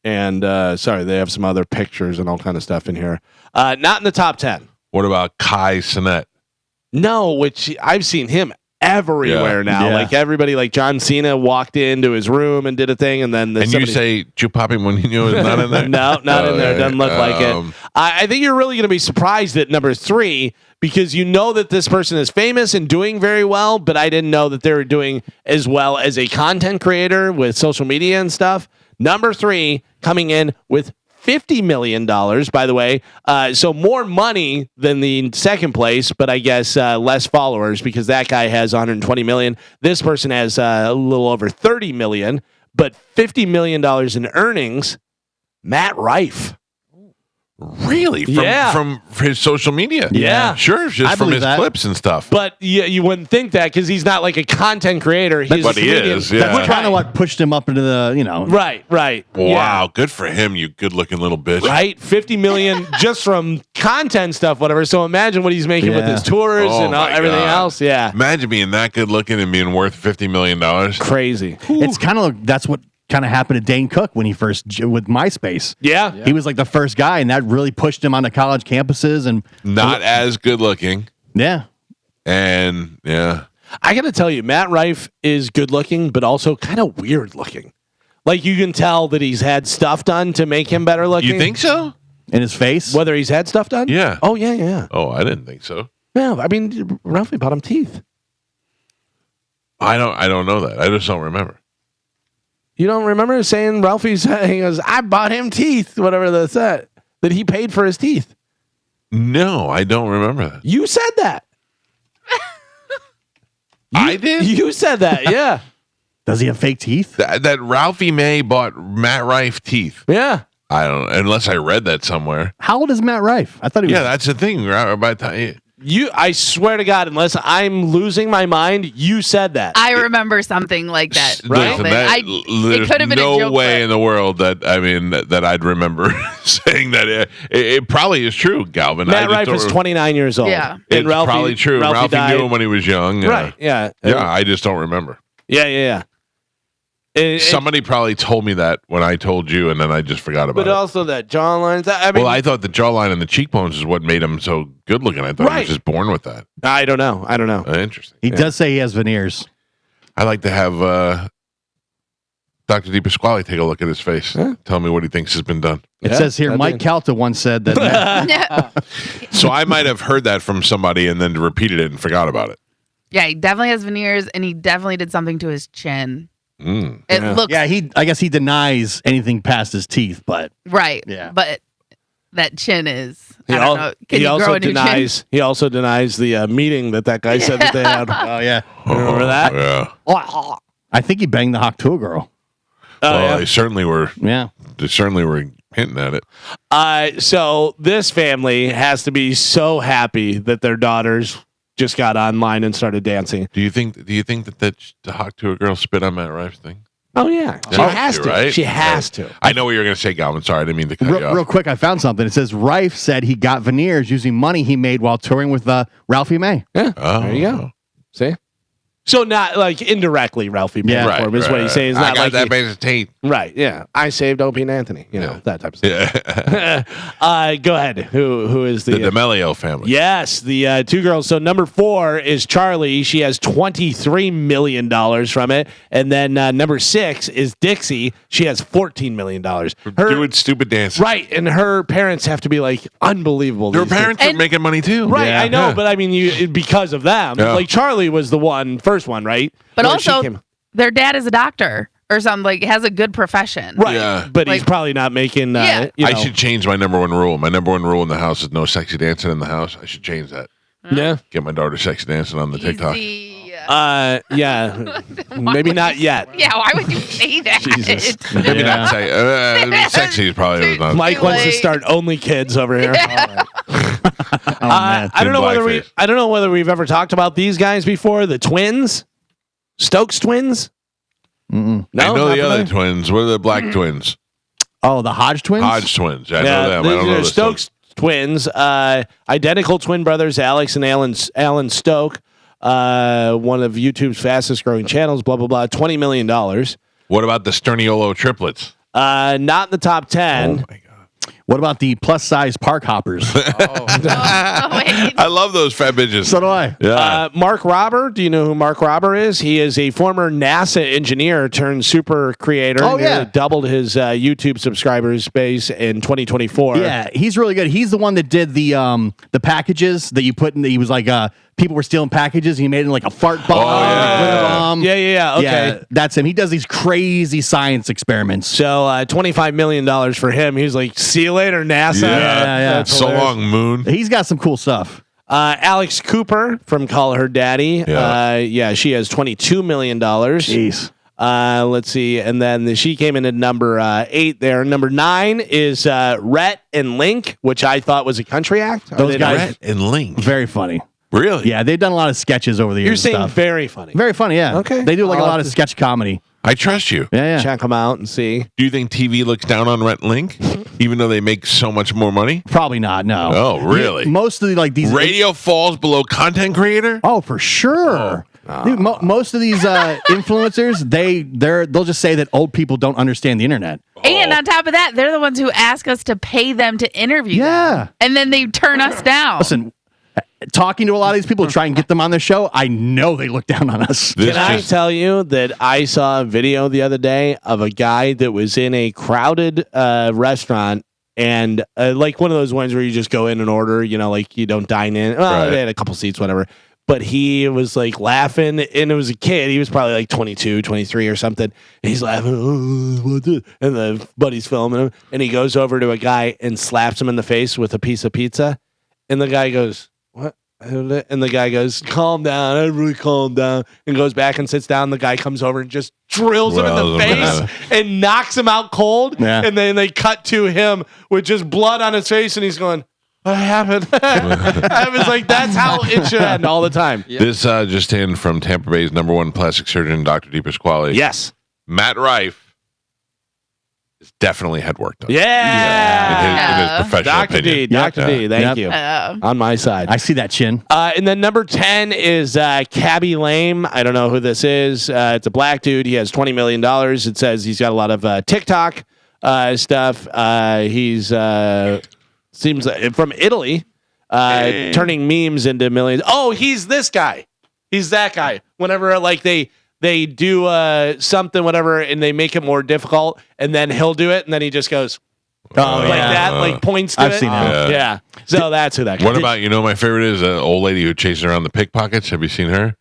And sorry, they have some other pictures and all kind of stuff in here. Not in the top 10. What about Kai Cenat? No, which I've seen him everywhere now. Yeah. Like everybody, like John Cena walked into his room and did a thing, and then You say Chupapi Monino is not in there? No, not in there. Doesn't look like it. I think you're really going to be surprised at number 3 because you know that this person is famous and doing very well, but I didn't know that they were doing as well as a content creator with social media and stuff. Number 3 coming in with $50 million, by the way. So more money than the second place, but I guess less followers because that guy has 120 million. This person has a little over 30 million, but $50 million in earnings. Matt Rife. Really? From his social media? Yeah. Sure, just from his clips and stuff. But you wouldn't think that because he's not like a content creator. He's But a he comedian. is, yeah. That's kind of what pushed him up into the, Right. Wow, good for him, you good-looking little bitch. Right, 50 million just from content stuff, whatever. So imagine what he's making with his tours and my everything God. else. Yeah, Imagine being that good-looking and being worth $50 million. crazy. It's kind of that's what kind of happened to Dane Cook when he first with MySpace. Yeah. He was like the first guy, and that really pushed him onto college campuses and Not as good-looking. yeah. And, yeah. I got to tell you, Matt Rife is good looking, but also kind of weird looking. Like you can tell that he's had stuff done to make him better looking. You think so? In his face. Whether he's had stuff done? Yeah. Oh, yeah. Oh, I didn't think so. Yeah, I mean, Ralphie bought him teeth. I don't know that. I just don't remember. You don't remember saying Ralphie's, he goes, I bought him teeth, whatever that's that he paid for his teeth. No, I don't remember that. You said that. I did? You said that, yeah. Does he have fake teeth? That Ralphie May bought Matt Rife teeth. Yeah. I don't know, unless I read that somewhere. How old is Matt Rife? I thought he was. Yeah, that's the thing. By the time, I swear to God, unless I'm losing my mind, you said that. I remember something like that. Listen, It could have been no a joke. way in the world that I'd remember saying that. It probably is true, Galvin. Matt Rife is 29 years old. Yeah. It's And Ralphie, probably true. Ralphie died. knew him when he was young. Right, yeah. Yeah, I just don't remember. Yeah. Somebody probably told me that when I told you, and then I just forgot about But it. also that jawline. I mean, Well, I thought the jawline and the cheekbones is what made him so good looking. I thought he Right. was just born with that. I don't know. Interesting. He does say he has veneers. I like to have Dr. DePasquale take a look at his face. Tell me what he thinks has been done. It says here, Mike Calta once said that. Matt, So I might have heard that from somebody and then repeated it and forgot about it. Yeah, he definitely has veneers, and he definitely did something to his chin. It looks I guess he denies anything past his teeth, but right. Yeah. But that chin is. He, I don't know. Can you grow a new chin? He also denies the meeting that guy said that they had. oh yeah, Remember that? Yeah. I think he banged the Hawk2 girl. Well, they certainly were. Yeah, They certainly were hinting at it. So this family has to be so happy that their daughters just got online and started dancing. Do you think that the Hawk to a girl spit on Matt Rife's thing? Oh yeah, she Yeah, has to. right? She has to. I know what you're going to say, Galvin. Sorry, I didn't mean to cut you off. real quick, I found something. It says Rife said he got veneers using money he made while touring with Ralphie May. Yeah, Oh. there you go. See. So not like indirectly Ralphie paid Yeah. for him is what he's saying. It's I not got like that man's teeth. right. Yeah, I saved Opie and Anthony. You know that type of stuff. Yeah. Go ahead. Who is The D'Amelio family. Yes, the two girls. So number 4 is Charlie. She has $23 million from it. And then number 6 is Dixie. She has $14 million. Doing stupid dances. Right, and her parents have to be like unbelievable. Their these days. parents are making money too. Right, Yeah. I know, Yeah. but I mean, because of them. Yeah. Like Charlie was the first one, right? But Where she also, came- their dad is a doctor or something. Like, has a good profession. right, Yeah. but he's Like- probably not making. Yeah. I should change my number one rule. My number one rule in the house is no sexy dancing in the house. I should change that. Yeah. Get my daughter sexy dancing on the TikTok. Easy. Yeah. Maybe not yet. Yeah, why would you say that? Jesus. Maybe not say sexy is probably not. Mike wants to late. start only kids over here. Oh man, I don't know whether blackface. I don't know whether we've ever talked about these guys before. The twins, Stokes twins. No, I know not the other familiar? twins. What are the black twins? oh the Hodge twins. Hodge twins. Yeah, I know Yeah, them. I these don't know are the Stokes twins, identical twin brothers, Alex and Alan Stoke. one of YouTube's fastest growing channels, blah, blah, blah, $20 million. What about the Sterniolo triplets? Not in the top 10. Oh, my God. What about the plus size park hoppers? Oh, wait. I love those fat bitches. So do I. Yeah. Mark Robber, do you know who Mark Robber is? He is a former NASA engineer turned super creator. Oh, yeah. Doubled his YouTube subscribers base in 2024. Yeah, he's really good. He's the one that did the packages that you put in. He was like, people were stealing packages. And he made it like a fart bomb. Yeah. Okay. Yeah, that's him. He does these crazy science experiments. So $25 million for him. He's like, see you later, NASA. Yeah. That's So hilarious. long, Moon. He's got some cool stuff. Alex Cooper from Call Her Daddy. Yeah. She has $22 million. Jeez. Let's see. And then she came in at number 8 there. Number 9 is Rhett and Link, which I thought was a country act. Those guys, Rhett and Link. very funny. Really? Yeah, they've done a lot of sketches over the years. You're and saying stuff. very funny. Very funny, yeah. Okay. They do like a I'll lot have of to- sketch comedy. I trust you. Yeah. Check them out and see. Do you think TV looks down on Rhett and Link, even though they make so much more money? Probably not, no. Oh, really? Most of the, like these Radio falls below content creator? Oh, for sure. Dude, most of these influencers, they'll just say that old people don't understand the internet. And on top of that, they're the ones who ask us to pay them to interview Yeah. them. And then they turn us down. Listen, talking to a lot of these people to try and get them on their show, I know they look down on us. This Can I just- tell you that I saw a video the other day of a guy that was in a crowded restaurant and like one of those ones where you just go in and order, like you don't dine in. Well, Right. they had a couple seats, whatever. But he was like laughing, and it was a kid. He was probably like 22, 23 or something. And he's laughing, what's it? And the buddy's filming him. And he goes over to a guy and slaps him in the face with a piece of pizza. And the guy goes, what? And the guy goes, calm down. I really calm down. And goes back and sits down. The guy comes over and just drills him in the face and knocks him out cold. Yeah. And then they cut to him with just blood on his face. And he's going, what happened? I was like, that's how it should end all the time. This just in from Tampa Bay's #1 plastic surgeon, Dr. D. Pasquale. Yes. Matt Rife has definitely had work done. Yeah. In his professional Dr. D. opinion. Dr. D. Thank Yep. you. On my side. I see that chin. And then number 10 is Cabby Lame. I don't know who this is. It's a black dude. He has $20 million. It says he's got a lot of TikTok stuff. He's seems like from Italy, turning memes into millions. Oh, he's this guy. He's that guy. Whenever like they do something, whatever, and they make it more difficult, and then he'll do it, and then he just goes, like that, like points to I've it. seen that. Yeah. So that's who that guy What is. about, my favorite is an old lady who chases around the pickpockets. Have you seen her?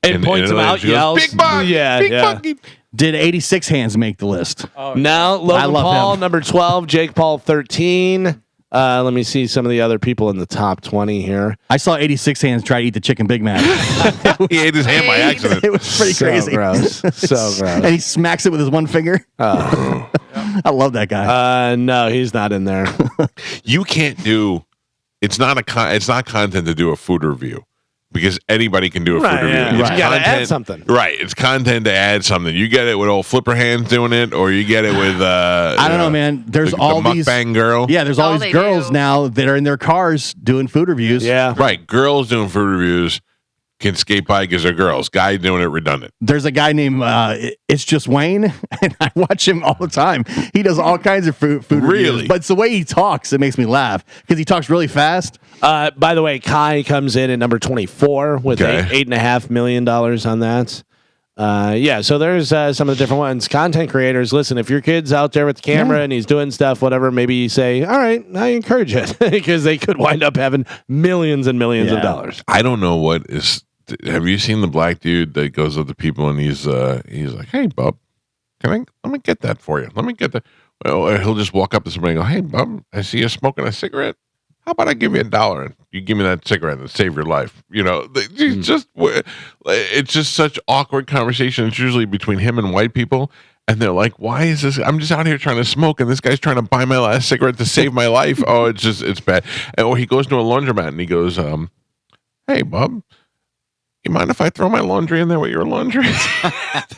And points him out, she goes, yells. Big buck, Yeah, big yeah. bucket. Did 86 hands make the list? Now, Logan love Paul, him. number 12, Jake Paul, 13. Let me see some of the other people in the top 20 here. I saw 86 hands try to eat the chicken Big Mac. He ate his hand by accident. It was pretty So crazy. gross. So gross. And he smacks it with his one finger. I love that guy. No, he's not in there. You can't do. It's not content to do a food review because anybody can do a Right, food review. yeah. It's You gotta add content- something. Right. It's content to add something. You get it with old flipper hands doing it, or you get it with I don't know, man. There's the all these mukbang girl. Yeah, there's all Oh, these they girls do. now that are in their cars doing food reviews. Yeah. Right. Girls doing food reviews can skate by because they're girls. Guy doing it redundant. There's a guy named It's Just Wayne, and I watch him all the time. He does all kinds of food Really? reviews, but it's the way he talks that makes me laugh because he talks really fast. By the way, Kai comes in at number 24 with Okay. $8.5 million on that. So there's some of the different ones. Content creators, listen, if your kid's out there with the camera and he's doing stuff, whatever, maybe you say, all right, I encourage it because they could wind up having millions and millions of dollars. I don't know what is. Have you seen the black dude that goes up to people and he's like, "Hey, bub, let me get that for you. Let me get that." Well, he'll just walk up to somebody and go, "Hey, bub, I see you smoking a cigarette. How about I give you $1 and you give me that cigarette and save your life?" It's just such awkward conversation. It's usually between him and white people. And they're like, "Why is this? I'm just out here trying to smoke, and this guy's trying to buy my last cigarette to save my life." Oh, it's bad. Or he goes to a laundromat and he goes, "Hey, bub, you mind if I throw my laundry in there with your laundry?"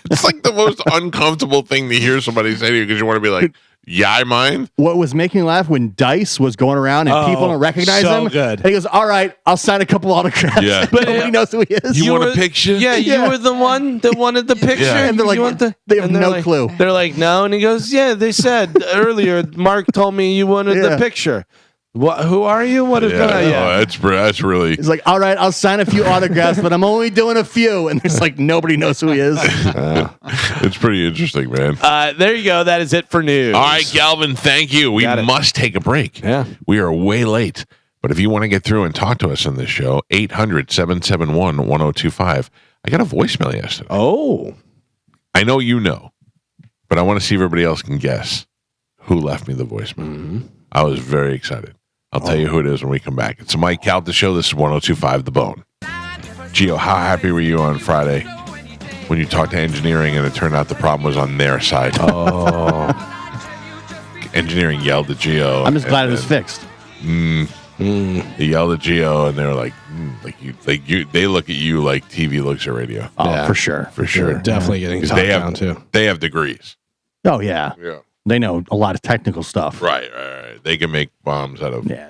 It's like the most uncomfortable thing to hear somebody say to you because you want to be like, Yeah, I mind. What was making me laugh when Dice was going around and people don't recognize him. Good. And he goes, "All right, I'll sign a couple autographs." Yeah. But nobody knows who he is. You want a picture? Yeah, Yeah. you were the one that wanted the picture. Yeah. And they're like, You want they have and they're no like- clue. They're like, no, and he goes, yeah, they said earlier. Mark told me you wanted Yeah. the picture. What? Who are you? What is Yeah, going on? no, that's really. He's like, "All right, I'll sign a few autographs, but I'm only doing a few." And there's like nobody knows who he is. It's pretty interesting, man. There you go. That is it for news. All right, Galvin, thank you. We Got it. must take a break. Yeah. We are way late. But if you want to get through and talk to us on this show, 800-771-1025. I got a voicemail yesterday. Oh. I know you know, but I want to see if everybody else can guess who left me the voicemail. Mm-hmm. I was very excited. I'll tell you who it is when we come back. It's the Mike Calta Show. This is 1025 The Bone. Gio, how happy were you on Friday when you talked to engineering and it turned out the problem was on their side? Oh. Engineering yelled at Gio. I'm just glad it was fixed. They yelled at Gio and they were like, they look at you like TV looks at radio. Oh, Yeah. for sure. For sure. Definitely getting 'Cause talked they have, down too. They have degrees. Oh yeah, Yeah. they know a lot of technical stuff. Right. They can make bombs out of Yeah.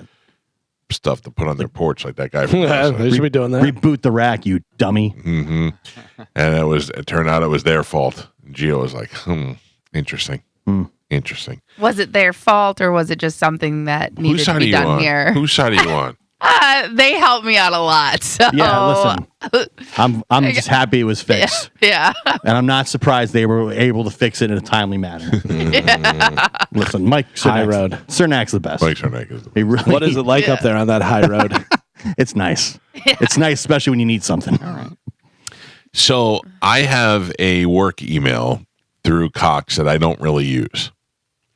stuff to put on their porch like that guy from Yeah, they should be doing that. Reboot the rack, you dummy. Mm-hmm. And it turned out it was their fault. Gio was like, interesting. Interesting. Was it their fault or was it just something that needed Whose to side are be you done on? here? Whose side are you on? They helped me out a lot. So Yeah, listen. I'm just happy it was fixed. yeah. And I'm not surprised they were able to fix it in a timely manner. Listen, Mike High Cernak's- road. Cernak's the best. Mike Cernak is the He really, What is it like up there on that high road? It's nice. It's nice, especially when you need something. So I have a work email through Cox that I don't really use.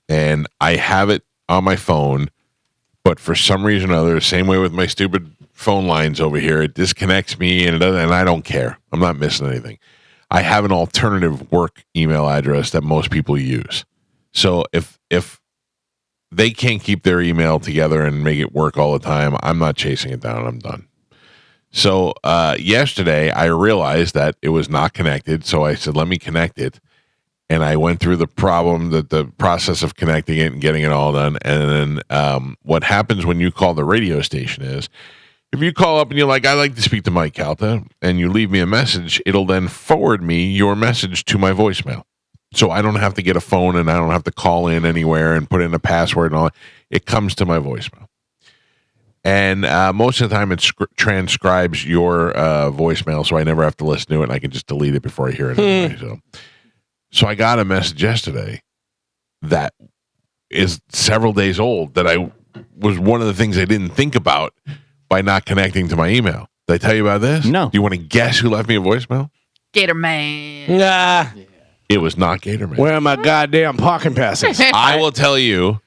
And I have it on my phone, but for some reason or other, same way with my stupid phone lines over here, it disconnects me and I don't care. I'm not missing anything. I have an alternative work email address that most people use. So if they can't keep their email together and make it work all the time, I'm not chasing it down. I'm done. So yesterday I realized that it was not connected. So I said, let me connect it. And I went through the process of connecting it and getting it all done. And then what happens when you call the radio station is, if you call up and you're like, I'd like to speak to Mike Calta, and you leave me a message, it'll then forward me your message to my voicemail. So I don't have to get a phone and I don't have to call in anywhere and put in a password and all that. It comes to my voicemail. And most of the time it transcribes your voicemail, so I never have to listen to it, and I can just delete it before I hear it anyway. So I got a message yesterday that is several days old that I was one of the things I didn't think about by not connecting to my email. Did I tell you about this? No. Do you want to guess who left me a voicemail? Gator Man. Nah. It was not Gatorman. Where are my goddamn parking passes? I will tell you,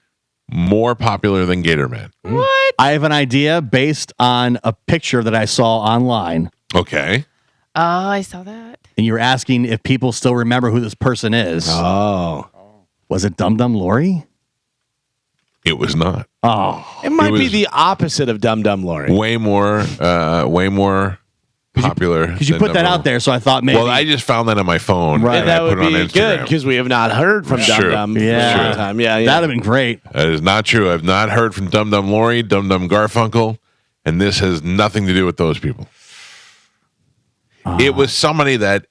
more popular than Gatorman. What? I have an idea based on a picture that I saw online. Okay. Oh, I saw that. And you're asking if people still remember who this person is. Oh. Was it Dum Dum Lori? It was not. Oh. It might be was- the opposite of Dum Dum Lori. Way more popular. Because you than put that number out one. there, so I thought maybe. Well, I just found that on my phone. Right. And That I would put it on be good Instagram. because we have not heard from Sure. Dum Dum Yeah. for a long time. Yeah. That'd have been great. That is not true. I've not heard from Dum Dum Lori, Dum Dum Garfunkel, and this has nothing to do with those people. It was somebody that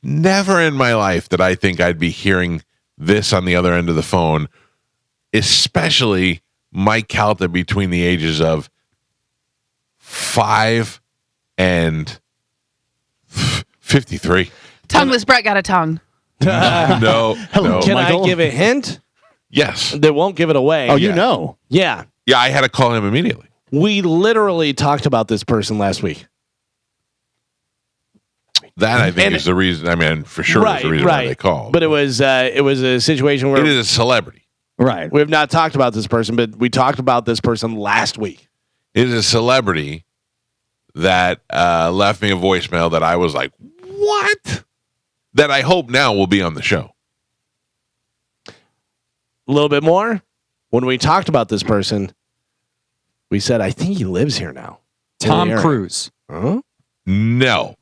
never in my life that I think I'd be hearing this on the other end of the phone, especially Mike Calta between the ages of 5 and 53. Tongueless Brett got a tongue. No. Hello, no. Can Michael? I give a hint? Yes. They won't give it away. Oh, yeah. you know. Yeah. Yeah, I had to call him immediately. We literally talked about this person last week. That I think And- is the reason. I mean, for sure, is the reason why they called. But it was a situation where it is a celebrity. Right. we have not talked about this person, but we talked about this person last week. It is a celebrity that left me a voicemail that I was like, what? That I hope now will be on the show. A little bit more. When we talked about this person, we said, I think he lives here now. In the Tom area. Cruise. Huh? No.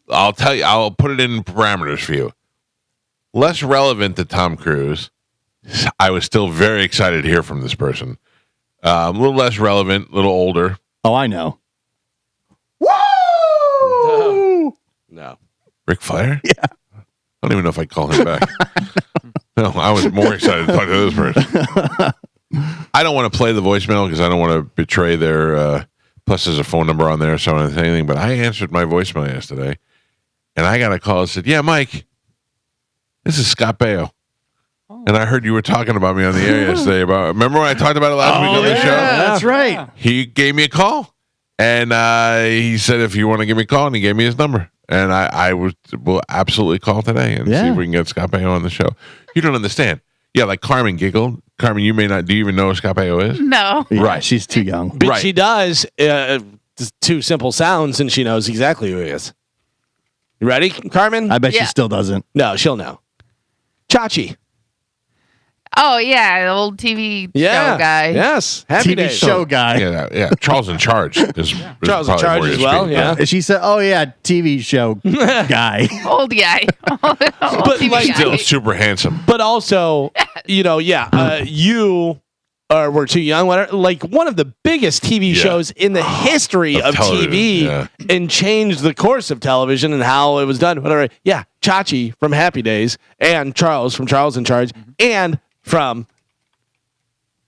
I'll tell you, I'll put it in parameters for you. Less relevant to Tom Cruise, I was still very excited to hear from this person. A little less relevant, a little older. Oh, I know. Woo! No. Ric Flair? Yeah. I don't even know if I'd call him back. No, I was more excited to talk to this person. I don't want to play the voicemail because I don't want to betray their. Plus, there's a phone number on there, so I don't say anything. But I answered my voicemail yesterday, and I got a call that said, "Yeah, Mike, this is Scott Baio." And I heard you were talking about me on the air yesterday. Remember when I talked about it last week on the show? That's right. He gave me a call, and he said if you want to give me a call, and he gave me his number. And I will absolutely call today and see if we can get Scott Baio on the show. You don't understand. Yeah, like Carmen giggled. Carmen, you may not. Do you even know who Scott Baio is? No. Yeah, Right. she's too young. But Right. she does two simple sounds, and she knows exactly who he is. You ready, Carmen? I bet Yeah. she still doesn't. No, she'll know. Chachi. Oh yeah, the old TV show guy. Yes. Happy TV days. show guy. Yeah. Charles in Charge is Charles in probably Charge more as your well, speed. yeah. And she said, "Oh yeah, TV show guy." Old guy. Old TV like, guy. Still super handsome. But also, you were too young. Whatever, like one of the biggest TV shows in the history of television, TV and changed the course of television and how it was done. Whatever. Yeah. Chachi from Happy Days and Charles from Charles in Charge and from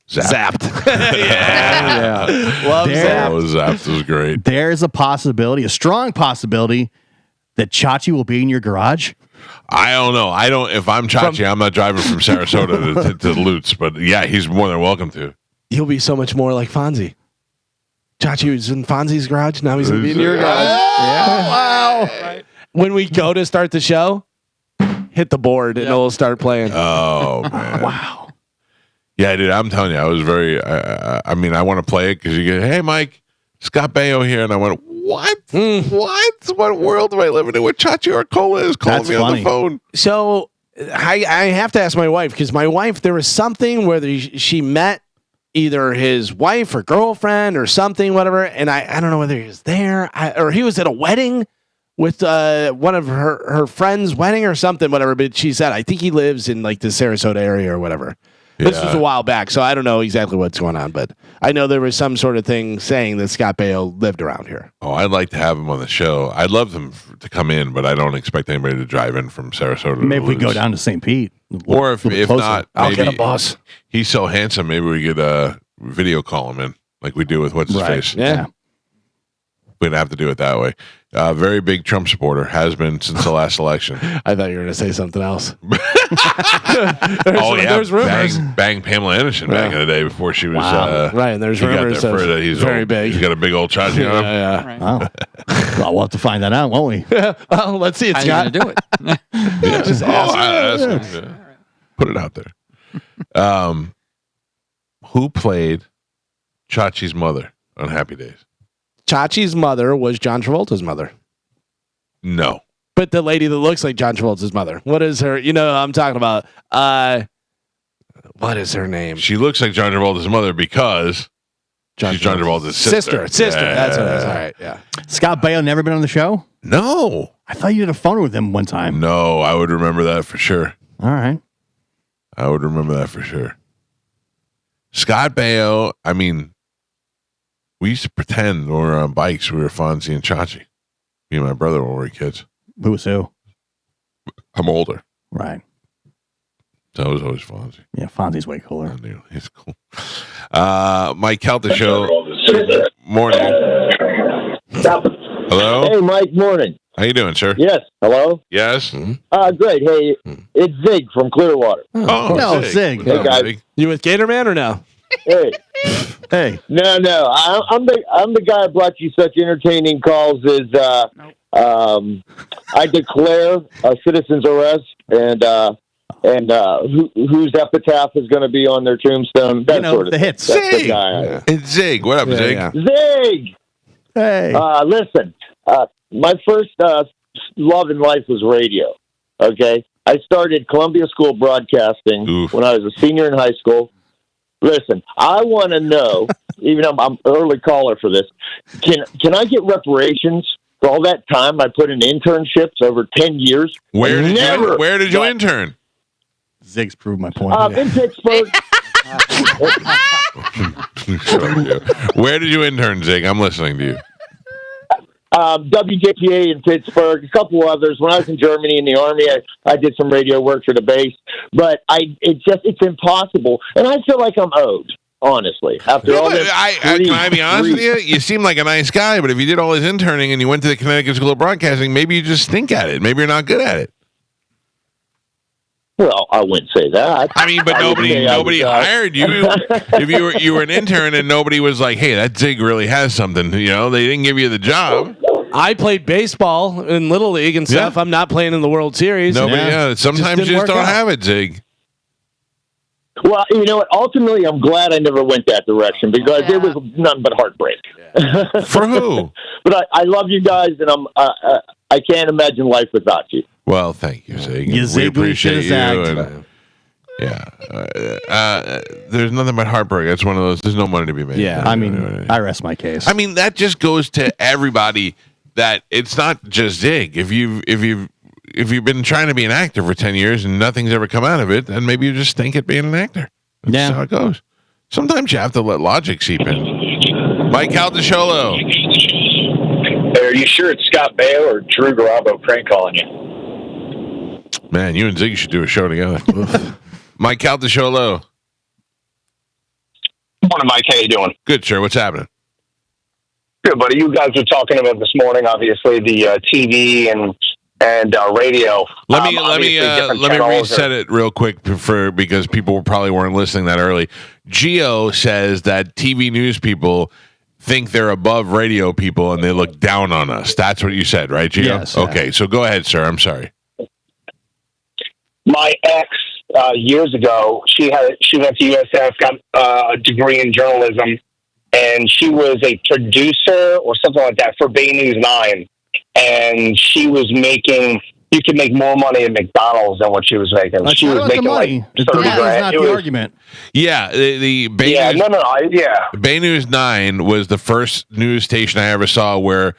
Zapped. yeah. Love There- That Zapped. was Zapped. Was great. There's a possibility, a strong possibility, that Chachi will be in your garage. I don't know. If I'm Chachi, I'm not driving from Sarasota to Lutz. But yeah, he's more than welcome to. He'll be so much more like Fonzie. Chachi was in Fonzie's garage. Now he's going to be in your garage. Wow. When we go to start the show, hit the board and it'll start playing. Oh man. Wow. Yeah, dude. I'm telling you, I was very. I mean, I want to play it because you get, hey, Mike, Scott Baio here, and I went, what? What world do I live in? What Chachi Arcola is calling That's me on funny. the phone? So I have to ask my wife because my wife, there was something where she met either his wife or girlfriend or something, whatever. And I don't know whether he was there or he was at a wedding with one of her friend's wedding or something, whatever. But she said, I think he lives in like the Sarasota area or whatever. This was a while back, so I don't know exactly what's going on, but I know there was some sort of thing saying that Scott Baio lived around here. Oh, I'd like to have him on the show. I'd love him to come in, but I don't expect anybody to drive in from Sarasota. Maybe we to go Lutz. down to St. Pete. Or if closer. not, I'll maybe get a bus. he's so handsome. Maybe we could video call him in like we do with what's his face. Yeah. We'd have to do it that way. Very big Trump supporter, has been since the last election. I thought you were going to say something else. There's rumors. Bang Pamela Anderson back in the day before she was. Right, and there's he got rumors there of for he's very old. big. He's got a big old Chachi on him. Yeah. Well, we'll have to find that out, won't we? Well, let's see. It's How you got gonna do it? Yeah. Just Oh, ask. ask him. Yeah. Put it out there. Who played Chachi's mother on Happy Days? Chachi's mother was John Travolta's mother. No. But the lady that looks like John Travolta's mother. What is her? You know what I'm talking about. What is her name? She looks like John Travolta's mother because she's John Travolta's sister. Sister. Yeah. That's what it is. All right. Yeah. Scott Baio never been on the show? No. I thought you did a phone with him one time. No, I would remember that for sure. All right. I would remember that for sure. Scott Baio, I mean, we used to pretend when we were on bikes we were Fonzie and Chachi. Me and my brother when we were kids. Who was who? I'm older. Right. So I was always Fonzie. Yeah, Fonzie's way cooler. I knew. He's cool. Mike Calta Show. Morning. Hello? Hey, Mike, morning. How you doing, sir? Yes, hello? Yes? Great. Hey, it's Zig from Clearwater. Oh, No, Zig. Zig. What's up, Hey, guys. Zig? You with Gatorman or no? Hey, Hey. no, I'm the guy who brought you such entertaining calls as I declare a citizen's arrest and whose epitaph is going to be on their tombstone. That sort of the thing. hits. That's the Zig. guy I am. It's Zig. What up, Zig? Yeah. Zig! Hey. Listen, my first love in life was radio. Okay, I started Columbia School Broadcasting Oof. when I was a senior in high school. Listen, I want to know, even though I'm an early caller for this, can I get reparations for all that time I put in internships over 10 years? Where did Never. you intern? Zig's proved my point. In Pittsburgh. Where did you intern, Zig? I'm listening to you. WJPA in Pittsburgh, a couple others. When I was in Germany in the Army, I did some radio work for the base. But it's impossible, and I feel like I'm owed. Honestly, after all this, can I be honest with you? You seem like a nice guy, but if you did all his interning and you went to the Connecticut School of Broadcasting, maybe you just stink at it. Maybe you're not good at it. Well, I wouldn't say that. I mean, but nobody hired you. If you were an intern and nobody was like, "Hey, that Zig really has something," they didn't give you the job. I played baseball in Little League and stuff. Yeah. I'm not playing in the World Series. Sometimes you just don't have it, Zig. Well, you know what? Ultimately, I'm glad I never went that direction because it was nothing but heartbreak. Yeah. For who? But I love you guys, and I can't imagine life without you. Well, thank you, Zig. We appreciate you. There's nothing but heartbreak. That's one of those. There's no money to be made. Yeah, I mean, I rest my case. I mean, that just goes to everybody. That it's not just Zig. If you've been trying to be an actor for 10 years and nothing's ever come out of it, then maybe you just stink at being an actor. That's how it goes. Sometimes you have to let logic seep in. Mike Calta Show. Hey, are you sure it's Scott Baio or Drew Garabo prank calling you? Man, you and Zig should do a show together. Mike Calta Show. Morning, Mike. How you doing? Good, sir. What's happening? Good, buddy. You guys were talking about this morning, obviously, the TV and radio. Let me reset it real quick because people probably weren't listening that early. Gio says that TV news people think they're above radio people and they look down on us. That's what you said, right, Gio? Yes. Okay, so go ahead, sir. I'm sorry. My ex, years ago, she went to USF, got a degree in journalism, and she was a producer or something like that for Bay News 9. And she was making, you could make more money at McDonald's than what she was making. She was making like 30 grand. Not the argument. Yeah, the Bay News, Bay News 9 was the first news station I ever saw where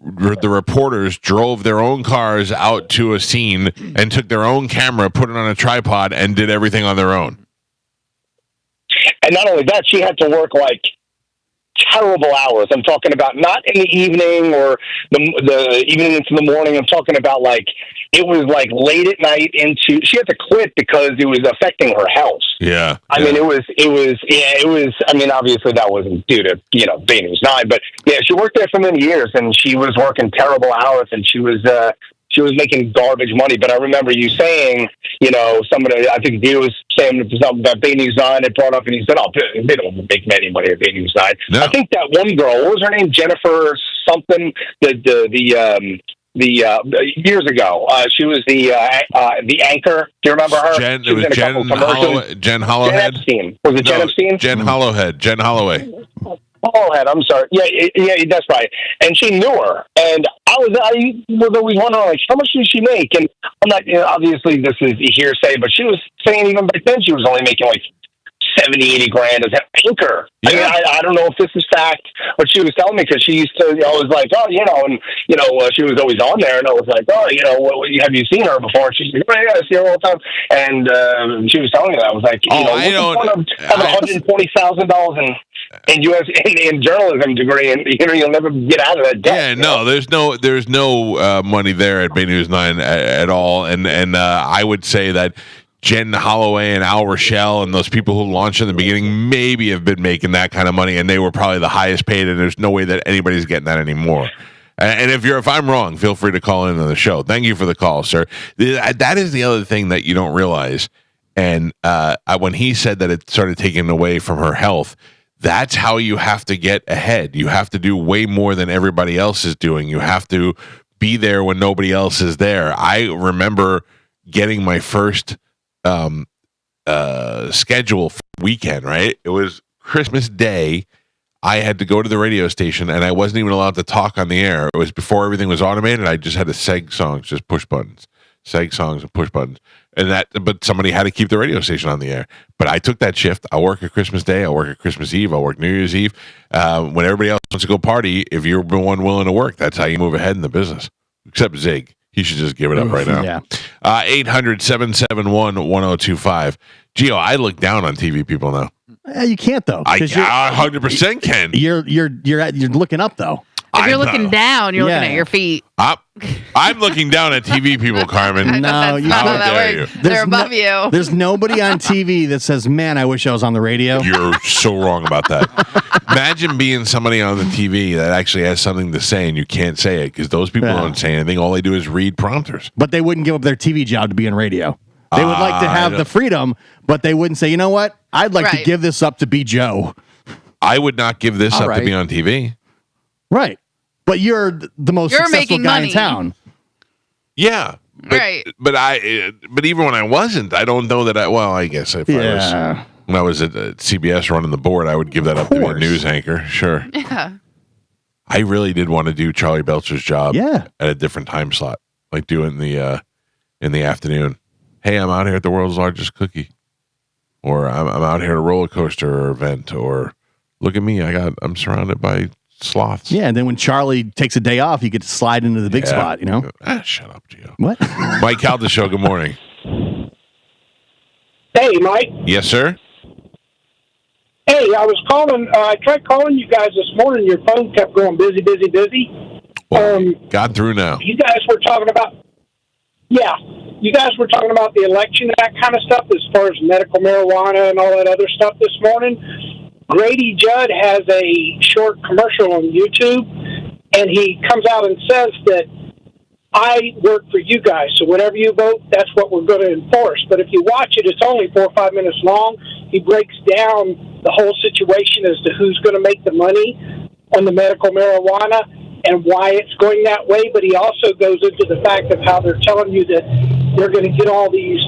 the reporters drove their own cars out to a scene and took their own camera, put it on a tripod, and did everything on their own. And not only that, she had to work like terrible hours. I'm talking about not in the evening or the evening into the morning. I'm talking about like it was like late at night into. She had to quit because it was affecting her health. Yeah, I mean it was. I mean, obviously that wasn't due to Bay News 9, but yeah, she worked there for many years and she was working terrible hours and she was making garbage money. But I remember you saying, somebody, I think he was saying something about Bay News 9 had brought up, and he said, "Oh, they don't make any money at Bay News 9." No. I think that one girl, what was her name? Jennifer something. The years ago, she was the anchor. Do you remember her? Jen Hollowhead. Jen Epstein. Was it Jen Epstein? Jen Hollowhead. Jen Holloway. Hollowhead, I'm sorry. Yeah, that's right. And she knew her, and I was always wondering, like, how much did she make? And I'm not, obviously this is hearsay, but she was saying even back then she was only making like 70, 80 grand as an anchor. Yeah. I mean, I don't know if this is fact, but she was telling me because she used to always like, she was always on there, and I was like, have you seen her before? And she's like, oh, yeah, I see her all the time. And she was telling me that. I was like, what's the point of having $120,000 in journalism degree, and you'll never get out of that debt. Yeah, no, there's no money there at Bay News 9 at all, and I would say that Jen Holloway and Al Rochelle and those people who launched in the beginning maybe have been making that kind of money, and they were probably the highest paid, and there's no way that anybody's getting that anymore. And if I'm wrong, feel free to call in on the show. Thank you for the call, sir. That is the other thing that you don't realize. And when he said that it started taking away from her health, that's how you have to get ahead. You have to do way more than everybody else is doing. You have to be there when nobody else is there. I remember getting my first schedule for the weekend, right? It was Christmas Day. I had to go to the radio station, and I wasn't even allowed to talk on the air. It was before everything was automated. I just had to seg songs, just push buttons. Seg songs and push buttons. But somebody had to keep the radio station on the air. But I took that shift. I'll work at Christmas Day. I'll work at Christmas Eve. I'll work New Year's Eve. When everybody else wants to go party, if you're the one willing to work, that's how you move ahead in the business. Except Zig. He should just give it up right now. Yeah. 800-771-1025. Gio, I look down on TV people now. You can't though. I 100% can. You're looking up though. If you're looking down, you're looking Yeah. at your feet. I'm looking down at TV people, Carmen. No, That's not how that works. They're above you. There's nobody on TV that says, "Man, I wish I was on the radio." You're so wrong about that. Imagine being somebody on the TV that actually has something to say and you can't say it because those people don't say anything. All they do is read prompters. But they wouldn't give up their TV job to be on radio. They would like to have the freedom, but they wouldn't say, "You know what? I'd like to give this up to be Joe." I would not give this up to be on TV. Right. But you're the most successful guy in town. Yeah. But, but even when I wasn't, I don't know that I guess if when I was at CBS running the board, I would give that up to be a news anchor. Sure. Yeah. I really did want to do Charlie Belcher's job at a different time slot, like do it in the afternoon. Hey, I'm out here at the world's largest cookie. Or I'm out here at a roller coaster event, or look at me, I'm surrounded by sloths. Yeah, and then when Charlie takes a day off, you get to slide into the big spot, you know? Shut up, Gio. What? Mike Calta Show, good morning. Hey, Mike. Yes, sir? Hey, I was calling. I tried calling you guys this morning. Your phone kept going busy. Well, got through now. You guys were talking about... Yeah, you guys were talking about the election and that kind of stuff as far as medical marijuana and all that other stuff this morning. Grady Judd has a short commercial on YouTube, and he comes out and says that I work for you guys, so whatever you vote, that's what we're going to enforce. But if you watch it, it's only 4 or 5 minutes long. He breaks down the whole situation as to who's going to make the money on the medical marijuana and why it's going that way. But he also goes into the fact of how they're telling you that they're going to get all these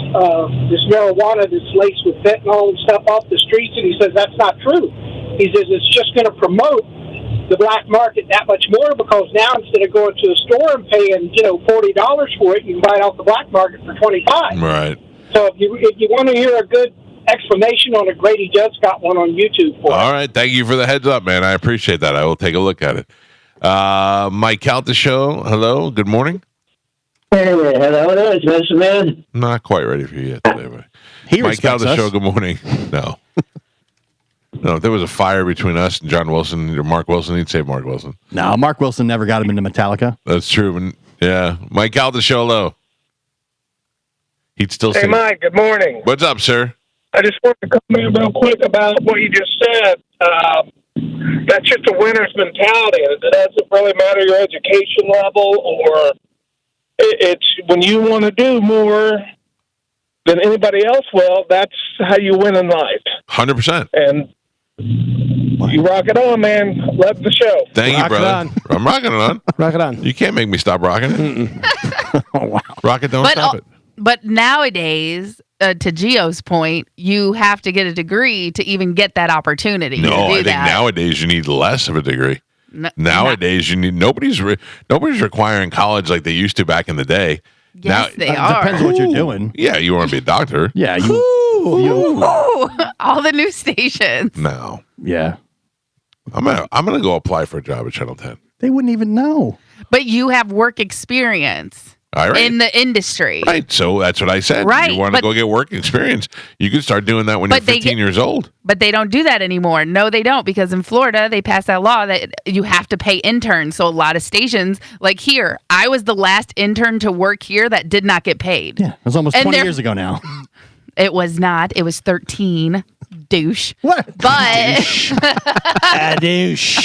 this marijuana that's laced with fentanyl and stuff off the streets, and he says that's not true. He says it's just going to promote the black market that much more because now instead of going to a store and paying $40 for it, you can buy it off the black market for $25. Right. So if you want to hear a good explanation on it, Grady Judd's got one on YouTube for it. All right, thank you for the heads up, man. I appreciate that. I will take a look at it. Mike Calta Show, hello, good morning. Hey, hello, it's Mr. Man. Not quite ready for you yet today, but Mike Calta Show, good morning. No, if there was a fire between us and John Wilson or Mark Wilson, he'd say Mark Wilson. No, Mark Wilson never got him into Metallica. That's true. Yeah, Mike Calta Show, hello. He'd still say. Hey, Mike, good morning. What's up, sir? I just wanted to comment real quick about what you just said. That's just a winner's mentality. It doesn't really matter your education level, or it's when you want to do more than anybody else will, that's how you win in life. 100%. And you rock it on, man. Love the show. Thank you, brother. I'm rocking it on. Rock it on. You can't make me stop rocking it. Oh, wow. Rock it, don't stop it. But nowadays, to Gio's point, you have to get a degree to even get that opportunity. No, to do I think that. nowadays you need less of a degree. Nowadays you need nobody's requiring college like they used to back in the day. Yes, they are. Depends what you're doing. Yeah, you want to be a doctor. Yeah, Ooh, all the new stations. No. Yeah. I'm gonna go apply for a job at Channel 10. They wouldn't even know. But you have work experience. All right. In the industry. Right. So that's what I said. Right. You want to go get work experience. You can start doing that when you're 15 years old. But they don't do that anymore. No, they don't. Because in Florida, they passed that law that you have to pay interns. So a lot of stations, like here, I was the last intern to work here that did not get paid. Yeah. It was almost 20 years ago now. It was not. It was 13. Douche. What? But douche.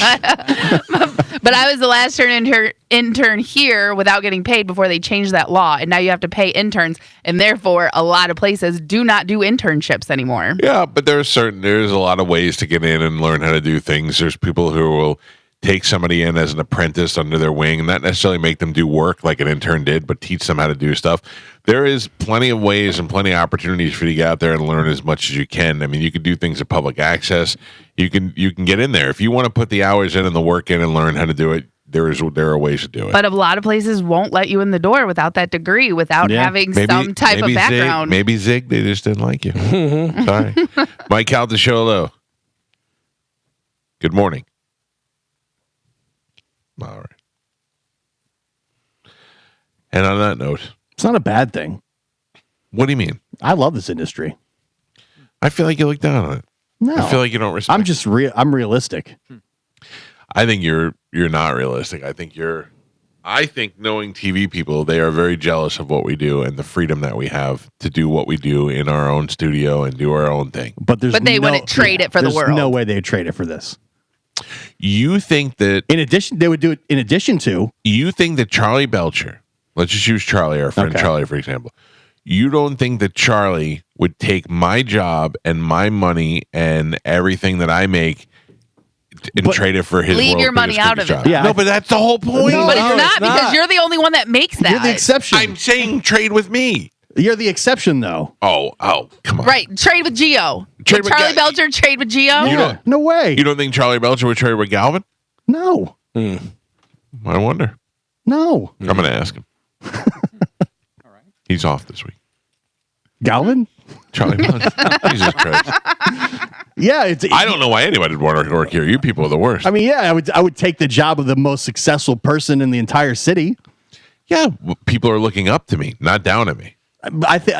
But I was the last intern here without getting paid before they changed that law, and now you have to pay interns, and therefore a lot of places do not do internships anymore. Yeah, but there's a lot of ways to get in and learn how to do things. There's people who will take somebody in as an apprentice under their wing and not necessarily make them do work like an intern did, but teach them how to do stuff. There is plenty of ways and plenty of opportunities for you to get out there and learn as much as you can. I mean, you can do things at public access. You can get in there. If you want to put the hours in and the work in and learn how to do it, there are ways to do it. But a lot of places won't let you in the door without that degree, without having some type of background. Maybe Zig, they just didn't like you. Sorry. Mike Calta Show, hello. Good morning. All right. And on that note, it's not a bad thing. What do you mean? I love this industry. I feel like you look down on it. No, I feel like you don't respect. I'm just I'm realistic. I think you're not realistic. I think knowing TV people, they are very jealous of what we do and the freedom that we have to do what we do in our own studio and do our own thing. But they wouldn't trade it for the world. There's no way they'd trade it for this. You think that in addition, they would do it in addition to. You think that Charlie Belcher, let's just use Charlie, our friend Charlie, for example. You don't think that Charlie would take my job and my money and everything that I make and trade it for his leave your money out of it. Yeah, no, but that's the whole point. But it's not because you're the only one that makes that. You're the exception. I'm saying trade with me. You're the exception, though. Oh, come on. Right, trade with Gio. Would Charlie Belcher trade with Gio? Yeah, no way. You don't think Charlie Belcher would trade with Galvin? No. I wonder. No. I'm going to ask him. All right. He's off this week. Galvin? Charlie Belcher. Jesus Christ. Yeah, I don't know why anybody would want to work here. You people are the worst. I mean, yeah, I would take the job of the most successful person in the entire city. Yeah, people are looking up to me, not down at me. I think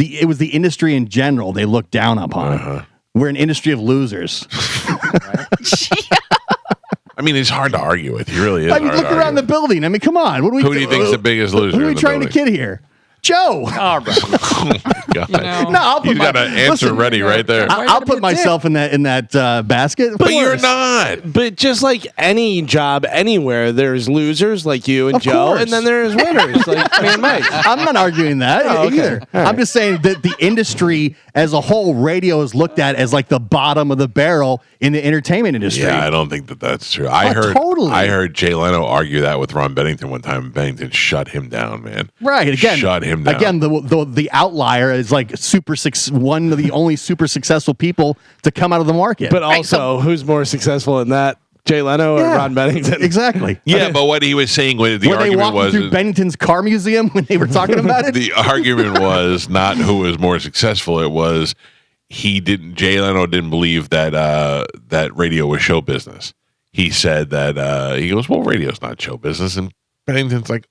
it was the industry in general they looked down upon. We're an industry of losers. I mean, it's hard to argue with. He really is. I mean, look around the building. I mean, come on. What do we? Who do you think's the biggest loser? Who are we trying to kid here? Joe. All right. Oh my God. No, I'll put you got an answer ready right there. I'll put myself in that basket. But you're not. But just like any job anywhere, there's losers like you and Of Joe, course. and then there's winners like me and Mike. I'm not arguing that either. I'm just saying that the industry as a whole, radio is looked at as like the bottom of the barrel in the entertainment industry. Yeah, I don't think that's true. I heard Jay Leno argue that with Ron Bennington one time. Bennington shut him down, man. Right. Again, shut him down. Again, the outlier is like one of the only super successful people to come out of the market. But also, who's more successful in that? Jay Leno or Ron Bennington? Exactly. Yeah, but what he was saying, the Were they argument walking was through Bennington's car museum when they were talking about it? The argument was not who was more successful. It was Jay Leno didn't believe that that radio was show business. He said that he goes, well, radio's not show business, and Bennington's like,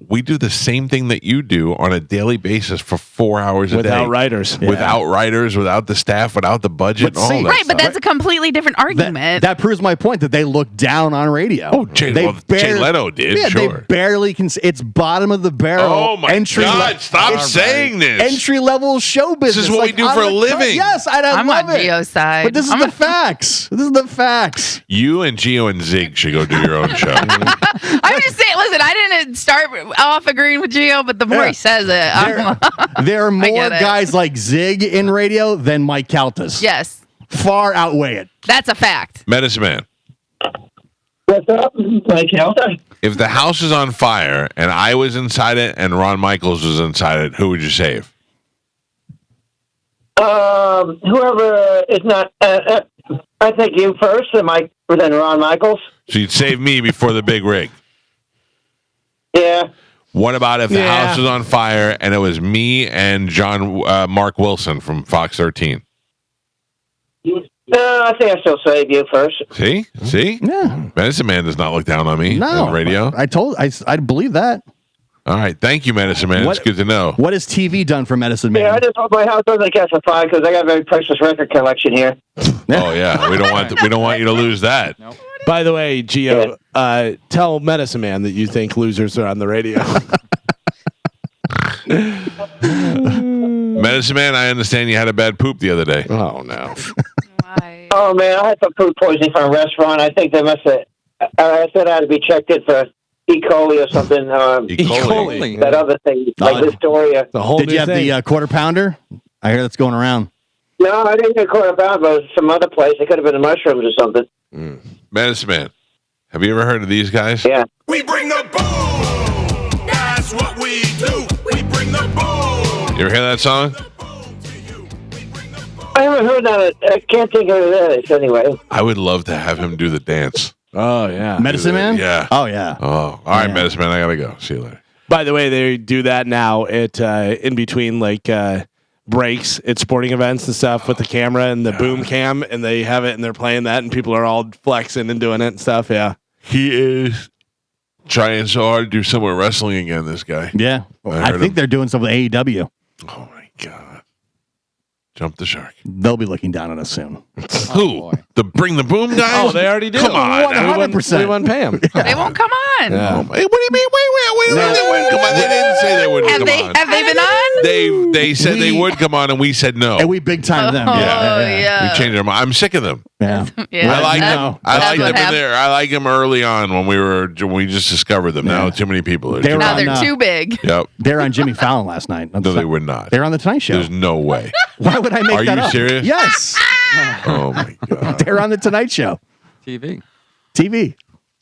we do the same thing that you do on a daily basis for 4 hours a day. Without writers. Without writers, without the staff, without the budget, all that Right, stuff. but that's a completely different argument. That proves my point that they look down on radio. Oh, Jay Leno did, yeah, sure. They barely can. It's bottom of the barrel. Oh, my God, stop saying this. Entry level show business. This is what we do for a living. Yes, I'm love on it. Gio's side. But this is the facts. This is the facts. You and Gio and Zig should go do your own show. I'm just saying, listen, I didn't start off agreeing with Gio, but the more he says it, There are more get it. guys like Zig in radio than Mike Caltas. Yes. Far outweigh it. That's a fact. Medicine Man. What's up, Mike Calta? If the house is on fire and I was inside it and Ron Michaels was inside it, who would you save? Whoever is not. I think you first, and Mike, then Ron Michaels. So you'd save me before the big rig. Yeah. What about if the house was on fire and it was me and Mark Wilson from Fox 13? I think I still save you first. See? Yeah. Medicine Man does not look down on me on radio. I believe that. All right. Thank you, Medicine Man. It's good to know. What has TV done for Medicine Man? Yeah, I just hope my house doesn't catch on fire because I got a very precious record collection here. Oh yeah, we don't want you to lose that. Nope. By the way, Gio, tell Medicine Man that you think losers are on the radio. Medicine Man, I understand you had a bad poop the other day. Oh no. Oh man, I had some food poisoning from a restaurant. I think they must have. I said I had to be checked in for E. coli or something. E. coli. That other thing, like Listeria. Did you have the quarter pounder? I hear that's going around. No, I didn't get quarter pound, but it was some other place. It could have been the mushrooms or something. Medicine Man, have you ever heard of these guys? Yeah. We bring the boom. That's what we do. We bring the boom. You ever hear that song? I haven't heard that. I can't think of who that is anyway. I would love to have him do the dance. Oh yeah. Medicine Man? Yeah. Oh yeah. Oh, all right, Medicine Man, I gotta go. See you later. By the way, they do that now at in between like breaks at sporting events and stuff with the camera and the boom cam, and they have it and they're playing that, and people are all flexing and doing it and stuff. Yeah. He is trying so hard to do some with wrestling again. This guy. Yeah, I think they're doing some with AEW. Oh my god! Jump the shark. They'll be looking down on us soon. Who? The Bring the Boom guys? Oh, they already did. Come on, 100%. We wouldn't pay them. They won't come on. Yeah. Hey, what do you mean? Wait! They wouldn't come on. They didn't say they wouldn't come on. Have they been on? They said they would come on, and we said no. And we big time them. Oh, Yeah. yeah. We changed our mind. I'm sick of them. Yeah. Yeah. I like them. I That's like what them in happened. there. I like them early on when we just discovered them. Now too many people. They were Now on, they're too big. Yep. They're on Jimmy Fallon last night. No, they were not. They're on the Tonight Show. There's no way. Why would I make Are that you up? serious? Yes. Oh my god. They're on the Tonight Show. TV.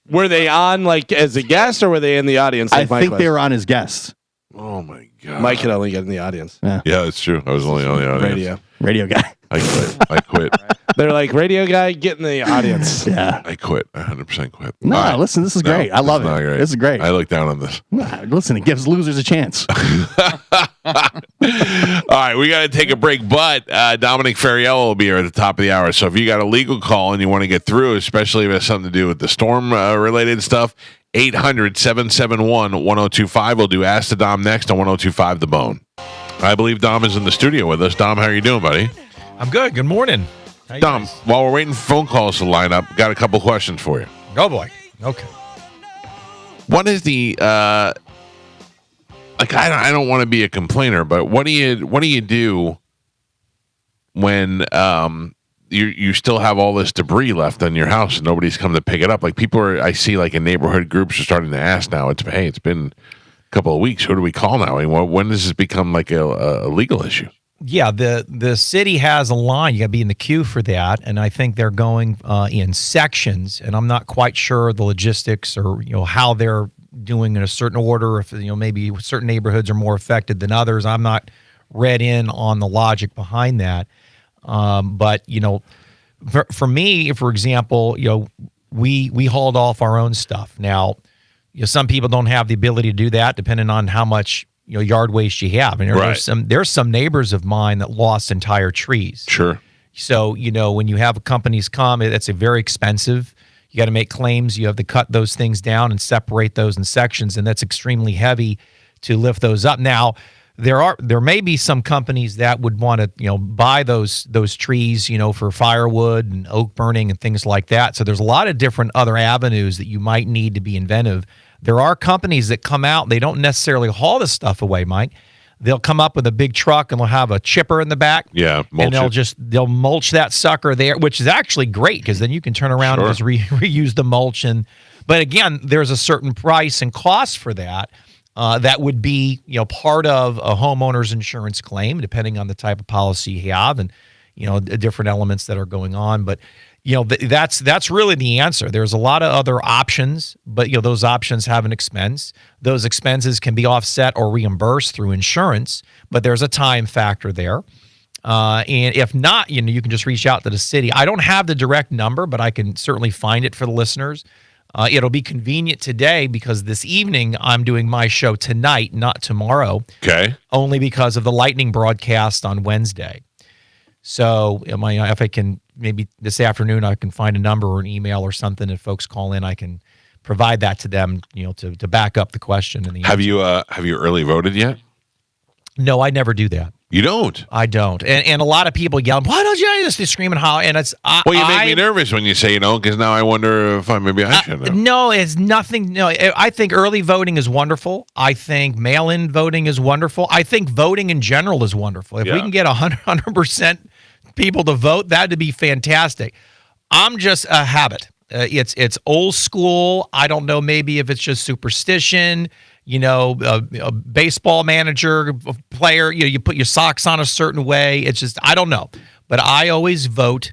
Were they on like as a guest or were they in the audience? I Like Mike think was? they were on as guests. Oh my god. Mike could only get in the audience. Yeah. Yeah, that's true. I was only on the audience. Radio guy. I quit. They're like, radio guy, get in the audience. Yeah. I quit. I 100% quit. No, All right. listen, this is No, great. I love it. not great. This is great. I look down on this. Nah, listen, it gives losers a chance. All right, we got to take a break, but Dominic Ferriello will be here at the top of the hour. So if you got a legal call and you want to get through, especially if it has something to do with the storm-related stuff, 800-771-1025. We'll do Ask the Dom next on 1025 The Bone. I believe Dom is in the studio with us. Dom, how are you doing, buddy? I'm good. Good morning. Dom, while we're waiting for phone calls to line up, got a couple questions for you. Oh, boy. Okay. What is the like? I don't want to be a complainer, but what do you do when you still have all this debris left on your house and nobody's come to pick it up? Like people are, I see like in neighborhood groups are starting to ask now. It's been a couple of weeks. Who do we call now? I mean, when does this become like a legal issue? Yeah, the city has a line. You got to be in the queue for that, and I think they're going in sections. And I'm not quite sure the logistics or how they're doing in a certain order. If maybe certain neighborhoods are more affected than others. I'm not read in on the logic behind that. But for me, for example, we hauled off our own stuff. Now, some people don't have the ability to do that, depending on how much yard waste you have. And there's some neighbors of mine that lost entire trees. Sure. So, when you have companies come, it's a very expensive. You got to make claims. You have to cut those things down and separate those in sections, and that's extremely heavy to lift those up. Now, there may be some companies that would want to, buy those trees, for firewood and oak burning and things like that. So there's a lot of different other avenues that you might need to be inventive. There are companies that come out, they don't necessarily haul the stuff away, Mike. They'll come up with a big truck and they'll have a chipper in the back. Yeah, and they'll mulch that sucker there, which is actually great because then you can turn around and just reuse the mulch. But again, there's a certain price and cost for that. That would be part of a homeowner's insurance claim, depending on the type of policy you have and different elements that are going on. But that's really the answer. There's a lot of other options, but those options have an expense. Those expenses can be offset or reimbursed through insurance, but there's a time factor there. And if not, you can just reach out to the city. I don't have the direct number, but I can certainly find it for the listeners. It'll be convenient today because this evening I'm doing my show tonight, not tomorrow. Okay. Only because of the Lightning broadcast on Wednesday. So if I can, maybe this afternoon I can find a number or an email or something. If folks call in, I can provide that to them, to back up the question. And the have you early voted yet? No, I never do that. You don't? I don't. And a lot of people yell, why don't you just scream and holler? And it's well, you make me nervous when you say you don't, because now I wonder if I should know. No, it's nothing. No, I think early voting is wonderful. I think mail-in voting is wonderful. I think voting in general is wonderful. If we can get 100% people to vote, that'd be fantastic. I'm just a habit. It's old school. I don't know, maybe if it's just superstition. A baseball manager, a player, you put your socks on a certain way. It's just, I don't know. But I always vote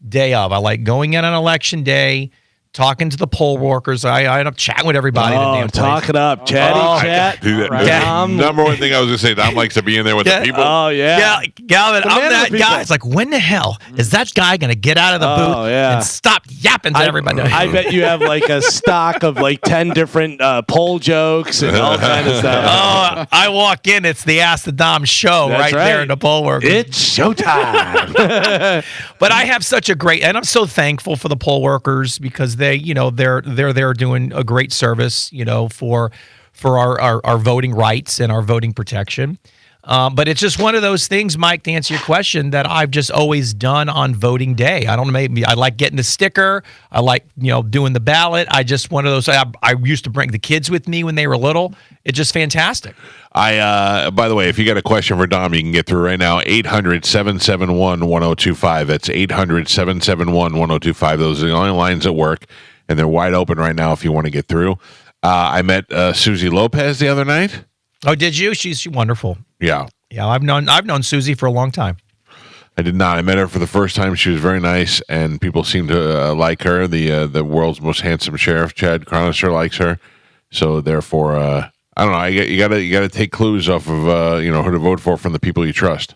day of. I like going in on election day, talking to the poll workers. I end up chatting with everybody. In the damn place. Talk it up. Chatty chat. Do that. Right. Number one thing I was going to say, Dom likes to be in there with the people. Oh, yeah. Yeah, Galvin, I'm that guy. It's like, when the hell is that guy going to get out of the booth and stop yapping to everybody? I bet you have like a stock of like 10 different poll jokes and all kinds of stuff. Oh, I walk in, it's the Ask the Dom show right there in the poll workers. It's showtime. But I have such a great, and I'm so thankful for the poll workers because they're there doing a great service, for our voting rights and our voting protection. But it's just one of those things, Mike, to answer your question, that I've just always done on voting day. I don't know, maybe I like getting the sticker. I like, doing the ballot. I just one of those. I used to bring the kids with me when they were little. It's just fantastic. By the way, if you got a question for Dom, you can get through right now. 800-771-1025. That's 800-771-1025. Those are the only lines that work, and they're wide open right now if you want to get through. I met Susie Lopez the other night. Oh, did you? She's wonderful. Yeah. Yeah, I've known Susie for a long time. I did not. I met her for the first time. She was very nice, and people seem to like her. The world's most handsome sheriff, Chad Cronister, likes her. So therefore, I don't know. You gotta take clues off of who to vote for from the people you trust.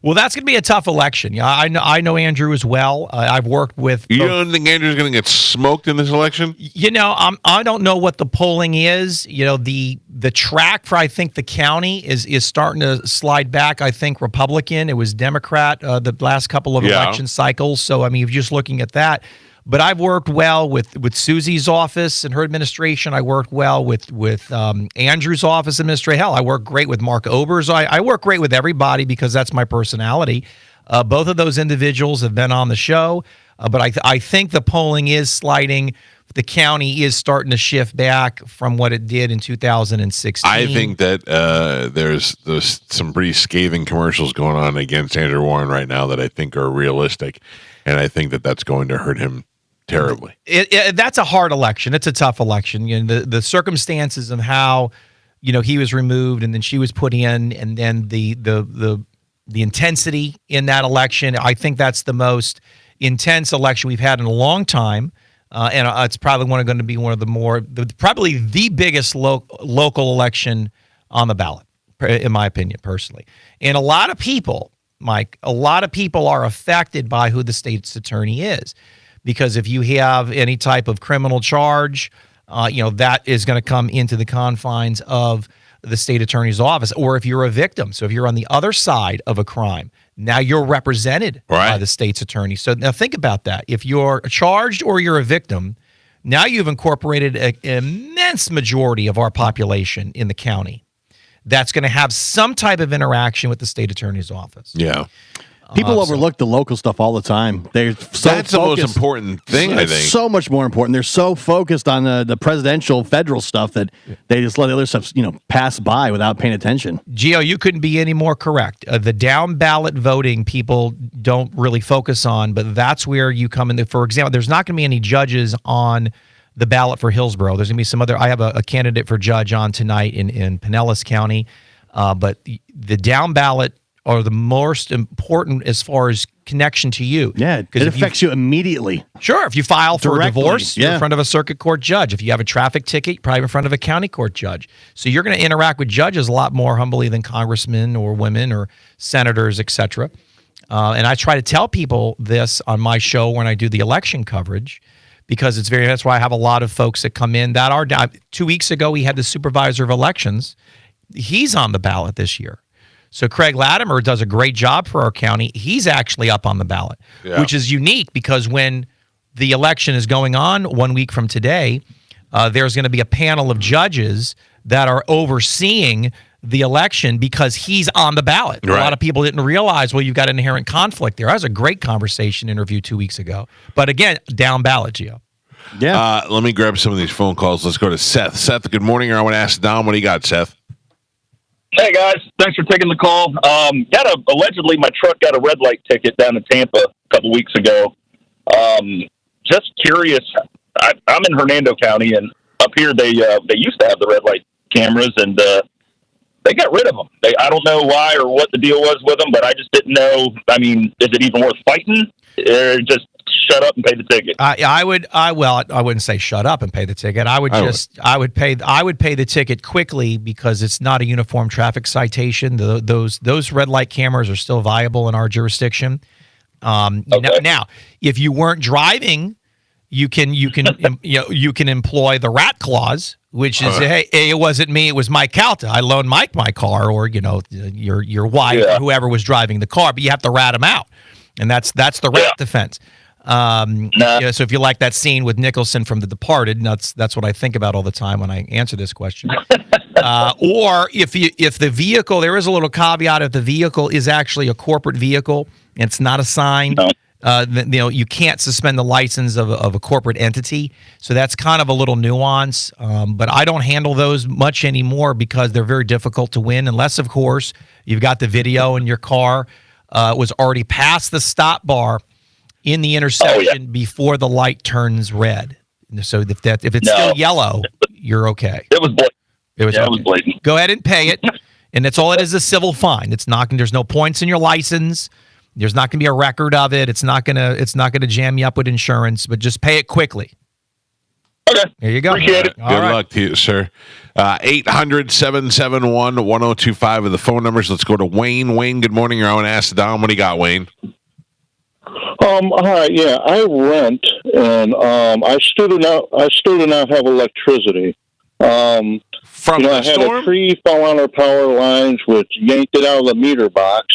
Well, that's going to be a tough election. Yeah, I know Andrew as well. I've worked with. You don't think Andrew's going to get smoked in this election? I don't know what the polling is. The track for I think the county is starting to slide back. I think Republican. It was Democrat the last couple of election cycles. So I mean, if you're just looking at that. But I've worked well with Susie's office and her administration. I worked well with Andrew's office administration. Hell, I work great with Mark Obers. I work great with everybody because that's my personality. Both of those individuals have been on the show. But I think the polling is sliding. The county is starting to shift back from what it did in 2016. I think that there's some pretty scathing commercials going on against Andrew Warren right now that I think are realistic. And I think that that's going to hurt him terribly. That's a hard election. It's a tough election. The circumstances of how, he was removed and then she was put in, and then the intensity in that election. I think that's the most intense election we've had in a long time, and it's probably going to be one of probably the biggest local election on the ballot, in my opinion, personally. And a lot of people, Mike, are affected by who the state's attorney is. Because if you have any type of criminal charge, that is going to come into the confines of the state attorney's office. Or if you're a victim, so if you're on the other side of a crime, now you're represented by the state's attorney. So now think about that. If you're charged or you're a victim, now you've incorporated an immense majority of our population in the county that's going to have some type of interaction with the state attorney's office. Yeah. People overlook the local stuff all the time. That's the most important thing, I think. So much more important. They're so focused on the presidential, federal stuff that they just let the other stuff, pass by without paying attention. Gio, you couldn't be any more correct. The down ballot voting people don't really focus on, but that's where you come in. For example, there's not going to be any judges on the ballot for Hillsborough. There's going to be some other. I have a candidate for judge on tonight in Pinellas County, but the down ballot are the most important as far as connection to you. Yeah, it affects you immediately. Sure, if you file for a divorce, you're in front of a circuit court judge. If you have a traffic ticket, you're probably in front of a county court judge. So you're going to interact with judges a lot more humbly than congressmen or women or senators, etc. And I try to tell people this on my show when I do the election coverage, because that's why I have a lot of folks that come in that are 2 weeks ago, we had the supervisor of elections. He's on the ballot this year. So Craig Latimer does a great job for our county. He's actually up on the ballot, which is unique because when the election is going on 1 week from today, there's going to be a panel of judges that are overseeing the election because he's on the ballot. Right. A lot of people didn't realize, well, you've got an inherent conflict there. That was a great conversation interview 2 weeks ago. But again, down ballot, Gio. Yeah. Let me grab some of these phone calls. Let's go to Seth. Seth, good morning. I want to ask Dom what he got, Seth. Hey guys, thanks for taking the call. Allegedly my truck got a red light ticket down in Tampa a couple weeks ago. Just curious. I'm in Hernando County, and up here they used to have the red light cameras, and they got rid of them. I don't know why or what the deal was with them, but I just didn't know. I mean, is it even worth fighting? Or just shut up and pay the ticket? I wouldn't say shut up and pay the ticket. I would pay the ticket quickly because it's not a uniform traffic citation. Those red light cameras are still viable in our jurisdiction. Now, if you weren't driving, you can employ the rat clause, which is hey, it wasn't me, it was Mike Calta. I loaned Mike my car, or your wife or whoever was driving the car, but you have to rat him out. And that's the rat defense. So if you like that scene with Nicholson from The Departed, that's what I think about all the time when I answer this question. Or if the vehicle, there is a little caveat, if the vehicle is actually a corporate vehicle and it's not assigned, you can't suspend the license of a corporate entity. So that's kind of a little nuance. But I don't handle those much anymore because they're very difficult to win, unless, of course, you've got the video in your car was already past the stop bar in the intersection before the light turns red. So if it's still yellow, you're okay. It was blatant. It was blatant. Go ahead and pay it, and that's all it is, a civil fine. It's not. There's no points in your license. There's not going to be a record of it. It's not gonna jam you up with insurance. But just pay it quickly. Okay. There you go. Appreciate it. Good luck to you, sir. 800-771-1025 are the phone numbers. Let's go to Wayne. Wayne, good morning. You're on Ask the Don. What do you got, Wayne? Hi, yeah, I rent, and I still do not have electricity. From the I had storm? a tree fall on our power lines, which yanked it out of the meter box,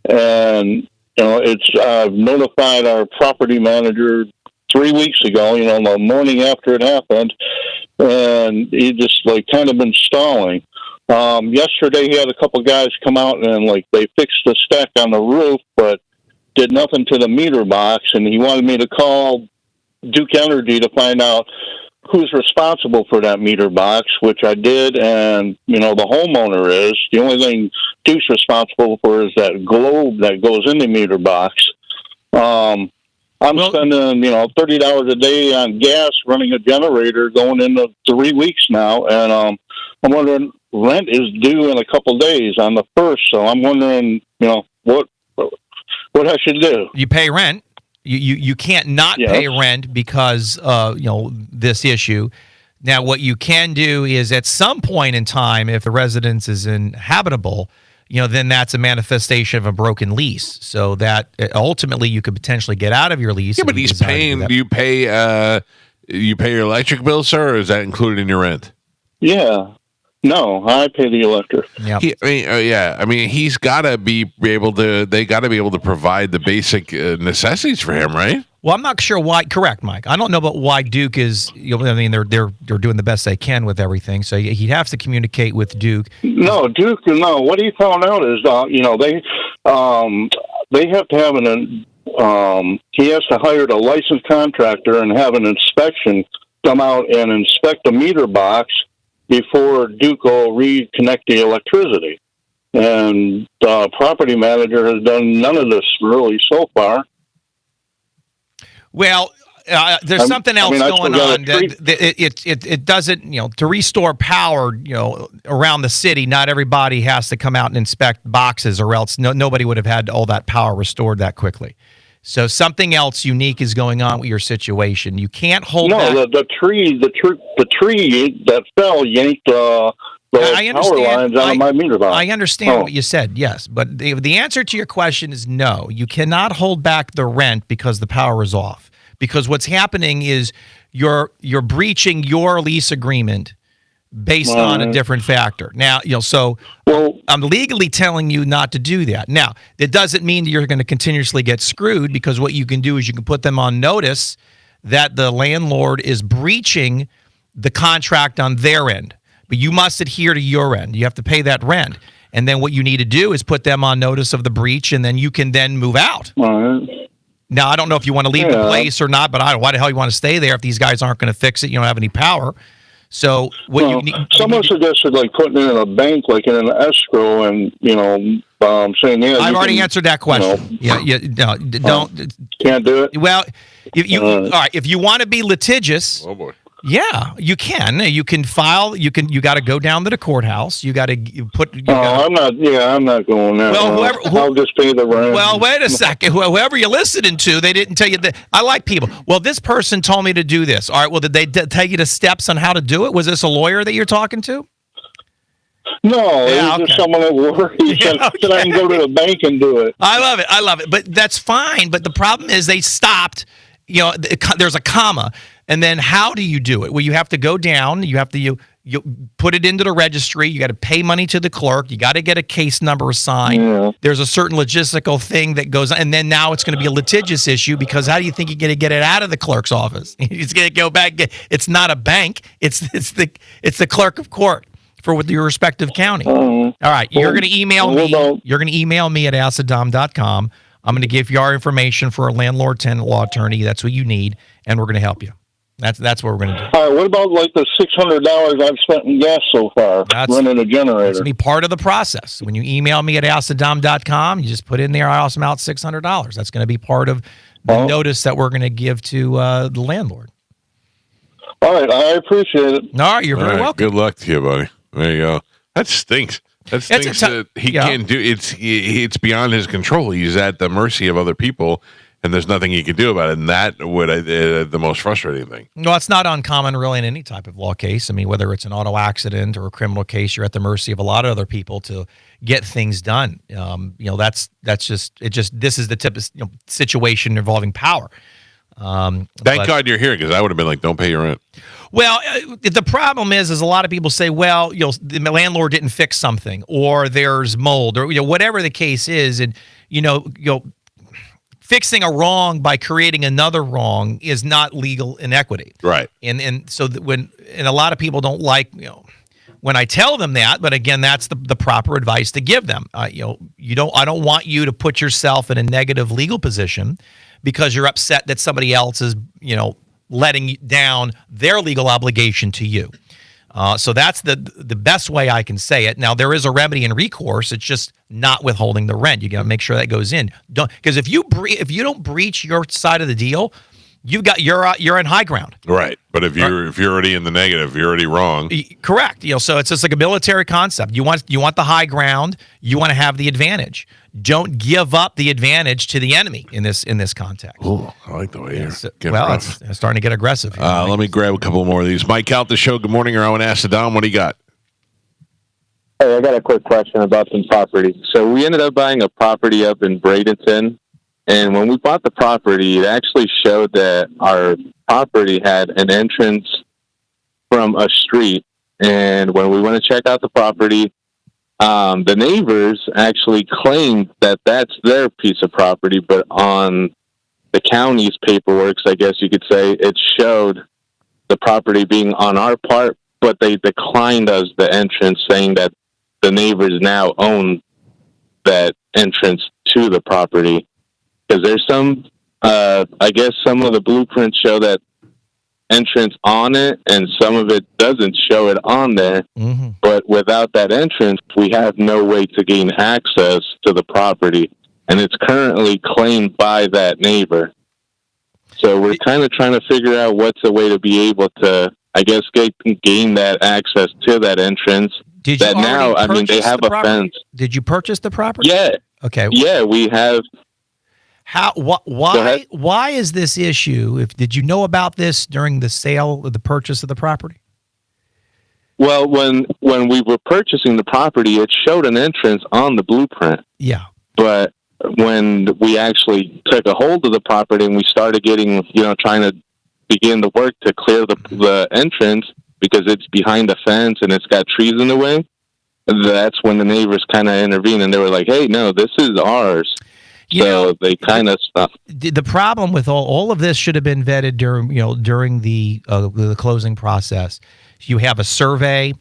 and I've notified our property manager 3 weeks ago. The morning after it happened, and he just kind of been stalling. Yesterday, he had a couple guys come out and they fixed the stack on the roof, but did nothing to the meter box, and he wanted me to call Duke Energy to find out who's responsible for that meter box, which I did, and the homeowner is. The only thing Duke's responsible for is that globe that goes in the meter box. I'm spending $30 a day on gas running a generator going into 3 weeks now, and I'm wondering, rent is due in a couple days on the 1st, so I'm wondering what I should do. You pay rent. You can't not pay rent because this issue. Now, what you can do is at some point in time, if the residence is inhabitable, then that's a manifestation of a broken lease. So that ultimately you could potentially get out of your lease. Yeah, but he's paying. Do you pay your electric bill, sir, or is that included in your rent? Yeah. No, I pay the electric. I mean, he's got to be able to. They got to be able to provide the basic necessities for him, right? Well, I'm not sure why. Correct, Mike. I don't know about why Duke is. They're doing the best they can with everything. So he'd have to communicate with Duke. No, Duke. No, what he found out is, they have to have he has to hire a licensed contractor and have an inspection come out and inspect the meter box before Duke will reconnect the electricity. And the property manager has done none of this really so far. Well, there's something else going on. It doesn't, to restore power, around the city, not everybody has to come out and inspect boxes, or else nobody would have had all that power restored that quickly. So something else unique is going on with your situation. You can't hold back. The tree that fell yanked the power lines out of my meter box. I understand what you said, yes. But the answer to your question is no. You cannot hold back the rent because the power is off. Because what's happening is you're breaching your lease agreement based on a different factor. Now, I'm legally telling you not to do that. Now, it doesn't mean that you're going to continuously get screwed, because what you can do is you can put them on notice that the landlord is breaching the contract on their end. But you must adhere to your end. You have to pay that rent. And then what you need to do is put them on notice of the breach, and then you can then move out. Now, I don't know if you want to leave the place or not, but why the hell you want to stay there if these guys aren't going to fix it? You don't have any power. So what you need? Someone suggested putting it in a bank, in an escrow, and saying, "Yeah." I've already answered that question. Don't can't do it. Well, all right. If you want to be litigious, oh boy. Yeah, you can. You can file. You got to go down to the courthouse. You got to put. I'm not. Yeah, I'm not going there. Well, I'll just pay the rent. Well, wait a second. Whoever you're listening to, they didn't tell you that. I like people. Well, this person told me to do this. All right. Well, did they tell you the steps on how to do it? Was this a lawyer that you're talking to? No, it was just someone at work. He said I can go to the bank and do it. I love it. But that's fine. But the problem is they stopped. There's a comma. And then how do you do it? Well, you have to go down. You have to You put it into the registry. You got to pay money to the clerk. You got to get a case number assigned. Yeah. There's a certain logistical thing that goes on. And then now it's going to be a litigious issue because how do you think you're going to get it out of the clerk's office? He's going to go back. It's not a bank. It's the clerk of court for with your respective county. All right. You're going to email me. You're going to email me at asadam.com. I'm going to give you our information for a landlord-tenant law attorney. That's what you need, and we're going to help you. That's what we're going to do. All right, what about like the $600 I've spent in gas so far running a generator? That's going to be part of the process. When you email me at asadam.com, you just put in there, I also out $600. That's going to be part of the notice that we're going to give to the landlord. All right, I appreciate it. All right, you're very welcome. Good luck to you, buddy. There you go. That stinks. That stinks that he can't do. It's beyond his control. He's at the mercy of other people. And there's nothing you can do about it. And that would the most frustrating thing. No, it's not uncommon really in any type of law case. I mean, whether it's an auto accident or a criminal case, you're at the mercy of a lot of other people to get things done. This is the type of situation involving power. Thank God you're here because I would have been like, don't pay your rent. Well, the problem is a lot of people say, well, the landlord didn't fix something or there's mold or whatever the case is. And, fixing a wrong by creating another wrong is not legal inequity. Right. And so when a lot of people don't like, when I tell them that, but again, that's the proper advice to give them. I don't want you to put yourself in a negative legal position because you're upset that somebody else is, letting down their legal obligation to you. So that's the best way I can say it. Now there is a remedy and recourse. It's just not withholding the rent. You got to make sure that goes in. Because if you don't breach your side of the deal, you're in high ground. Right. But if you're already in the negative, you're already wrong. Correct. So it's just like a military concept. You want the high ground. You want to have the advantage. Don't give up the advantage to the enemy in this context. Oh, I like the way you're getting rough. It's starting to get aggressive. Let me grab a couple more of these. Mike Calta Show. Good morning. You're on Ask Saddam. What do you got? Hey, I got a quick question about some property. So we ended up buying a property up in Bradenton, and when we bought the property, it actually showed that our property had an entrance from a street. And when we went to check out the property, the neighbors actually claimed that that's their piece of property, but on the county's paperwork, I guess you could say, it showed the property being on our part, but they declined us the entrance, saying that the neighbors now own that entrance to the property. Because there's some, I guess some of the blueprints show that entrance on it, and some of it doesn't show it on there. Mm-hmm. But without that entrance, we have no way to gain access to the property, and it's currently claimed by that neighbor. So we're kind of trying to figure out what's a way to be able to, I guess, gain that access to that entrance. Did you they have a fence. Did you purchase the property? Yeah. Okay. Yeah, we have. Why is this issue? Did you know about this during the sale or the purchase of the property? Well, when we were purchasing the property, it showed an entrance on the blueprint. Yeah. But when we actually took a hold of the property and we started getting, trying to begin the work to clear the entrance because it's behind a fence and it's got trees in the way, that's when the neighbors kind of intervened and they were like, hey, no, this is ours. So they kind of stopped. The problem with all of this should have been vetted during the closing process. You have a survey,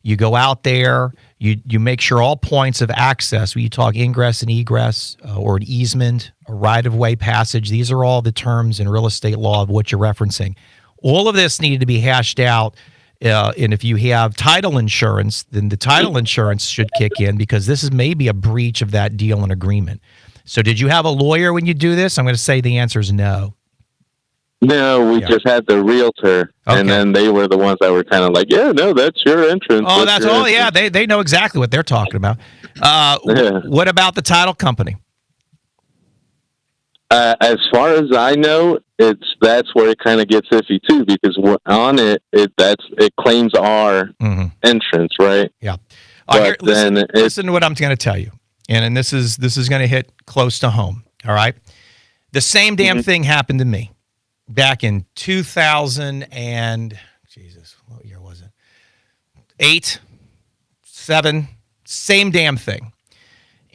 you go out there, you make sure all points of access, when you talk ingress and egress or an easement, a right-of-way passage, these are all the terms in real estate law of what you're referencing. All of this needed to be hashed out. And if you have title insurance, then the title insurance should kick in because this is maybe a breach of that deal and agreement. So did you have a lawyer when you do this? I'm going to say the answer is no. No, we just had the realtor, and then they were the ones that were kind of like, yeah, no, that's your entrance. Oh, that's all. Yeah, they know exactly what they're talking about. What about the title company? As far as I know, that's where it kind of gets iffy too, because on it claims our entrance, right? Yeah. Listen to what I'm going to tell you, and this is going to hit close to home. All right, the same damn thing happened to me back in 2000 and what year was it? 8, 7, same damn thing.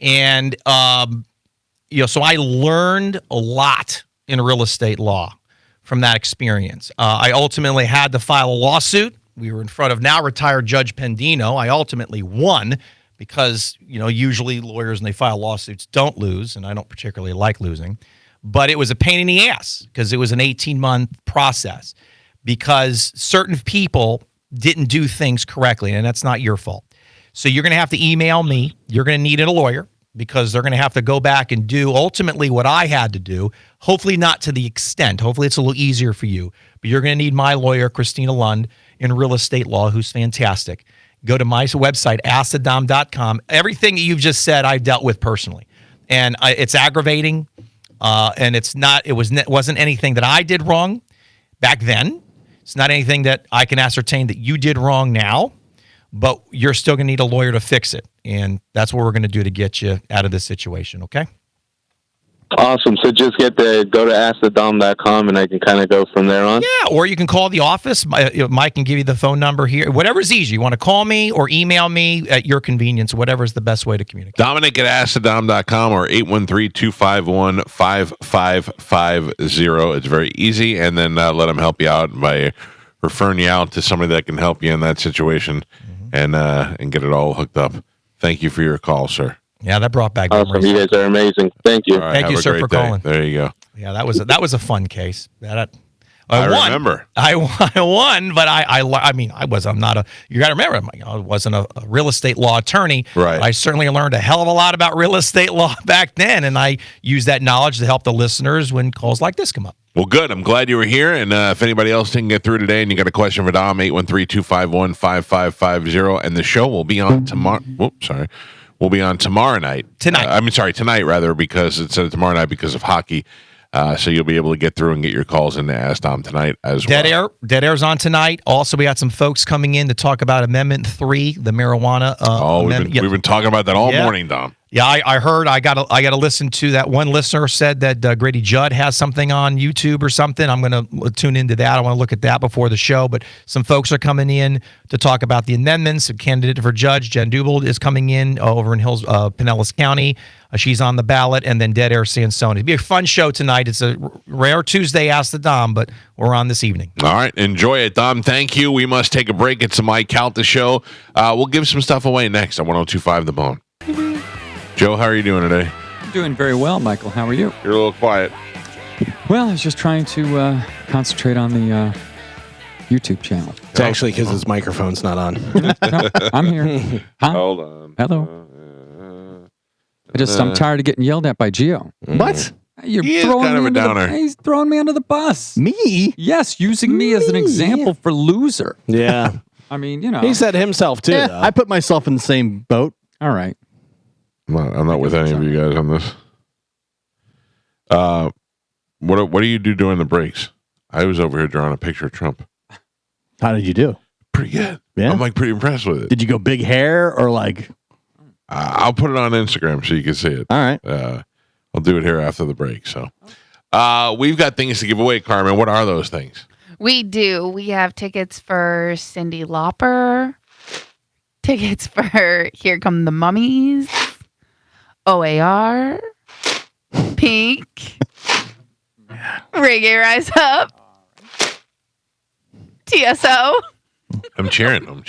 And, so I learned a lot in real estate law from that experience. I ultimately had to file a lawsuit. We were in front of now retired Judge Pendino. I ultimately won because, usually lawyers, when they file lawsuits, don't lose, and I don't particularly like losing. But it was a pain in the ass because it was an 18-month process because certain people didn't do things correctly, and that's not your fault. So you're going to have to email me. You're going to need a lawyer because they're going to have to go back and do ultimately what I had to do, hopefully not to the extent. Hopefully it's a little easier for you. But you're going to need my lawyer, Christina Lund, in real estate law, who's fantastic. Go to my website, askthedom.com. Everything that you've just said, I've dealt with personally. And it's aggravating, and it wasn't anything that I did wrong back then. It's not anything that I can ascertain that you did wrong now. But you're still going to need a lawyer to fix it. And that's what we're going to do to get you out of this situation, okay? Awesome. So just go to askthedom.com and I can kind of go from there on? Yeah, or you can call the office. Mike can give you the phone number here. Whatever's easy. You want to call me or email me at your convenience, whatever's the best way to communicate. Dominic at askthedom.com or 813-251-5550. It's very easy. And then let them help you out by referring you out to somebody that can help you in that situation and get it all hooked up. Thank you for your call, sir. Yeah, that brought back memories. Awesome. You guys are amazing. Thank you. Right, Thank you, sir, for calling. There you go. Yeah, that was a fun case. I remember. I won, but I'm not a. You got to remember, I wasn't a real estate law attorney. Right. I certainly learned a hell of a lot about real estate law back then, and I use that knowledge to help the listeners when calls like this come up. Well, good. I'm glad you were here. And if anybody else didn't get through today and you got a question for Dom, 813-251-5550. And the show will be on tomorrow. We'll be on tomorrow night. Tonight, rather, because it's tomorrow night because of hockey. So you'll be able to get through and get your calls in to Ask Dom tonight as well. Dead Air's on tonight. Also, we got some folks coming in to talk about Amendment 3, the marijuana. We've been talking about that all morning, Dom. Yeah, I heard. I got to listen to that. One listener said that Grady Judd has something on YouTube or something. I'm going to tune into that. I want to look at that before the show. But some folks are coming in to talk about the amendments. A candidate for judge, Jen Dubel, is coming in over in Pinellas County. She's on the ballot, and then Dead Air Sansoni. It'll be a fun show tonight. It's a rare Tuesday, Ask the Dom, but we're on this evening. All right, enjoy it, Dom. Thank you. We must take a break. It's the Mike Calta Show. We'll give some stuff away next on 102.5 The Bone. Joe, how are you doing today? I'm doing very well, Michael. How are you? You're a little quiet. Well, I was just trying to concentrate on the YouTube channel. It's actually because his microphone's not on. No, I'm here. Huh? Hold on. Hello. I'm tired of getting yelled at by Gio. What? He's throwing me under the bus. Me? Yes, using me as an example for loser. Yeah. I mean, He said himself, too. Yeah, I put myself in the same boat. All right. I'm not with any of you guys on this. What do you do during the breaks? I was over here drawing a picture of Trump. How did you do? Pretty good. Yeah? I'm pretty impressed with it. Did you go big hair or like... I'll put it on Instagram so you can see it. All right. I'll do it here after the break. So we've got things to give away, Carmen. What are those things? We do. We have tickets for Cyndi Lauper, tickets for Here Come the Mummies, OAR, Pink, Reggae Rise Up, TSO. I'm cheering.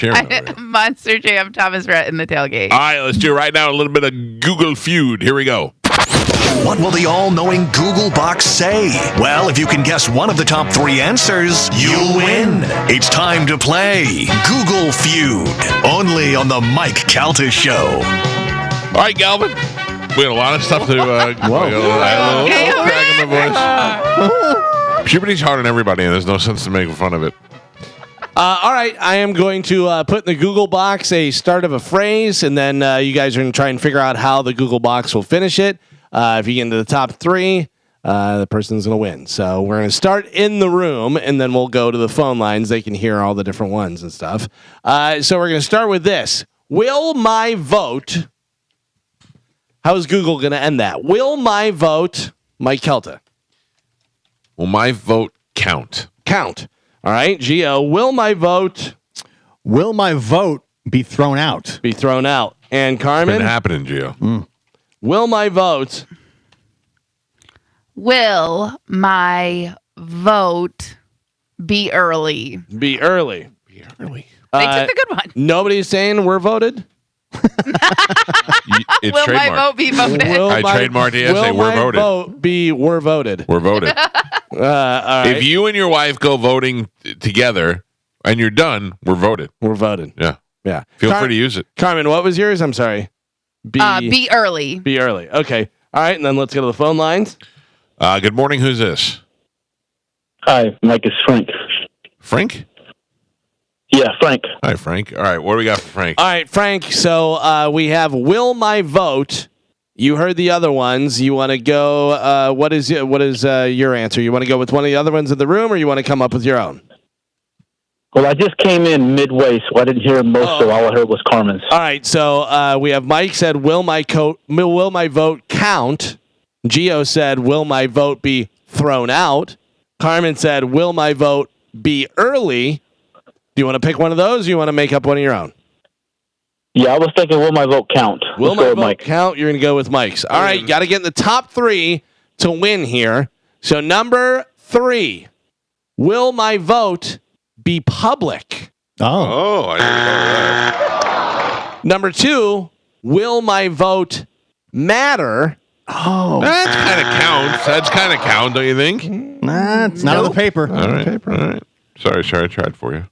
Monster Jam, Thomas Rhett in the tailgate. All right, let's do it right now. A little bit of Google Feud. Here we go. What will the all-knowing Google box say? Well, if you can guess one of the top 3 answers, you'll win. It's time to play Google Feud, only on the Mike Calta Show. All right, Galvin. We had a lot of stuff to... I had a little crack in my voice. Puberty's hard on everybody, and there's no sense to make fun of it. All right, I am going to put in the Google box a start of a phrase, and then you guys are going to try and figure out how the Google box will finish it. If you get into the top 3, the person's going to win. So we're going to start in the room, and then we'll go to the phone lines. They can hear all the different ones and stuff. So we're going to start with this. Will my vote... How is Google going to end that? Will my vote... Mike Calta. Will my vote count? Count. All right, Gio, will my vote Be thrown out. Be thrown out. And Carmen? Been happening, Gio. Will my vote? Will my vote be early? Be early. Be early. They took the good one. Nobody's saying we're voted? It's Will my trademarked. vote be voted? I trademarked it. I say we're voted. Vote be we're voted. We're voted. All right. If you and your wife go voting together and you're done, we're voted. We're voted. Yeah. Yeah. Feel free to use it. Carmen, what was yours? I'm sorry. Be early. Be early. Okay. All right. And then let's go to the phone lines. Good morning. Who's this? Hi, Mike. It's Frank. Frank? Yeah, Frank. Hi, Frank. All right. What do we got for Frank? All right, Frank. So we have Will My Vote. You heard the other ones. You want to go? What is your answer? You want to go with one of the other ones in the room, or you want to come up with your own? Well, I just came in midway, so I didn't hear most, so all I heard was Carmen's. All right. So we have Mike said, will my vote count? Gio said, will my vote be thrown out? Carmen said, will my vote be early? Do you want to pick one of those, or you want to make up one of your own? Yeah, I was thinking, will my vote count? Will Let's go my with vote Mike. count? You're going to go with Mike's. All right, got to get in the top 3 to win here. So number 3, will my vote be public? Oh, I didn't know that. Number 2, will my vote matter? Oh, That kind of counts. That's kind of count, don't you think? nah, it's not on the paper. All right. All right. Sorry, I tried for you.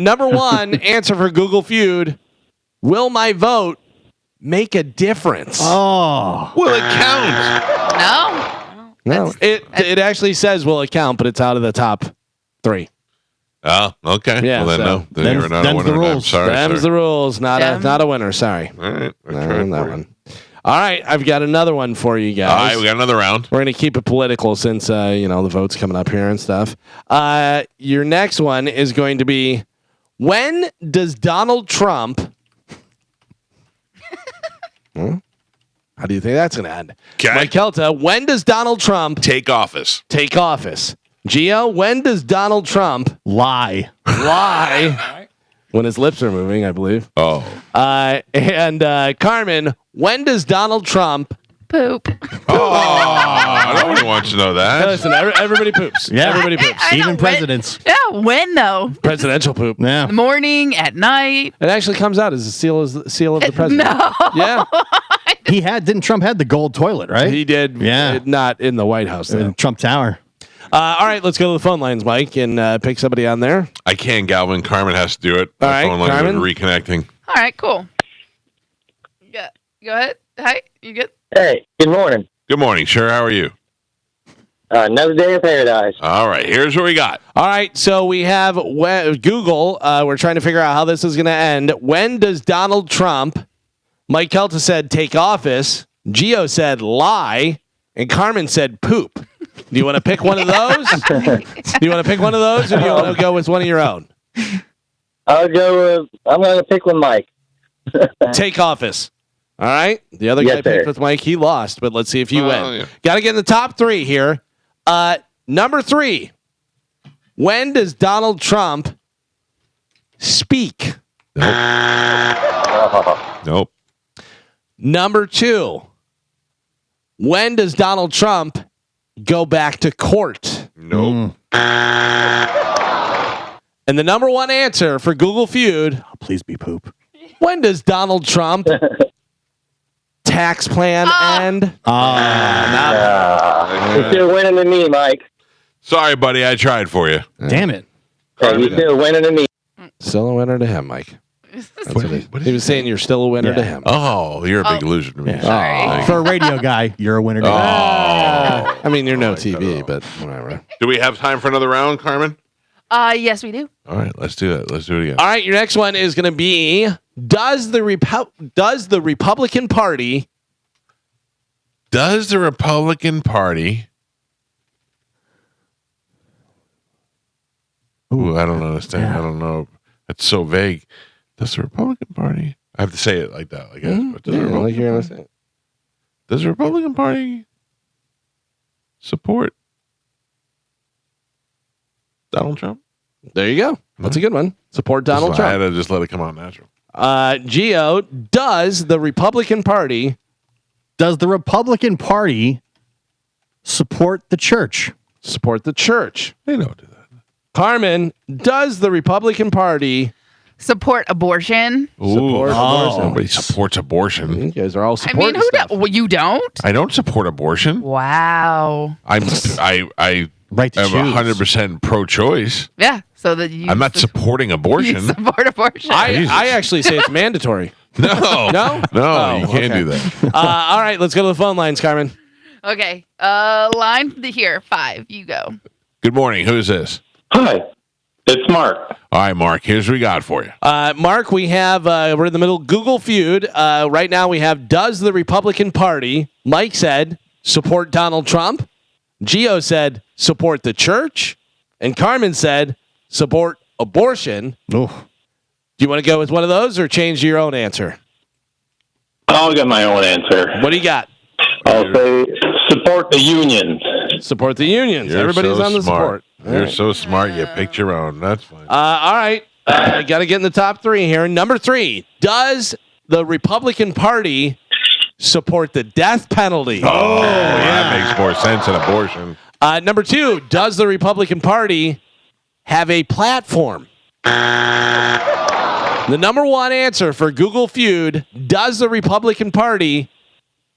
Number 1, answer for Google Feud. Will my vote make a difference? Oh, Will it count? No. No. It actually says will it count, but it's out of the top 3. Oh, okay. Yeah, Well, then so no. Then you're not a them's winner. the I'm rules. sorry. Them's the rules. Not a winner. Sorry. All right. I No, tried on that for you. one. All right, I've got another one for you guys. All right, we got another round. We're going to keep it political since the vote's coming up here and stuff. Your next one is going to be, when does Donald Trump How do you think that's going to end? Okay. Mike Calta, when does Donald Trump Take office. take office? Gio, when does Donald Trump lie. lie? When his lips are moving, I believe. Oh. And Carmen, when does Donald Trump Poop. Oh, nobody wants to know that. listen? Everybody poops. Yeah. Everybody poops. I know Even when- presidents. Yeah, when though? Presidential poop. Yeah. In the morning, at night. It actually comes out as a seal of the president. No. Yeah, Didn't Trump had the gold toilet, right? he did. Yeah. Not in the White House. Though. In Trump Tower. All right, let's go to the phone lines, Mike, and pick somebody on there. I can't, Galvin. Carmen has to do it. All My right, phone lines Carmen. are reconnecting. All right, cool. Yeah. Go ahead. Hi, you good? Hey, good morning. Good morning, sir. How are you? Another day of paradise. All right, here's what we got. All right, so we have Google. We're trying to figure out how this is going to end. When does Donald Trump? Mike Calta said take office. Gio said lie, and Carmen said poop. Do you want to pick one of those? Do you want to pick one of those, or do you want to go with one of your own? I'm going to pick with Mike. Take office. All right. The other guy Yes, picked sir. with Mike. He lost, but let's see if you Well, win. yeah. Got to get in the top 3 here. Number 3. When does Donald Trump speak? Nope. Number 2. When does Donald Trump go back to court? Nope. And the number 1 answer for Google Feud, Oh, please be poop. when does Donald Trump tax plan end? You're still winning than me, Mike. Sorry, buddy. I tried for you. Damn it. Hey, you're still winning than me. Still a winner to him, Mike. That's what he was saying. You're still a winner to him. Oh, you're a big loser to me. Yeah. Sorry. For a radio guy, you're a winner. Oh. I mean, you're no TV, but whatever. Do we have time for another round, Carmen? Yes, we do. All right, let's do it. Let's do it again. All right, your next one is going to be: Does the Republican Party Does the Republican Party? Ooh, I don't understand. Yeah. I don't know. It's so vague. Does the Republican Party? I have to say it like that, I guess. But does, the like you're Republican, gonna say? does the Republican Party support Donald Trump? There you go. That's a good one. Support Donald I Trump. had to just let it come out natural. Geo, does the Republican Party support the church? Support the church. They don't do that. Carmen, does the Republican Party support abortion? Support abortion. Nobody supports abortion. You guys are all I mean, supporting stuff. well, you don't? I don't support abortion. Wow. I Right to am choose. 100% pro-choice. Yeah. So that you I'm not supporting abortion. you support abortion. I actually say it's mandatory. No. No? No, you can't okay. do that. All right, let's go to the phone lines, Carmen. Okay. Line here, 5. You go. Good morning. Who's this? Hi, it's Mark. All right, Mark. Here's what we got for you. Mark, we have, we're in the middle of Google Feud. Right now we have, does the Republican Party, Mike said, support Donald Trump? Geo said, support the church? And Carmen said, support abortion. Oh. Do you want to go with one of those or change your own answer? I'll get my own answer. What do you got? I'll say support the unions. Support the unions. You're Everybody's so on the smart. support. You're so smart. You picked your own. That's fine. All right. I got to get in the top 3 here. Number 3, does the Republican Party support the death penalty? Oh, that makes more sense than abortion. Number 2, does the Republican Party have a platform? The number 1 answer for Google Feud, does the Republican Party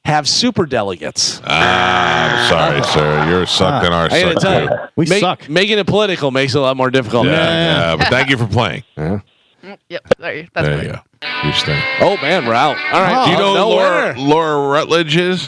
have superdelegates? I'm sorry, sir. You're sucked in our I gotta suck. tell you, We suck. Making it political makes it a lot more difficult. Yeah, but thank you for playing. Yeah. Yep. Sorry. That's There right. you go. You stink. Oh, man, we're out. All right. Do you know no Laura winner. Rutledge is?